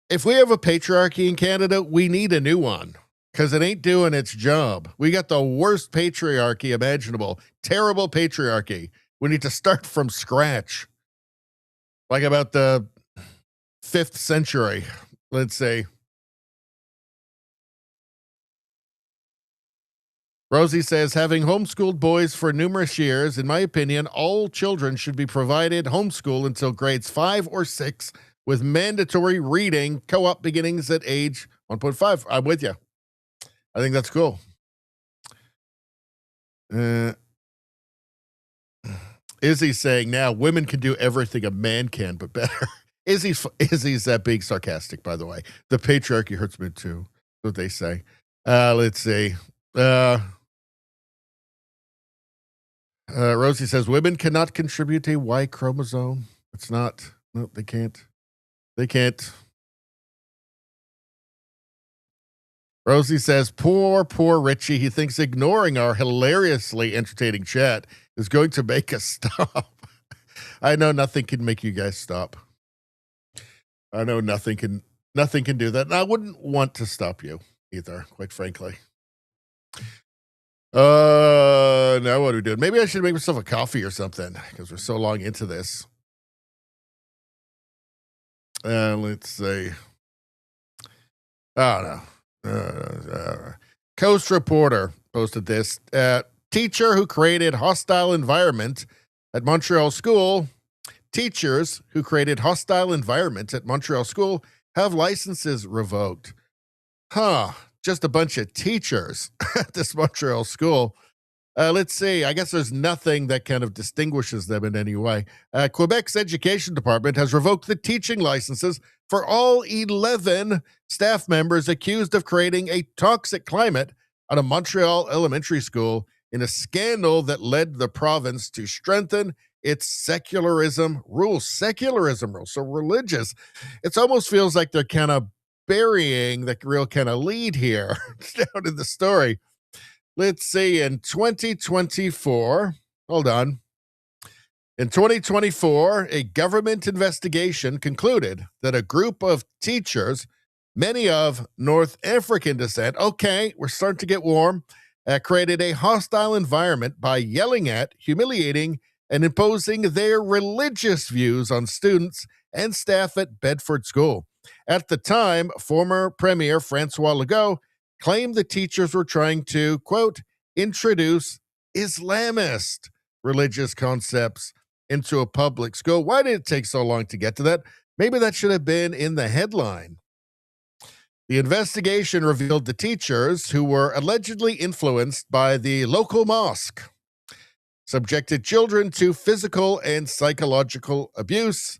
If we have a patriarchy in Canada, we need a new one because it ain't doing its job. We got the worst patriarchy imaginable. Terrible patriarchy. We need to start from scratch. Like about the 5th century, let's say. Rosie says, having homeschooled boys for numerous years, in my opinion, all children should be provided homeschool until grades 5 or 6 with mandatory reading co-op beginnings at age 1.5. I'm with you. I think that's cool. Izzy's saying now women can do everything a man can, but better. Izzy's being sarcastic, by the way. The patriarchy hurts me too. That's what they say. Let's see. Rosie says women cannot contribute a Y chromosome. It's not. No, they can't. They can't. Rosie says, poor Richie. He thinks ignoring our hilariously entertaining chat is going to make us stop. I know nothing can make you guys stop. I know nothing can do that. And I wouldn't want to stop you either, quite frankly. Now what are we doing? Maybe I should make myself a coffee or something because we're so long into this. Let's see. Oh, no. Coast Reporter posted this. Teacher who created hostile environment at Montreal school. Teachers who created hostile environment at Montreal school have licenses revoked. Just a bunch of teachers at this Montreal school. Let's see. I guess there's nothing that kind of distinguishes them in any way. Quebec's education department has revoked the teaching licenses for all 11 staff members accused of creating a toxic climate at a Montreal elementary school in a scandal that led the province to strengthen its secularism rules. So religious. It almost feels like they're kind of burying the real kind of lead here down in the story. Let's see, in 2024, hold on. In 2024, a government investigation concluded that a group of teachers, many of North African descent, okay, we're starting to get warm, created a hostile environment by yelling at, humiliating, and imposing their religious views on students and staff at Bedford School. At the time, former Premier Francois Legault claimed the teachers were trying to, quote, introduce Islamist religious concepts into a public school. Why did it take so long to get to that? Maybe that should have been in the headline. The investigation revealed the teachers, who were allegedly influenced by the local mosque, subjected children to physical and psychological abuse.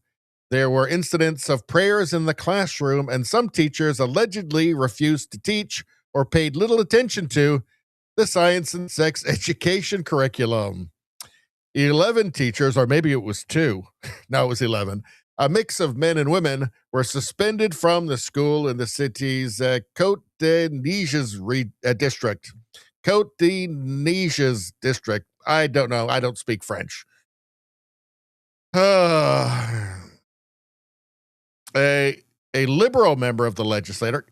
There were incidents of prayers in the classroom, and some teachers allegedly refused to teach or paid little attention to the science and sex education curriculum. 11 teachers, or maybe it was 2, no, it was 11, a mix of men and women, were suspended from the school in the city's Côte-des-Neiges district. Côte-des-Neiges district. I don't know. I don't speak French. a liberal member of the legislature,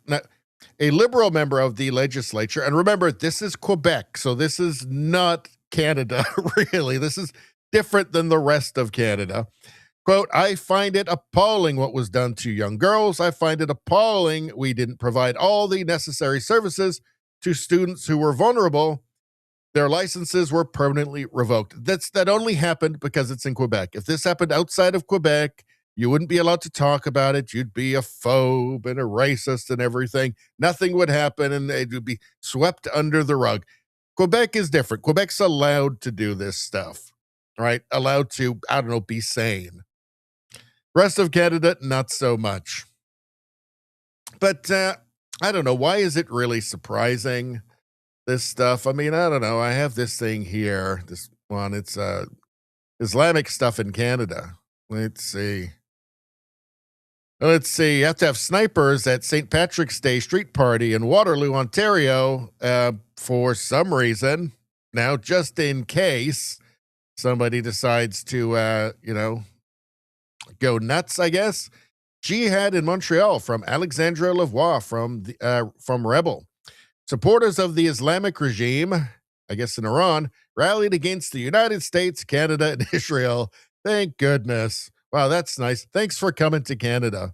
and remember, this is Quebec, so this is not Canada, really. This is different than the rest of Canada. Quote, I find it appalling what was done to young girls. I find it appalling we didn't provide all the necessary services to students who were vulnerable. Their licenses were permanently revoked. That only happened because it's in Quebec. If this happened outside of Quebec, you wouldn't be allowed to talk about it. You'd be a phobe and a racist and everything. Nothing would happen, and it would be swept under the rug. Quebec is different. Quebec's allowed to do this stuff, right? Allowed to, I don't know, be sane. Rest of Canada, not so much. But I don't know. Why is it really surprising, this stuff? I mean, I don't know. I have this thing here. This one, it's Islamic stuff in Canada. Let's see. You have to have snipers at St. Patrick's Day street party in Waterloo, Ontario, for some reason. Now, just in case somebody decides to, go nuts, I guess. Jihad in Montreal from Alexandra Lavoie from Rebel. Supporters of the Islamic regime, I guess in Iran, rallied against the United States, Canada, and Israel. Thank goodness. Wow, that's nice. Thanks for coming to Canada.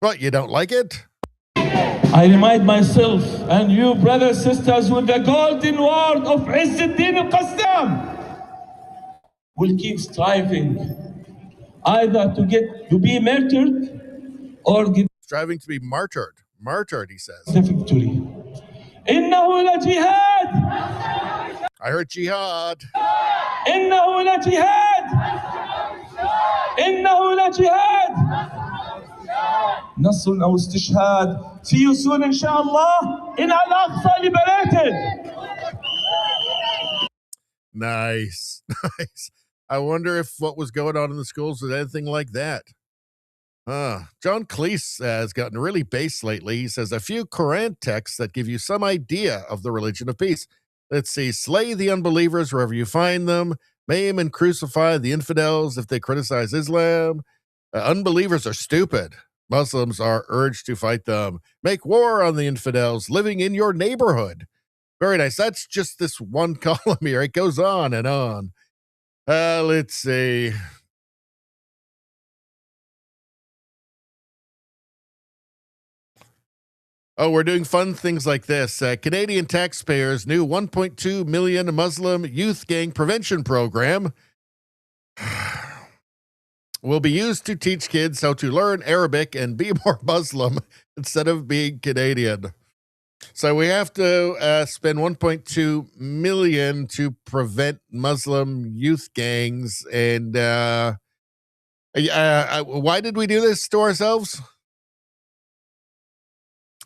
What, you don't like it? I remind myself and you, brothers, sisters, with the golden word of Izzuddin al-Qassam, will keep striving either to be murdered or get striving to be martyred. Martyred, he says. The victory. إنه لجهاد. I heard jihad. إنه لجهاد. إنه لجهاد. نصر أو استشهاد. See you soon, inshallah, in Al-Aqsa liberated. Nice. Nice. I wonder if what was going on in the schools was anything like that. John Cleese has gotten really base lately. He says a few Quran texts that give you some idea of the religion of peace. Let's see. Slay the unbelievers wherever you find them. Maim and crucify the infidels if they criticize Islam. Unbelievers are stupid. Muslims are urged to fight them. Make war on the infidels living in your neighborhood. Very nice. That's just this one column here. It goes on and on. Let's see. Oh, we're doing fun things like this. Canadian taxpayers' new $1.2 million Muslim youth gang prevention program will be used to teach kids how to learn Arabic and be more Muslim instead of being Canadian. So we have to spend $1.2 million to prevent Muslim youth gangs. And why did we do this to ourselves?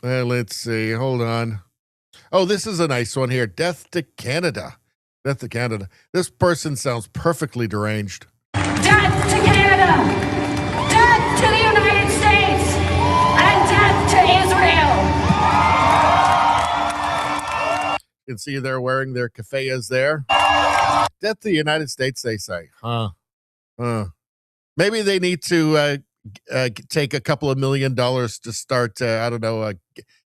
Let's see. Hold on. Oh, this is a nice one here. Death to Canada. Death to Canada. This person sounds perfectly deranged. Death to Canada! Death to the United States! And death to Israel! You can see they're wearing their keffiyehs there. Death to the United States, they say. Maybe they need to take a couple of $1 million to start, I don't know, a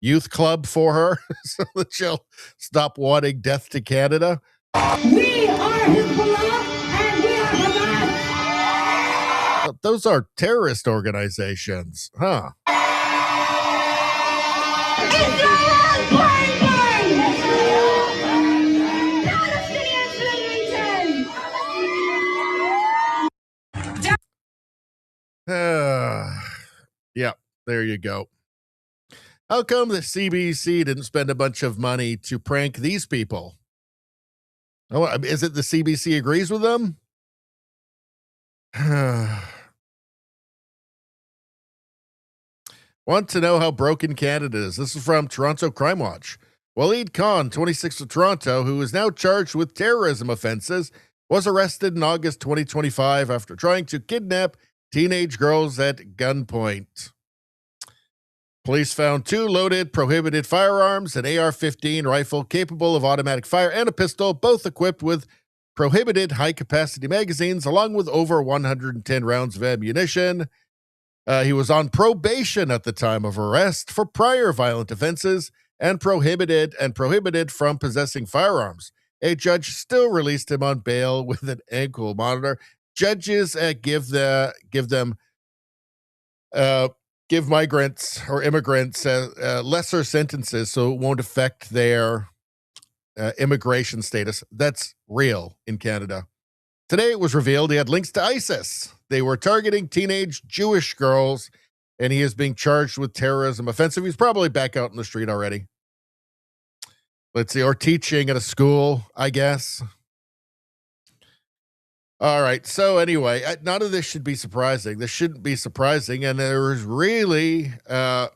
youth club for her so that she'll stop wanting death to Canada. We are Hezbollah and we are Hamas! Those are terrorist organizations, huh? Israel, burn, burn! Palestinians will return! Yeah, there you go. How come the CBC didn't spend a bunch of money to prank these people? Oh, is it the CBC agrees with them? Want to know how broken Canada is? This is from Toronto Crime Watch. Waleed Khan, 26 of Toronto, who is now charged with terrorism offenses, was arrested in August 2025 after trying to kidnap teenage girls at gunpoint. Police found 2 loaded prohibited firearms, an AR-15 rifle capable of automatic fire, and a pistol, both equipped with prohibited high-capacity magazines, along with over 110 rounds of ammunition. He was on probation at the time of arrest for prior violent offenses and prohibited from possessing firearms. A judge still released him on bail with an ankle monitor. Judges give migrants or immigrants lesser sentences so it won't affect their immigration status. That's real in Canada. Today it was revealed he had links to ISIS. They were targeting teenage Jewish girls, and he is being charged with terrorism offensive. He's probably back out in the street already. Let's see, or teaching at a school, I guess. All right, so anyway, none of this should be surprising. This shouldn't be surprising, and there is really a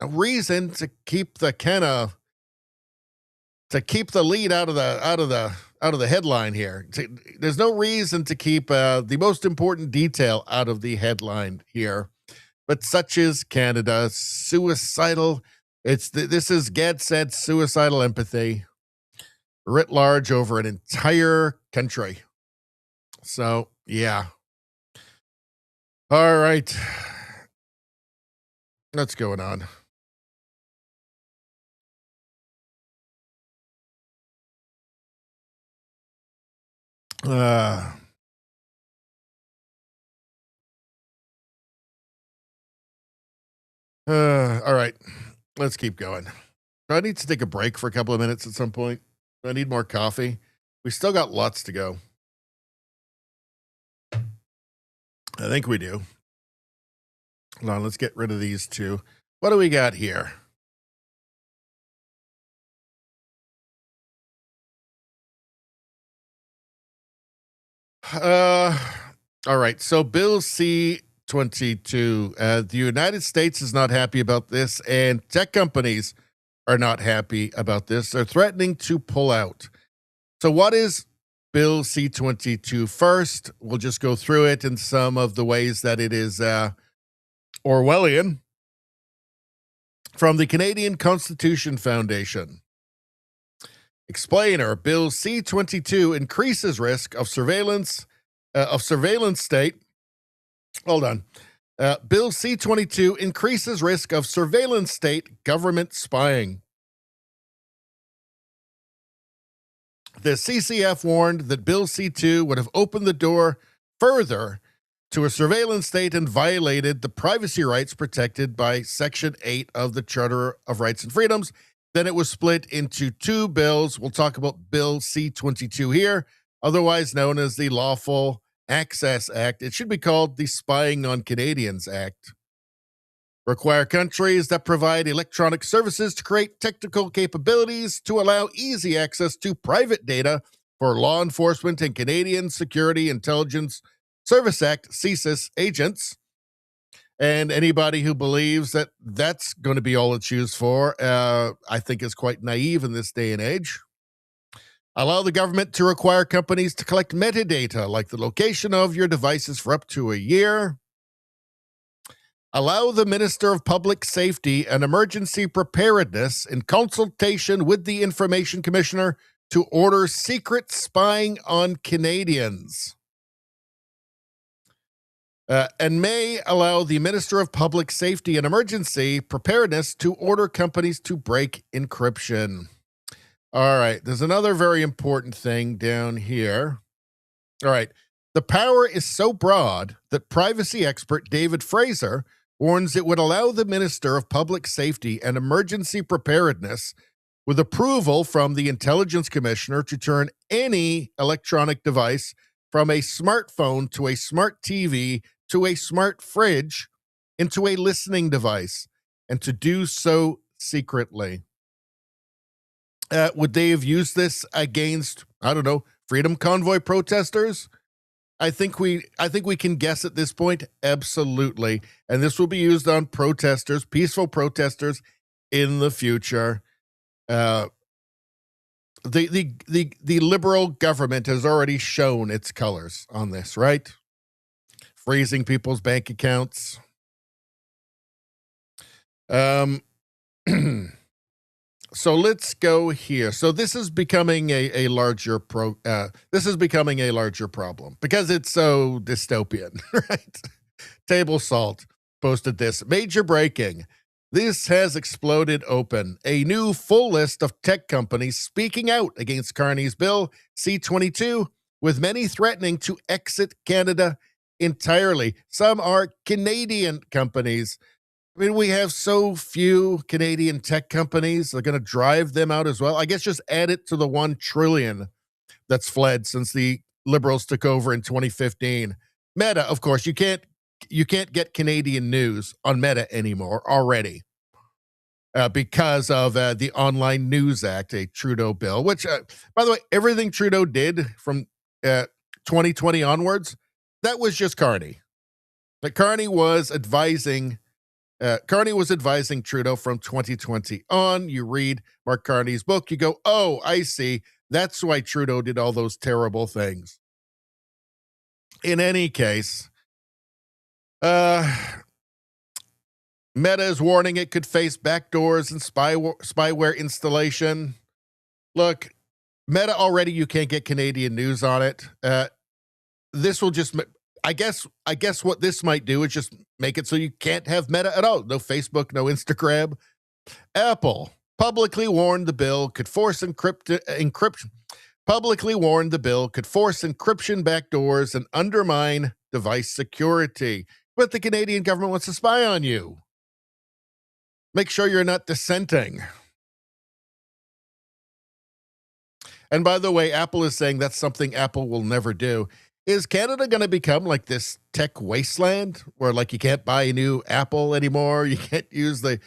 reason to keep the lead out of the headline here. There's no reason to keep the most important detail out of the headline here, but such is Canada. Suicidal. This is Gad said suicidal empathy writ large over an entire country. So yeah. All right. What's going on? All right, let's keep going. Do I need to take a break for a couple of minutes at some point? Do I need more coffee? We still got lots to go. I think we do. Hold on, let's get rid of these two. What do we got here? All right, so Bill C-22. The United States is not happy about this, and tech companies are not happy about this. They're threatening to pull out. So what is Bill C-22 first? We'll just go through it in some of the ways that it is Orwellian. From the Canadian Constitution Foundation. Explainer, Bill C-22 increases risk of surveillance state. Hold on. Bill C-22 increases risk of surveillance state government spying. The CCF warned that Bill C-2 would have opened the door further to a surveillance state and violated the privacy rights protected by Section 8 of the Charter of Rights and Freedoms. Then it was split into two bills. We'll talk about Bill C-22 here, otherwise known as the Lawful Access Act. It should be called the Spying on Canadians Act. Require countries that provide electronic services to create technical capabilities to allow easy access to private data for law enforcement and Canadian Security Intelligence Service Act, CSIS, agents. And anybody who believes that that's going to be all it's used for, I think is quite naive in this day and age. Allow the government to require companies to collect metadata, like the location of your devices, for up to a year. Allow the Minister of Public Safety and Emergency Preparedness, in consultation with the Information Commissioner, to order secret spying on Canadians. And may allow the Minister of Public Safety and Emergency Preparedness to order companies to break encryption. All right, there's another very important thing down here. All right, the power is so broad that privacy expert David Fraser warns it would allow the Minister of Public Safety and Emergency Preparedness, with approval from the Intelligence Commissioner, to turn any electronic device from a smartphone to a smart TV to a smart fridge into a listening device, and to do so secretly. Would they have used this against, I don't know, Freedom Convoy protesters? I think we can guess at this point, absolutely. And this will be used on protesters, peaceful protesters in the future. The liberal government has already shown its colors on this, right? Freezing people's bank accounts. So let's go here. So this is becoming a larger problem because it's so dystopian, right? Table salt. posted this. Major breaking. This has exploded open. A new full list of tech companies speaking out against Carney's bill, C-22, with many threatening to exit Canada entirely. Some are Canadian companies. I mean, we have so few Canadian tech companies. They're going to drive them out as well. I guess just add it to the 1 trillion that's fled since the Liberals took over in 2015. Meta, of course, you can't get Canadian news on Meta anymore already because of the Online News Act, a Trudeau bill, which, by the way, everything Trudeau did from 2020 onwards, that was just Carney. Like Carney was advising Trudeau from 2020 on. You read Mark Carney's book, you go, oh, I see. That's why Trudeau did all those terrible things. In any case, Meta is warning it could face backdoors and spyware installation. Look, Meta already, you can't get Canadian news on it. This will just, I guess what this might do is just make it so you can't have Meta at all. No Facebook, no Instagram. Apple publicly warned the bill could force encryption. Publicly warned the bill could force encryption backdoors and undermine device security. But the Canadian government wants to spy on you. Make sure you're not dissenting. And by the way, Apple is saying that's something Apple will never do. Is Canada going to become like this tech wasteland where like you can't buy a new Apple anymore? You can't use the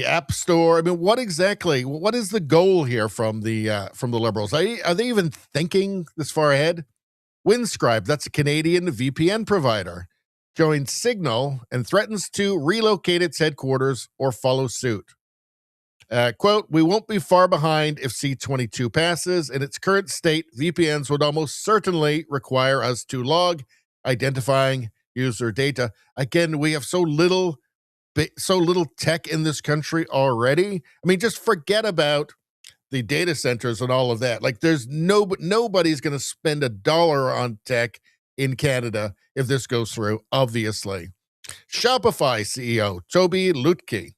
App Store. I mean, what is the goal here from the Liberals? Are they even thinking this far ahead? Windscribe, that's a Canadian VPN provider, joined Signal and threatens to relocate its headquarters or follow suit. Quote, we won't be far behind if C-22 passes. In its current state, VPNs would almost certainly require us to log identifying user data. Again, we have so little tech in this country already. I mean, just forget about the data centers and all of that. Like there's nobody's going to spend $1 on tech in Canada if this goes through, obviously. Shopify CEO Toby Lutke,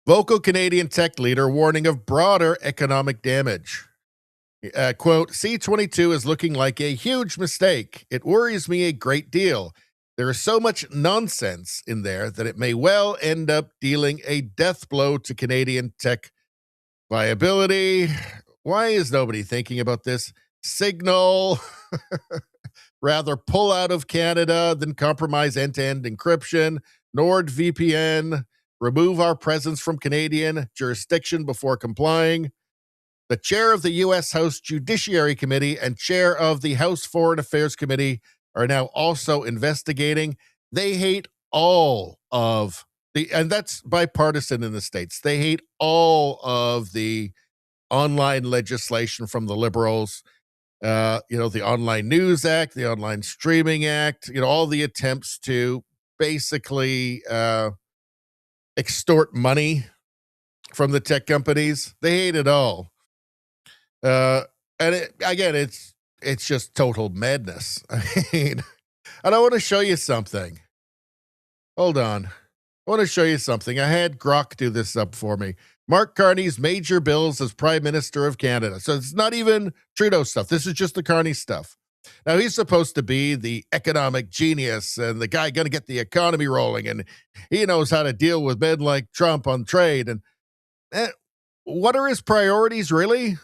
vocal Canadian tech leader, warning of broader economic damage. Quote, C-22 is looking like a huge mistake. It worries me a great deal. There is so much nonsense in there that it may well end up dealing a death blow to Canadian tech viability. Why is nobody thinking about this? Signal, rather pull out of Canada than compromise end-to-end encryption. NordVPN, remove our presence from Canadian jurisdiction before complying. The chair of the U.S. House Judiciary Committee and chair of the House Foreign Affairs Committee are now also investigating. They hate all of and that's bipartisan in the States. They hate all of the online legislation from the Liberals. The Online News Act, the Online Streaming Act, all the attempts to basically extort money from the tech companies. They hate it all. It's just total madness. I mean, and I want to show you something. Hold on. I want to show you something. I had Grok do this up for me. Mark Carney's major bills as Prime Minister of Canada. So it's not even Trudeau stuff. This is just the Carney stuff. Now, he's supposed to be the economic genius and the guy going to get the economy rolling. And he knows how to deal with men like Trump on trade. And what are his priorities, really?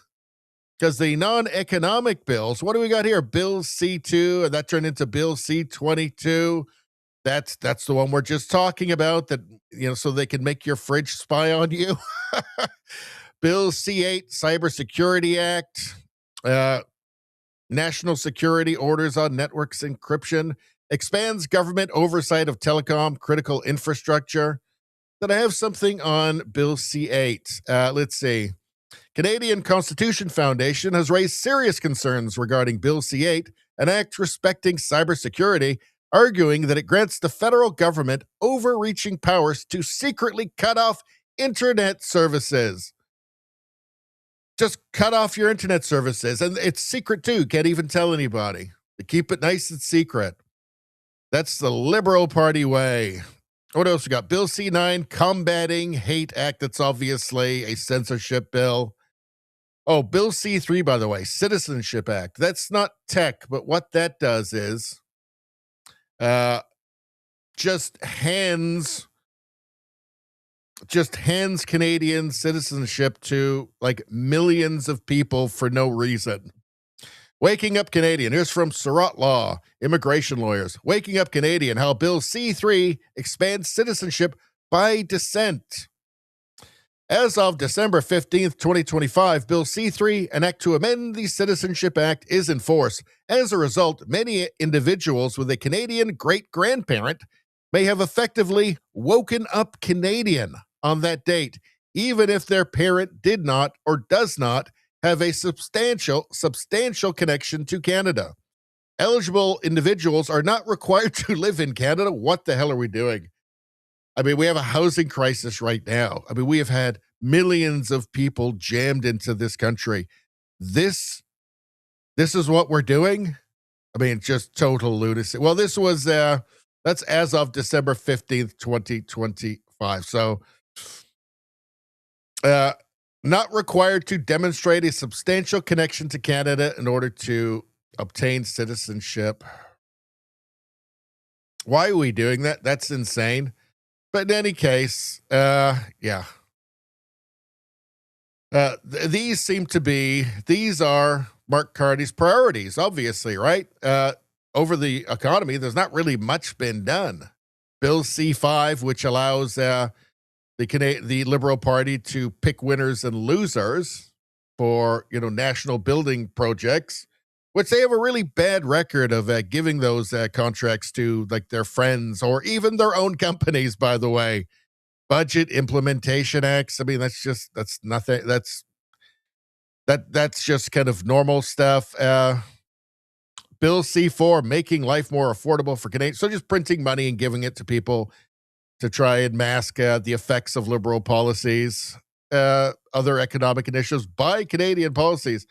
Because the non-economic bills, what do we got here? Bill C2, and that turned into Bill C-22. That's the one we're just talking about, that, so they can make your fridge spy on you. Bill C-8, Cybersecurity Act, National Security Orders on Networks Encryption, expands government oversight of telecom critical infrastructure. Then I have something on Bill C-8. Let's see. Canadian Constitution Foundation has raised serious concerns regarding Bill C-8, an act respecting cybersecurity, arguing that it grants the federal government overreaching powers to secretly cut off internet services. Just cut off your internet services. And it's secret too. Can't even tell anybody. They keep it nice and secret. That's the Liberal Party way. What else we got? Bill C9, Combating Hate Act. That's obviously a censorship bill. Oh, Bill C3, by the way, Citizenship Act. That's not tech, but what that does is just hands Canadian citizenship to like millions of people for no reason. Waking Up Canadian. Here's from Surratt Law, immigration lawyers. Waking Up Canadian, how Bill C3 expands citizenship by descent. As of December 15th, 2025, Bill C3, an act to amend the Citizenship Act, is in force. As a result, many individuals with a Canadian great-grandparent may have effectively woken up Canadian on that date, even if their parent did not or does not have a substantial connection to Canada. Eligible individuals are not required to live in Canada. What the hell are we doing? I mean, we have a housing crisis right now. I mean, we have had millions of people jammed into this country. This is what we're doing? I mean, just total lunacy. Well, this was, that's as of December 15th, 2025. So, not required to demonstrate a substantial connection to Canada in order to obtain citizenship. Why are we doing that? That's insane. But in any case, yeah. These are Mark Carney's priorities, obviously, right? Over the economy, there's not really much been done. Bill C5, which allows the Liberal Party to pick winners and losers for, national building projects, which they have a really bad record of giving those contracts to like their friends or even their own companies, by the way. Budget implementation acts. I mean, that's nothing. That's just kind of normal stuff. Bill C4, making life more affordable for Canadians. So just printing money and giving it to people to try and mask the effects of liberal policies, other economic initiatives by Canadian policies.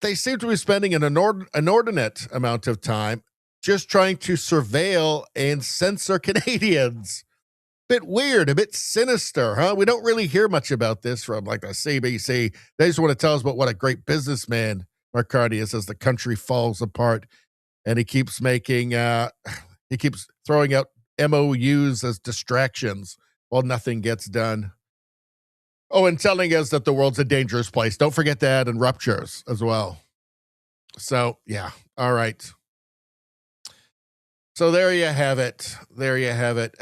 They seem to be spending an inordinate amount of time just trying to surveil and censor Canadians. Bit weird, a bit sinister, huh? We don't really hear much about this from like the CBC. They just want to tell us about what a great businessman Mark Carney is as the country falls apart. And he keeps making, he keeps throwing out MOUs as distractions while nothing gets done. Oh, and telling us that the world's a dangerous place. Don't forget that, and ruptures as well. So, yeah. All right. So there you have it. There you have it.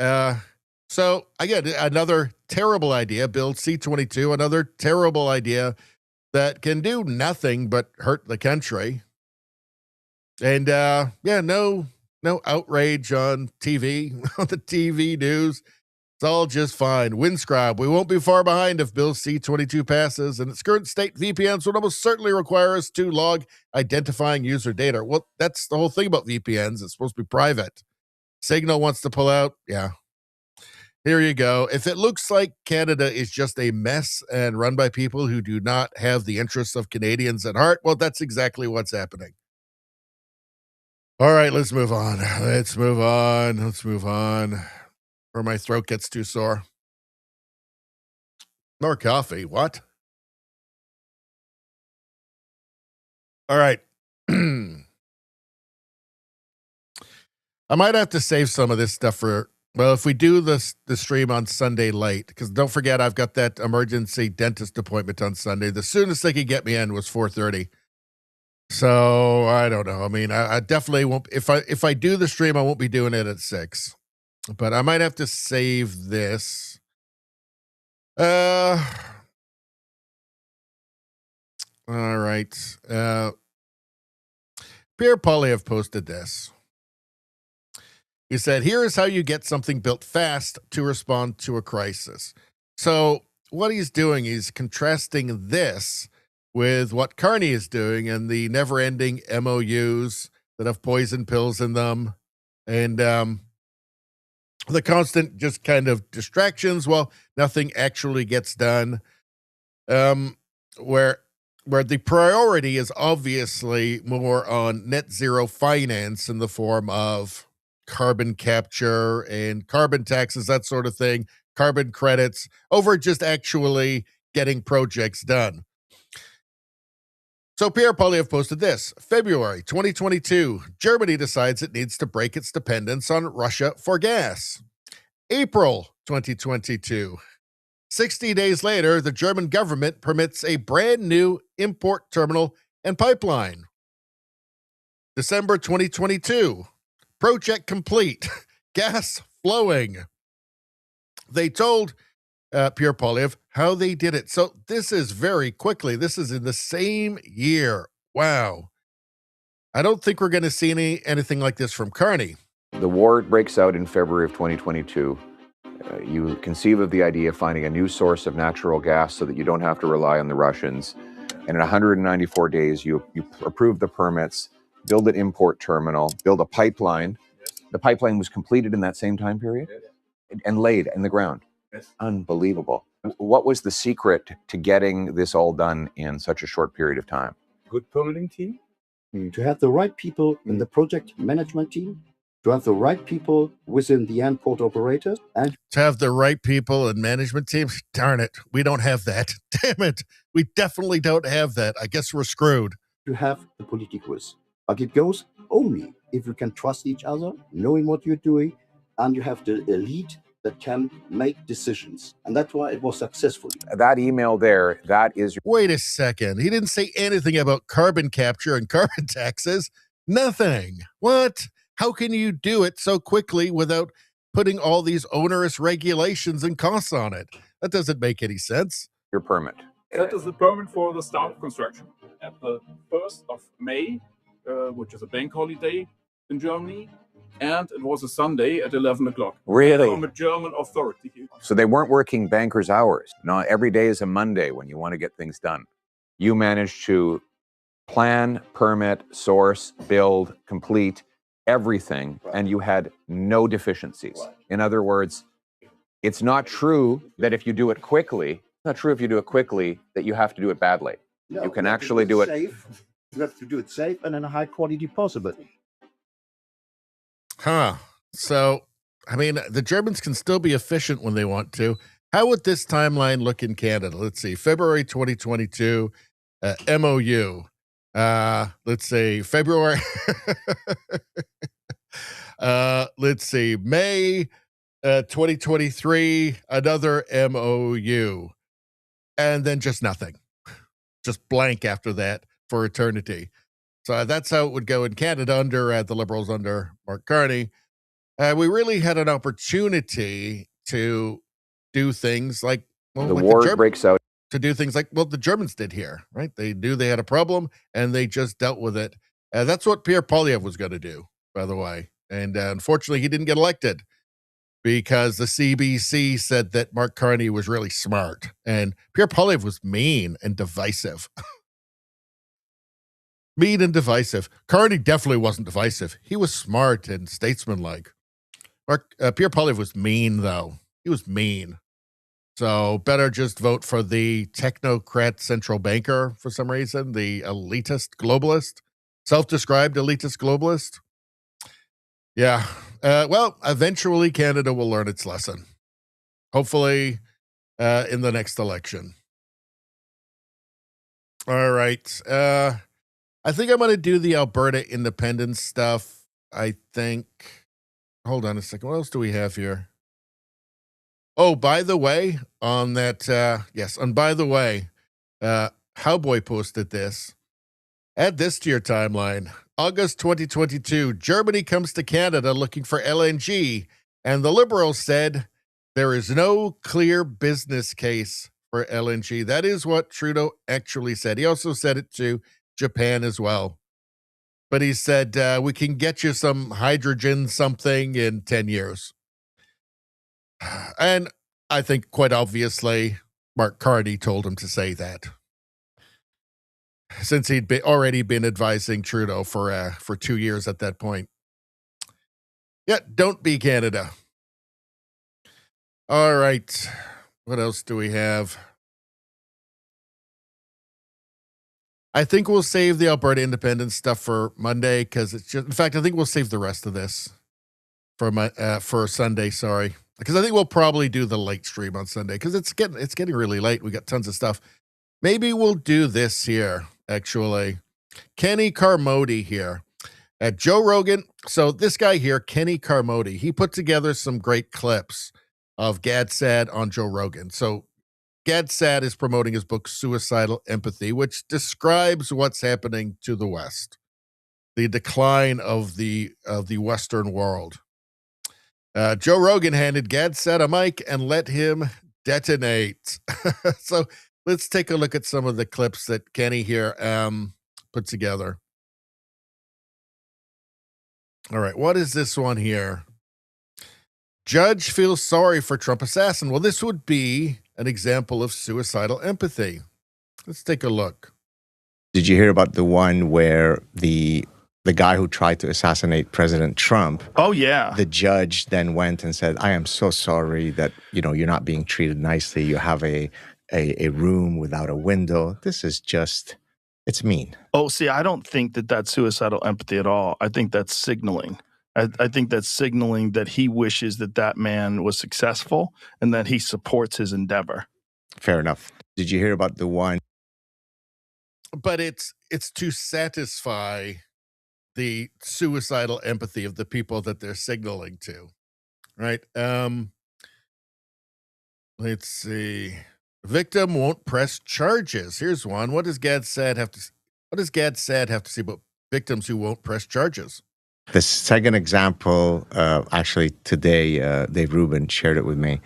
So again, another terrible idea, Bill C-22, another terrible idea that can do nothing but hurt the country. And yeah, no outrage on TV, on the TV news. It's all just fine. Windscribe, we won't be far behind if Bill C-22 passes. In its current state, VPNs would almost certainly require us to log identifying user data. Well, that's the whole thing about VPNs. It's supposed to be private. Signal wants to pull out. Yeah. Here you go. If it looks like Canada is just a mess and run by people who do not have the interests of Canadians at heart, well, that's exactly what's happening. All right, let's move on. Let's move on. Or my throat gets too sore. More coffee. What? All right. I might have to save some of this stuff for, well, if we do the stream on Sunday late, because don't forget, I've got that emergency dentist appointment on Sunday. The soonest they could get me in was 4:30. So I don't know. I mean, I definitely won't. If I do the stream, I won't be doing it at 6. But I might have to save this. All right. Pierre Poilievre posted this. He said, here is how you get something built fast to respond to a crisis. So what he's doing, he's contrasting this with what Carney is doing and the never-ending MOUs that have poison pills in them. And the constant just kind of distractions. Well, nothing actually gets done. Where the priority is obviously more on net zero finance in the form of carbon capture and carbon taxes, that sort of thing, carbon credits, over just actually getting projects done. So Pierre Poilievre posted this. February 2022, Germany decides it needs to break its dependence on Russia for gas. April 2022, 60 days later, the German government permits a brand new import terminal and pipeline. December 2022, project complete, gas flowing. They told Pierre Poilievre how they did it. So this is very quickly. This is in the same year. Wow. I don't think we're going to see anything like this from Carney. The war breaks out in February of 2022. You conceive of the idea of finding a new source of natural gas so that you don't have to rely on the Russians. And in 194 days, you approve the permits, build an import terminal, build a pipeline. The pipeline was completed in that same time period and laid in the ground. Unbelievable. What was the secret to getting this all done in such a short period of time? Good permitting team, to have the right people in the project management team, to have the right people within the end port operators, and to have the right people and management teams. Darn it, we don't have that. Damn it, we definitely don't have that. I guess we're screwed. To have the politicos. But it goes only if you can trust each other, knowing what you're doing, and you have the elite that can make decisions. And that's why it was successful. That email there, that is... Wait a second. He didn't say anything about carbon capture and carbon taxes. Nothing. What? How can you do it so quickly without putting all these onerous regulations and costs on it? That doesn't make any sense. Your permit. That is the permit for the start of construction. At the 1st of May, which is a bank holiday in Germany, and it was a Sunday at 11 o'clock. Really? From a German authority. So they weren't working bankers' hours. No, every day is a Monday when you want to get things done. You managed to plan, permit, source, build, complete everything, and you had no deficiencies. In other words, it's not true that if you do it quickly, that you have to do it badly. No, you can actually do it safe. You have to do it safe and in a high quality possible. Huh. So, I mean, the Germans can still be efficient when they want to. How would this timeline look in Canada? Let's see. February 2022, MOU. Let's see. February. Let's see. May 2023, another MOU. And then just nothing. Just blank after that for eternity. So that's how it would go in Canada under the Liberals, under Mark Carney. We really had an opportunity to do things like, well, the like war breaks out. To do things like, well, the Germans did here, right? They knew they had a problem and they just dealt with it. That's what Pierre Poilievre was going to do, by the way. And unfortunately, he didn't get elected because the CBC said that Mark Carney was really smart and Pierre Poilievre was mean and divisive. Mean and divisive. Carney definitely wasn't divisive. He was smart and statesmanlike. Pierre Poilievre was mean, though. He was mean. So better just vote for the technocrat central banker for some reason, the elitist globalist, self-described elitist globalist. Yeah. Well, eventually Canada will learn its lesson. Hopefully in the next election. All right. I think I'm going to do the Alberta independence stuff. I think. Hold on a second. What else do we have here? Oh, by the way, on that, yes, and by the way, Cowboy posted this. Add this to your timeline. August 2022, Germany comes to Canada looking for LNG, and the Liberals said there is no clear business case for LNG. That is what Trudeau actually said. He also said it to Japan as well. But he said, we can get you some hydrogen something in 10 years. And I think quite obviously, Mark Carney told him to say that. Since he'd already been advising Trudeau for 2 years at that point. Yeah, don't be Canada. All right. What else do we have? I think we'll save the Alberta independence stuff for Monday because it's just, in fact, I think we'll save the rest of this. for Sunday. Sorry, because I think we'll probably do the late stream on Sunday because it's getting really late. We got tons of stuff. Maybe we'll do this here. Actually, Kenny Carmody here at Joe Rogan. So this guy here, Kenny Carmody, he put together some great clips of Gad Saad on Joe Rogan. So Gad Saad is promoting his book Suicidal Empathy, which describes what's happening to the West, the decline of the Western world. Joe Rogan handed Gad Saad a mic and let him detonate. So let's take a look at some of the clips that Kenny here put together. All right, what is this one here? Judge feels sorry for Trump assassin. Well, this would be an example of suicidal empathy. Let's take a look. Did you hear about the one where the guy who tried to assassinate President Trump? Oh, yeah. The judge then went and said, I am so sorry that, you're not being treated nicely. You have a room without a window. This is just, it's mean. Oh, see, I don't think that that's suicidal empathy at all. I think that's signaling. I think that's signaling that he wishes that man was successful and that he supports his endeavor. Fair enough. Did you hear about the one? But it's to satisfy the suicidal empathy of the people that they're signaling to, right? Let's see. Victim won't press charges. Here's one. What does Gad Saad have to say about victims who won't press charges? The second example, actually today, Dave Rubin shared it with me.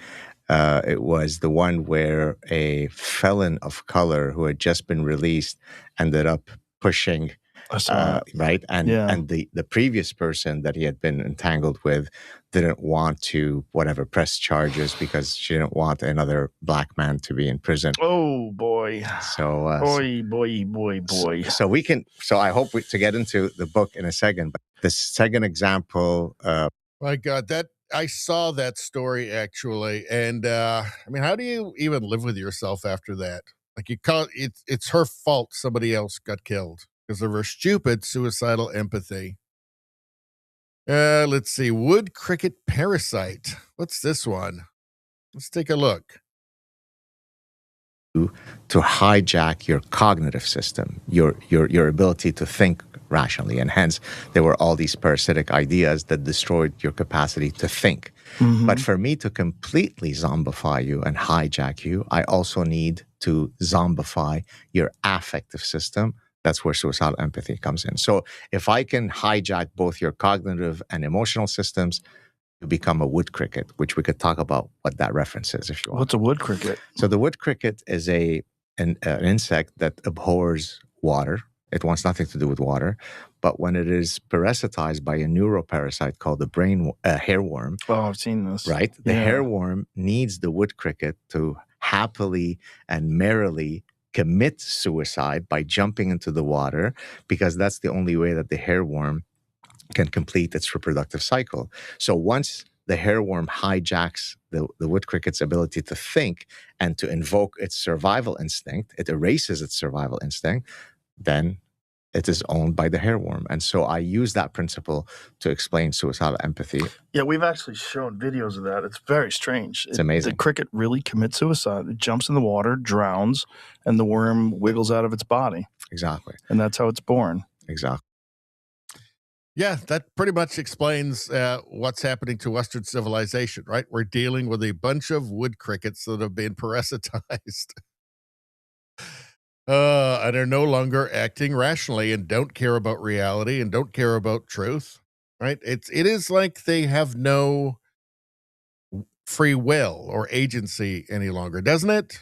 It was the one where a felon of color who had just been released ended up pushing, right? And the previous person that he had been entangled with didn't want to, press charges because she didn't want another black man to be in prison. Oh, boy. So, boy. So I hope to get into the book in a second, but the second example. My God, I saw that story actually. And how do you even live with yourself after that? Like it's her fault somebody else got killed because of her stupid suicidal empathy. Let's see. Wood cricket parasite. What's this one? Let's take a look. To hijack your cognitive system, your ability to think rationally, and hence there were all these parasitic ideas that destroyed your capacity to think. Mm-hmm. But for me to completely zombify you and hijack you, I also need to zombify your affective system. That's where suicidal empathy comes in. So if I can hijack both your cognitive and emotional systems, you become a wood cricket, which we could talk about what that reference is if you want. What's a wood cricket? So the wood cricket is an insect that abhors water. It wants nothing to do with water. But when it is parasitized by a neuroparasite called the hairworm. Oh, I've seen this. Right? The hairworm needs the wood cricket to happily and merrily commit suicide by jumping into the water, because that's the only way that the hairworm can complete its reproductive cycle. So once the hairworm hijacks the wood cricket's ability to think and to invoke its survival instinct, it erases its survival instinct, then it is owned by the hairworm. And so I use that principle to explain suicidal empathy. Yeah, we've actually shown videos of that. It's very strange. It's amazing. The cricket really commits suicide. It jumps in the water, drowns, and the worm wiggles out of its body. Exactly. And that's how it's born. Exactly. Yeah, that pretty much explains what's happening to Western civilization, right? We're dealing with a bunch of wood crickets that have been parasitized. And are no longer acting rationally and don't care about reality and don't care about truth, right? It is like they have no free will or agency any longer, doesn't it?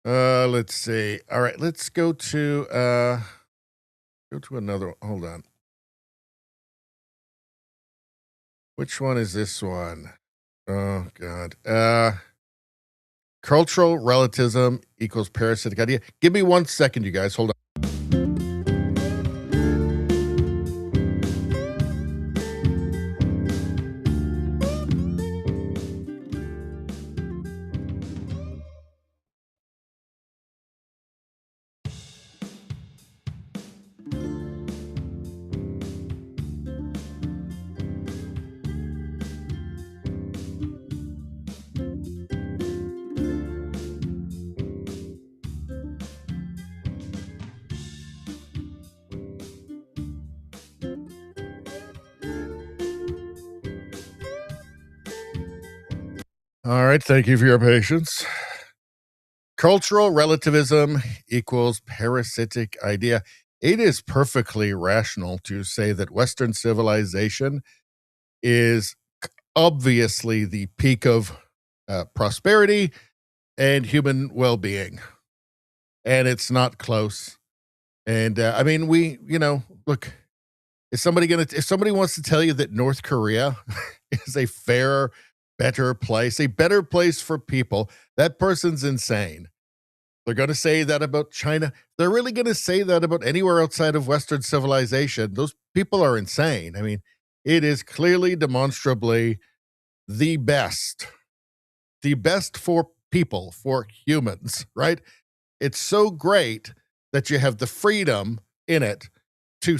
Let's see. All right, let's go to another one. Hold on. Which one is this one? Oh, God. Cultural relativism equals parasitic idea. Give me 1 second, you guys. Hold on. All right. Thank you for your patience. Cultural relativism equals parasitic idea. It is perfectly rational to say that Western civilization is obviously the peak of prosperity and human well-being, and it's not close. And I mean, look, if somebody wants to tell you that North Korea is a fairer, better place, a better place for people, that person's insane. They're going to say that about China. They're really going to say that about anywhere outside of Western civilization. Those people are insane. I mean, it is clearly, demonstrably the best for people, for humans, right? It's so great that you have the freedom in it to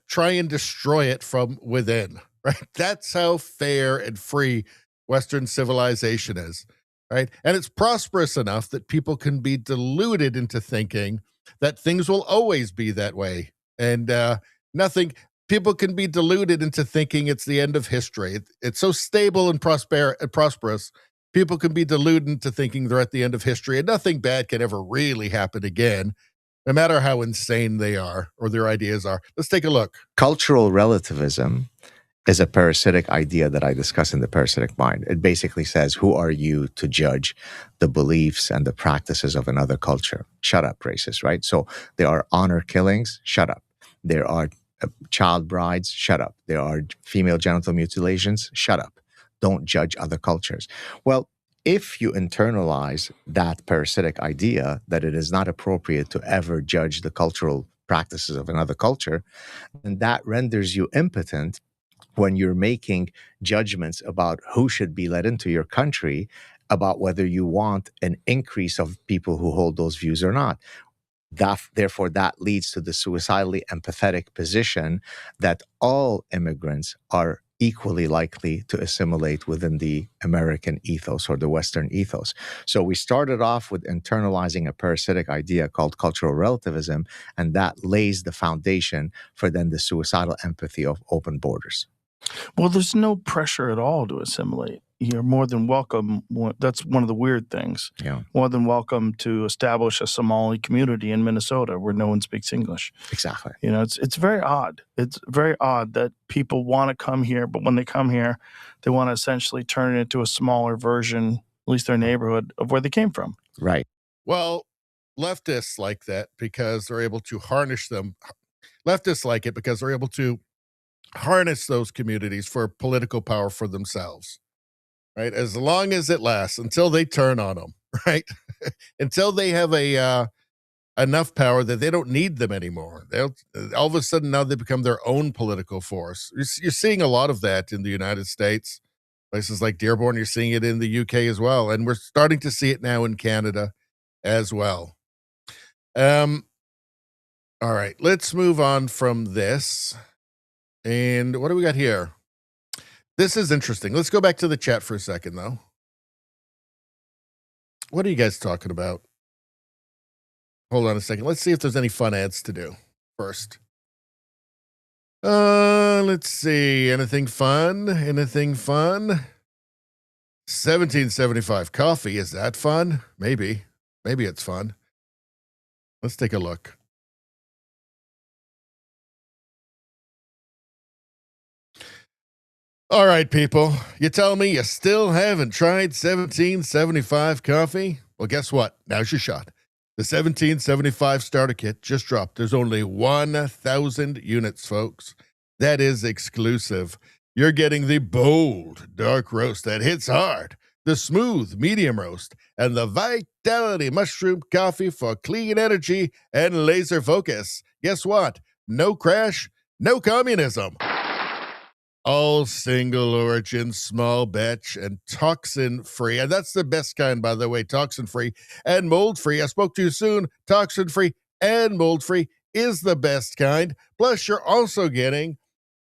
try and destroy it from within, right? That's how fair and free Western civilization is, right? And it's prosperous enough that people can be deluded into thinking that things will always be that way. And people can be deluded into thinking it's the end of history. It's so stable and prosperous. People can be deluded into thinking they're at the end of history and nothing bad can ever really happen again, no matter how insane they are or their ideas are. Let's take a look. Cultural relativism is a parasitic idea that I discuss in The Parasitic Mind. It basically says, who are you to judge the beliefs and the practices of another culture? Shut up, racist, right? So there are honor killings, shut up. There are child brides, shut up. There are female genital mutilations, shut up. Don't judge other cultures. Well, if you internalize that parasitic idea that it is not appropriate to ever judge the cultural practices of another culture, then that renders you impotent when you're making judgments about who should be let into your country, about whether you want an increase of people who hold those views or not. Therefore, that leads to the suicidally empathetic position that all immigrants are equally likely to assimilate within the American ethos or the Western ethos. So we started off with internalizing a parasitic idea called cultural relativism, and that lays the foundation for then the suicidal empathy of open borders. Well, there's no pressure at all to assimilate. You're more than welcome. That's one of the weird things. Yeah. More than welcome to establish a Somali community in Minnesota where no one speaks English. Exactly. You know, it's very odd. It's very odd that people want to come here, but when they come here, they want to essentially turn it into a smaller version, at least their neighborhood, of where they came from. Right. Well, leftists like that because they're able to harness them. Leftists like it because they're able to harness those communities for political power for themselves, right? As long as it lasts, until they turn on them, right? Until they have enough power that they don't need them anymore. They'll all of a sudden now they become their own political force. You're seeing a lot of that in the United States, places like Dearborn. You're seeing it in the UK as well, and we're starting to see it now in Canada as well. All right, let's move on from this. And what do we got here? This is interesting. Let's go back to the chat for a second, though. What are you guys talking about? Hold on a second. Let's see if there's any fun ads to do first. Let's see. Anything fun? Anything fun? 1775 coffee. Is that fun? Maybe. Maybe it's fun. Let's take a look. All right, people. You tell me you still haven't tried 1775 coffee? Well, guess what? Now's your shot. The 1775 starter kit just dropped. There's only 1,000 units, folks. That is exclusive. You're getting the bold dark roast that hits hard, the smooth medium roast, and the Vitality mushroom coffee for clean energy and laser focus. Guess what? No crash, no communism. All single origin, small batch, and toxin free. And that's the best kind, by the way, toxin free and mold free. I spoke too soon. Toxin free and mold free is the best kind. Plus, you're also getting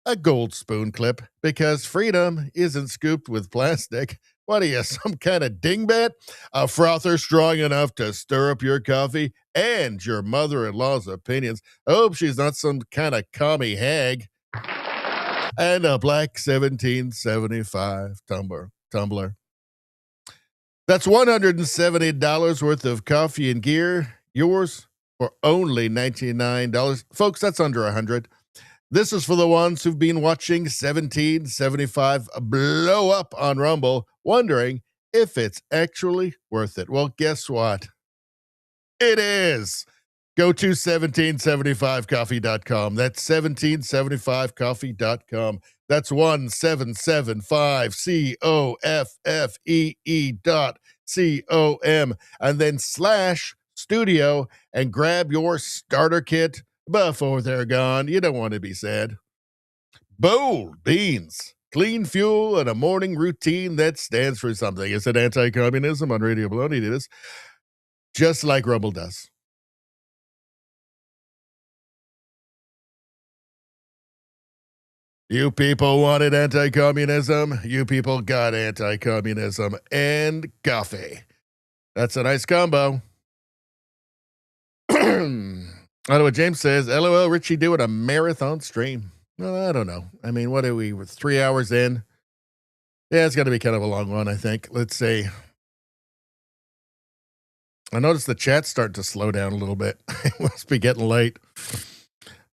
a gold spoon clip because freedom isn't scooped with plastic. What are you, some kind of dingbat? A frother strong enough to stir up your coffee and your mother-in-law's opinions. I hope she's not some kind of commie hag. And a black 1775 tumbler. That's $170 worth of coffee and gear. Yours for only $99. Folks, that's under $100. This is for the ones who've been watching 1775 blow up on Rumble, wondering if it's actually worth it. Well, guess what? It is. Go to 1775coffee.com. That's 1775coffee.com. That's 1775coffee.com. And then /studio and grab your starter kit before they're gone. You don't want to be sad. Bold beans, clean fuel, and a morning routine that stands for something. Is it anti-communism on Radio Baloney? It is. Just like Rumble does. You people wanted anti-communism. You people got anti-communism and coffee. That's a nice combo. I don't know what James says. LOL, Richie doing a marathon stream. Well, I don't know. I mean, what are we? We're 3 hours in. Yeah, it's got to be kind of a long one, I think. Let's see. I noticed the chat's starting to slow down a little bit. It must be getting late.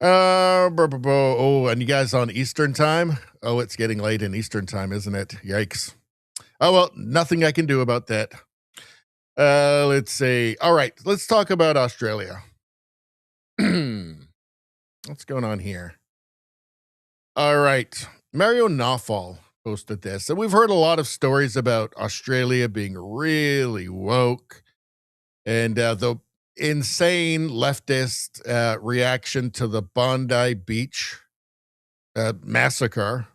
Oh, and you guys on Eastern time? Oh, it's getting late in Eastern time, isn't it? Yikes. Oh, well, nothing I can do about that. Let's see. All right, let's talk about Australia. What's going on here? All right. Mario Nawfal posted this. And we've heard a lot of stories about Australia being really woke. And the insane leftist reaction to the Bondi Beach massacre.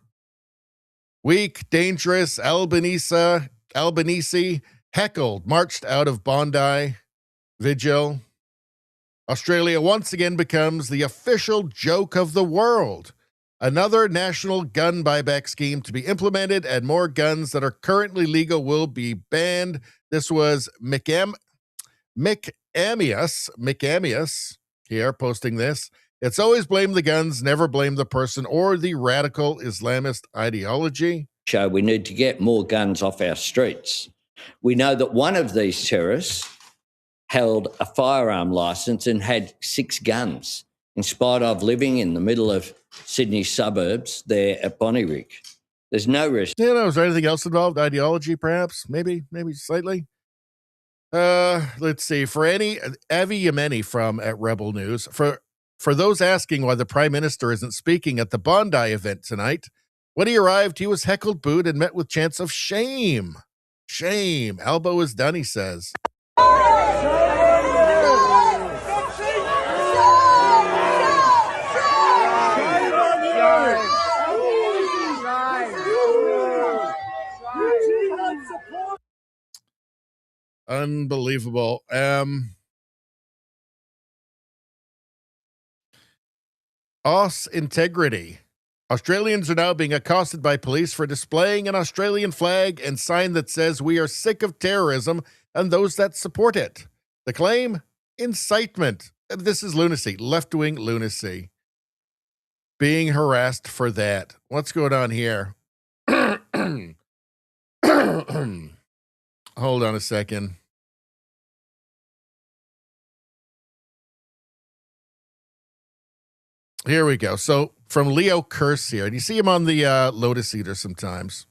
Weak, dangerous, Albanese heckled, marched out of Bondi Vigil. Australia once again becomes the official joke of the world. Another national gun buyback scheme to be implemented, and more guns that are currently legal will be banned. This was Mick Amius here posting this. It's always blame the guns, never blame the person or the radical Islamist ideology. So we need to get more guns off our streets. We know that one of these terrorists held a firearm license and had 6 guns, in spite of living in the middle of Sydney suburbs there at Bonnyrigg. There's no risk. You know, is there anything else involved? Ideology, perhaps? Maybe slightly. Let's see. For Avi Yemeni from at Rebel News, for those asking why the Prime Minister isn't speaking at the Bondi event tonight, when he arrived, he was heckled, booed, and met with chants of shame. Shame. Elbow is done, he says. Unbelievable. Aus integrity. Australians are now being accosted by police for displaying an Australian flag and sign that says we are sick of terrorism and those that support it. The claim? Incitement. This is lunacy, left-wing lunacy. Being harassed for that. What's going on here? Hold on a second. Here we go. So from Leo Curse here, and you see him on the Lotus Eater sometimes.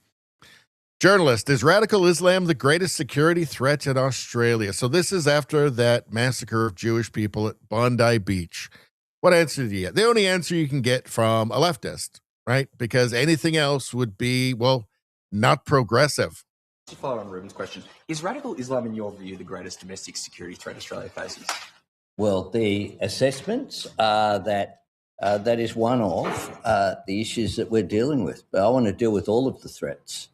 Journalist, is radical Islam the greatest security threat in Australia? So this is after that massacre of Jewish people at Bondi Beach. What answer do you get? The only answer you can get from a leftist, right? Because anything else would be, well, not progressive. To follow on Ruben's question, is radical Islam, in your view, the greatest domestic security threat Australia faces? Well, the assessments are that that is one of the issues that we're dealing with. But I want to deal with all of the threats,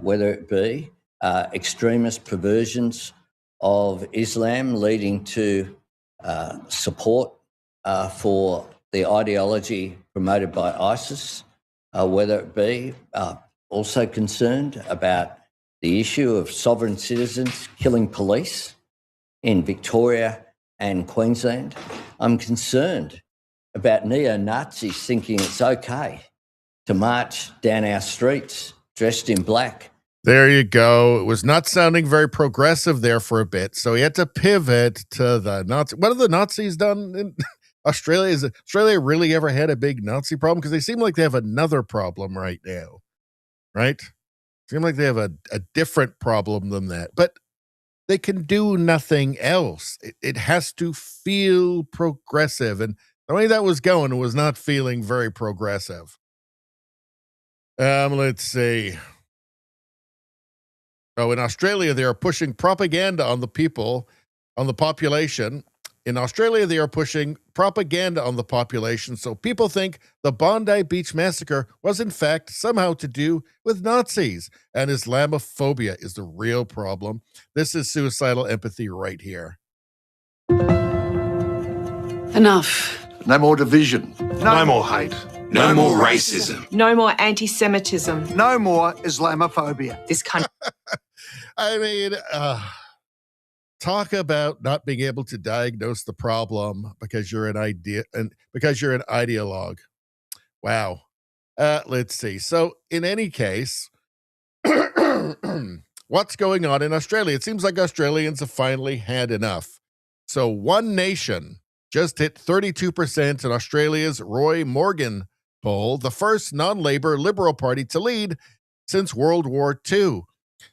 whether it be extremist perversions of Islam leading to support for the ideology promoted by ISIS, whether it be also concerned about the issue of sovereign citizens killing police in Victoria and Queensland. I'm concerned about neo-Nazis thinking it's okay to march down our streets dressed in black There you go. It was not sounding very progressive there for a bit, so he had to pivot to the Nazi. What have the Nazis done in Australia? Is Australia really ever had a big Nazi problem? Because they seem like they have another problem right now, right? Seem like they have a different problem than that, but they can do nothing else. It has to feel progressive, and the way that was going was not feeling very progressive. Let's see. Oh, in Australia, they are pushing propaganda on the people, on the population. In Australia, they are pushing propaganda on the population, so people think the Bondi Beach massacre was in fact somehow to do with Nazis, and Islamophobia is the real problem. This is suicidal empathy right here. Enough. No more division. No more hate. No more racism. No more anti-Semitism. No more Islamophobia. This country. I mean, talk about not being able to diagnose the problem because you're an ideologue. Wow. Let's see. So, in any case, what's going on in Australia? It seems like Australians have finally had enough. So, One Nation just hit 32% in Australia's Roy Morgan poll, the first non-Labor Liberal Party to lead since World War II.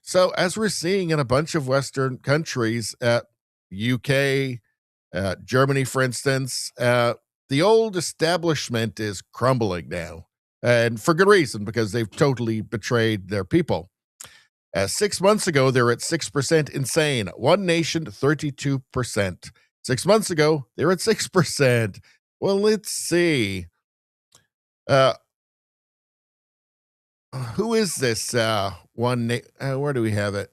So, as we're seeing in a bunch of Western countries, UK, Germany, for instance, the old establishment is crumbling now. And for good reason, because they've totally betrayed their people. 6 months ago, they were at 6%. Insane. One Nation, 32%. 6 months ago, they were at 6%. Well, let's see. Who is this where do we have it?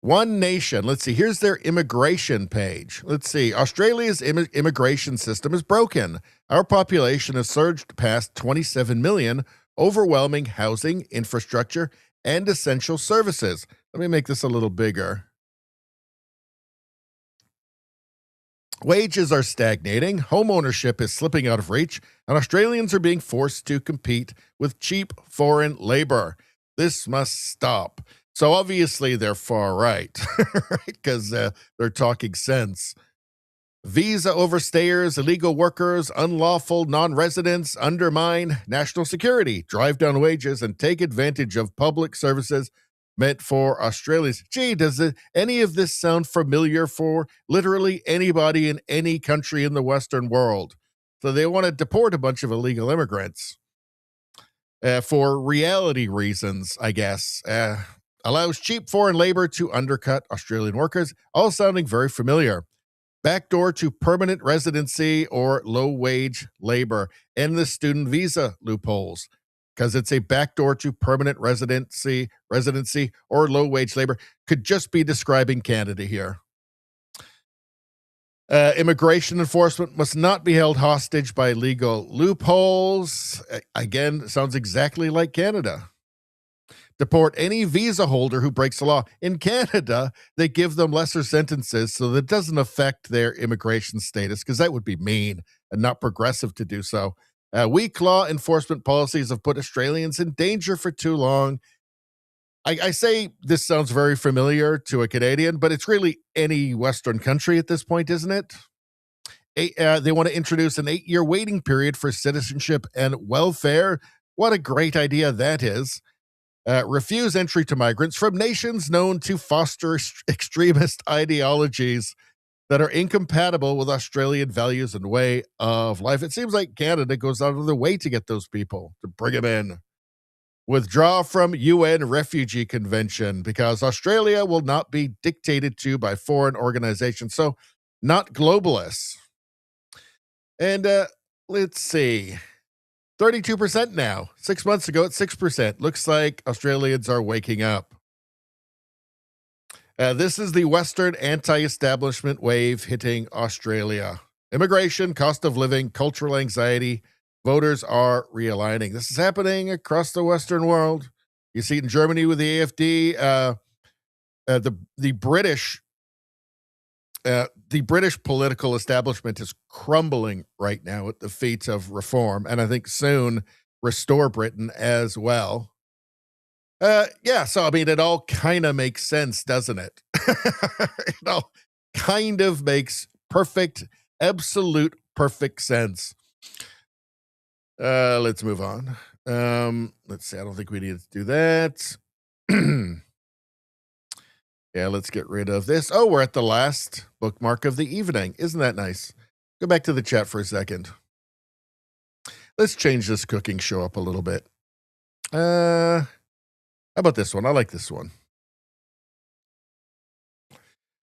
One Nation. Let's see. Here's their immigration page. Let's see. Australia's immigration system is broken. Our population has surged past 27 million, overwhelming housing, infrastructure, and essential services. Let me make this a little bigger. Wages are stagnating, home ownership is slipping out of reach, and Australians are being forced to compete with cheap foreign labor. This must stop. So obviously they're far right, right? Because they're talking sense. Visa overstayers, illegal workers, unlawful non-residents undermine national security, drive down wages, and take advantage of public services meant for Australians. Gee, does any of this sound familiar for literally anybody in any country in the Western world? So they want to deport a bunch of illegal immigrants for reality reasons, I guess. Allows cheap foreign labor to undercut Australian workers, all sounding very familiar. Backdoor to permanent residency or low-wage labor, and the student visa loopholes, because it's a backdoor to permanent residency or low-wage labor. Could just be describing Canada here. Immigration enforcement must not be held hostage by legal loopholes. Again, sounds exactly like Canada. Deport any visa holder who breaks the law. In Canada, they give them lesser sentences so that it doesn't affect their immigration status, because that would be mean and not progressive to do so. Weak law enforcement policies have put Australians in danger for too long. I say this sounds very familiar to a Canadian, but it's really any Western country at this point, isn't it? They want to introduce an 8-year waiting period for citizenship and welfare. What a great idea that is. Refuse entry to migrants from nations known to foster extremist ideologies that are incompatible with Australian values and way of life. It seems like Canada goes out of their way to get those people, to bring them in. Withdraw from UN Refugee Convention, because Australia will not be dictated to by foreign organizations, so not globalists. And let's see. 32% now. 6 months ago at 6%. Looks like Australians are waking up. This is the Western anti-establishment wave hitting Australia. Immigration, cost of living, cultural anxiety. Voters are realigning. This is happening across the Western world. You see it in Germany with the AfD. The British political establishment is crumbling right now at the feet of reform, and I think soon restore Britain as well. Yeah, so I mean, it all kind of makes sense, doesn't it? It all kind of makes perfect, absolute perfect sense. Let's move on. Let's see. I don't think we need to do that. Yeah, let's get rid of this. Oh, we're at the last bookmark of the evening. Isn't that nice? Go back to the chat for a second. Let's change this cooking show up a little bit. How about this one? I like this one.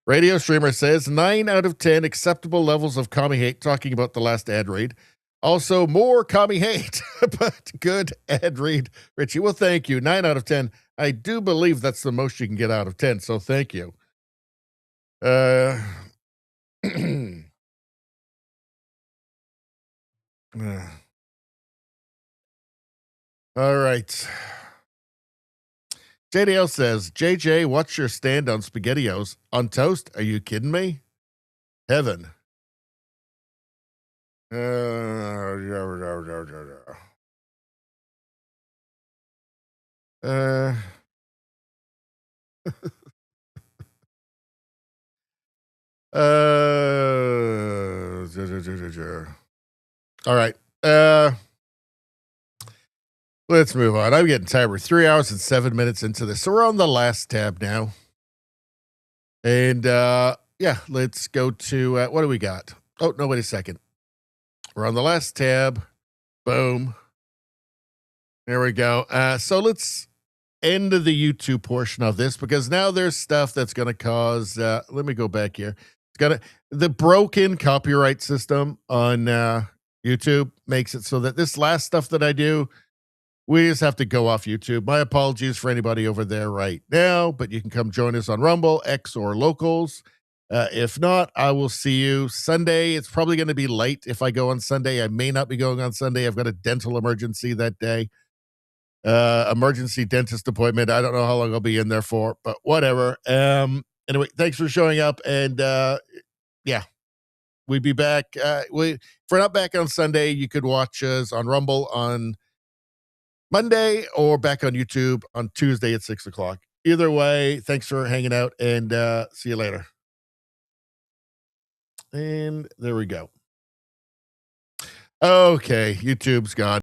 Radio Streamer says 9 out of 10 acceptable levels of commie hate, talking about the last ad read. Also, more commie hate, but good ad read, Richie. Well, thank you. 9 out of 10. I do believe that's the most you can get out of 10, so thank you. All right. JDL says, JJ, what's your stand on SpaghettiOs? On toast? Are you kidding me? Heaven. All right. Let's move on. I'm getting tired. We're 3 hours and 7 minutes into this. So we're on the last tab now. And yeah, let's go to what do we got? Oh, no, wait a second. We're on the last tab. Boom. There we go. So let's end the YouTube portion of this, because now there's stuff that's going to cause, let me go back here. It's got the broken copyright system on YouTube makes it so that this last stuff that I do, we just have to go off YouTube. My apologies for anybody over there right now, but you can come join us on Rumble, X, or Locals. If not, I will see you Sunday. It's probably going to be late if I go on Sunday. I may not be going on Sunday. I've got a dental emergency that day. Emergency dentist appointment. I don't know how long I'll be in there for, but whatever. Anyway, thanks for showing up. And yeah, we'd be back. If we're not back on Sunday, you could watch us on Rumble on Monday or back on YouTube on Tuesday at 6 o'clock. Either way, thanks for hanging out, and see you later. And there we go. Okay, YouTube's gone.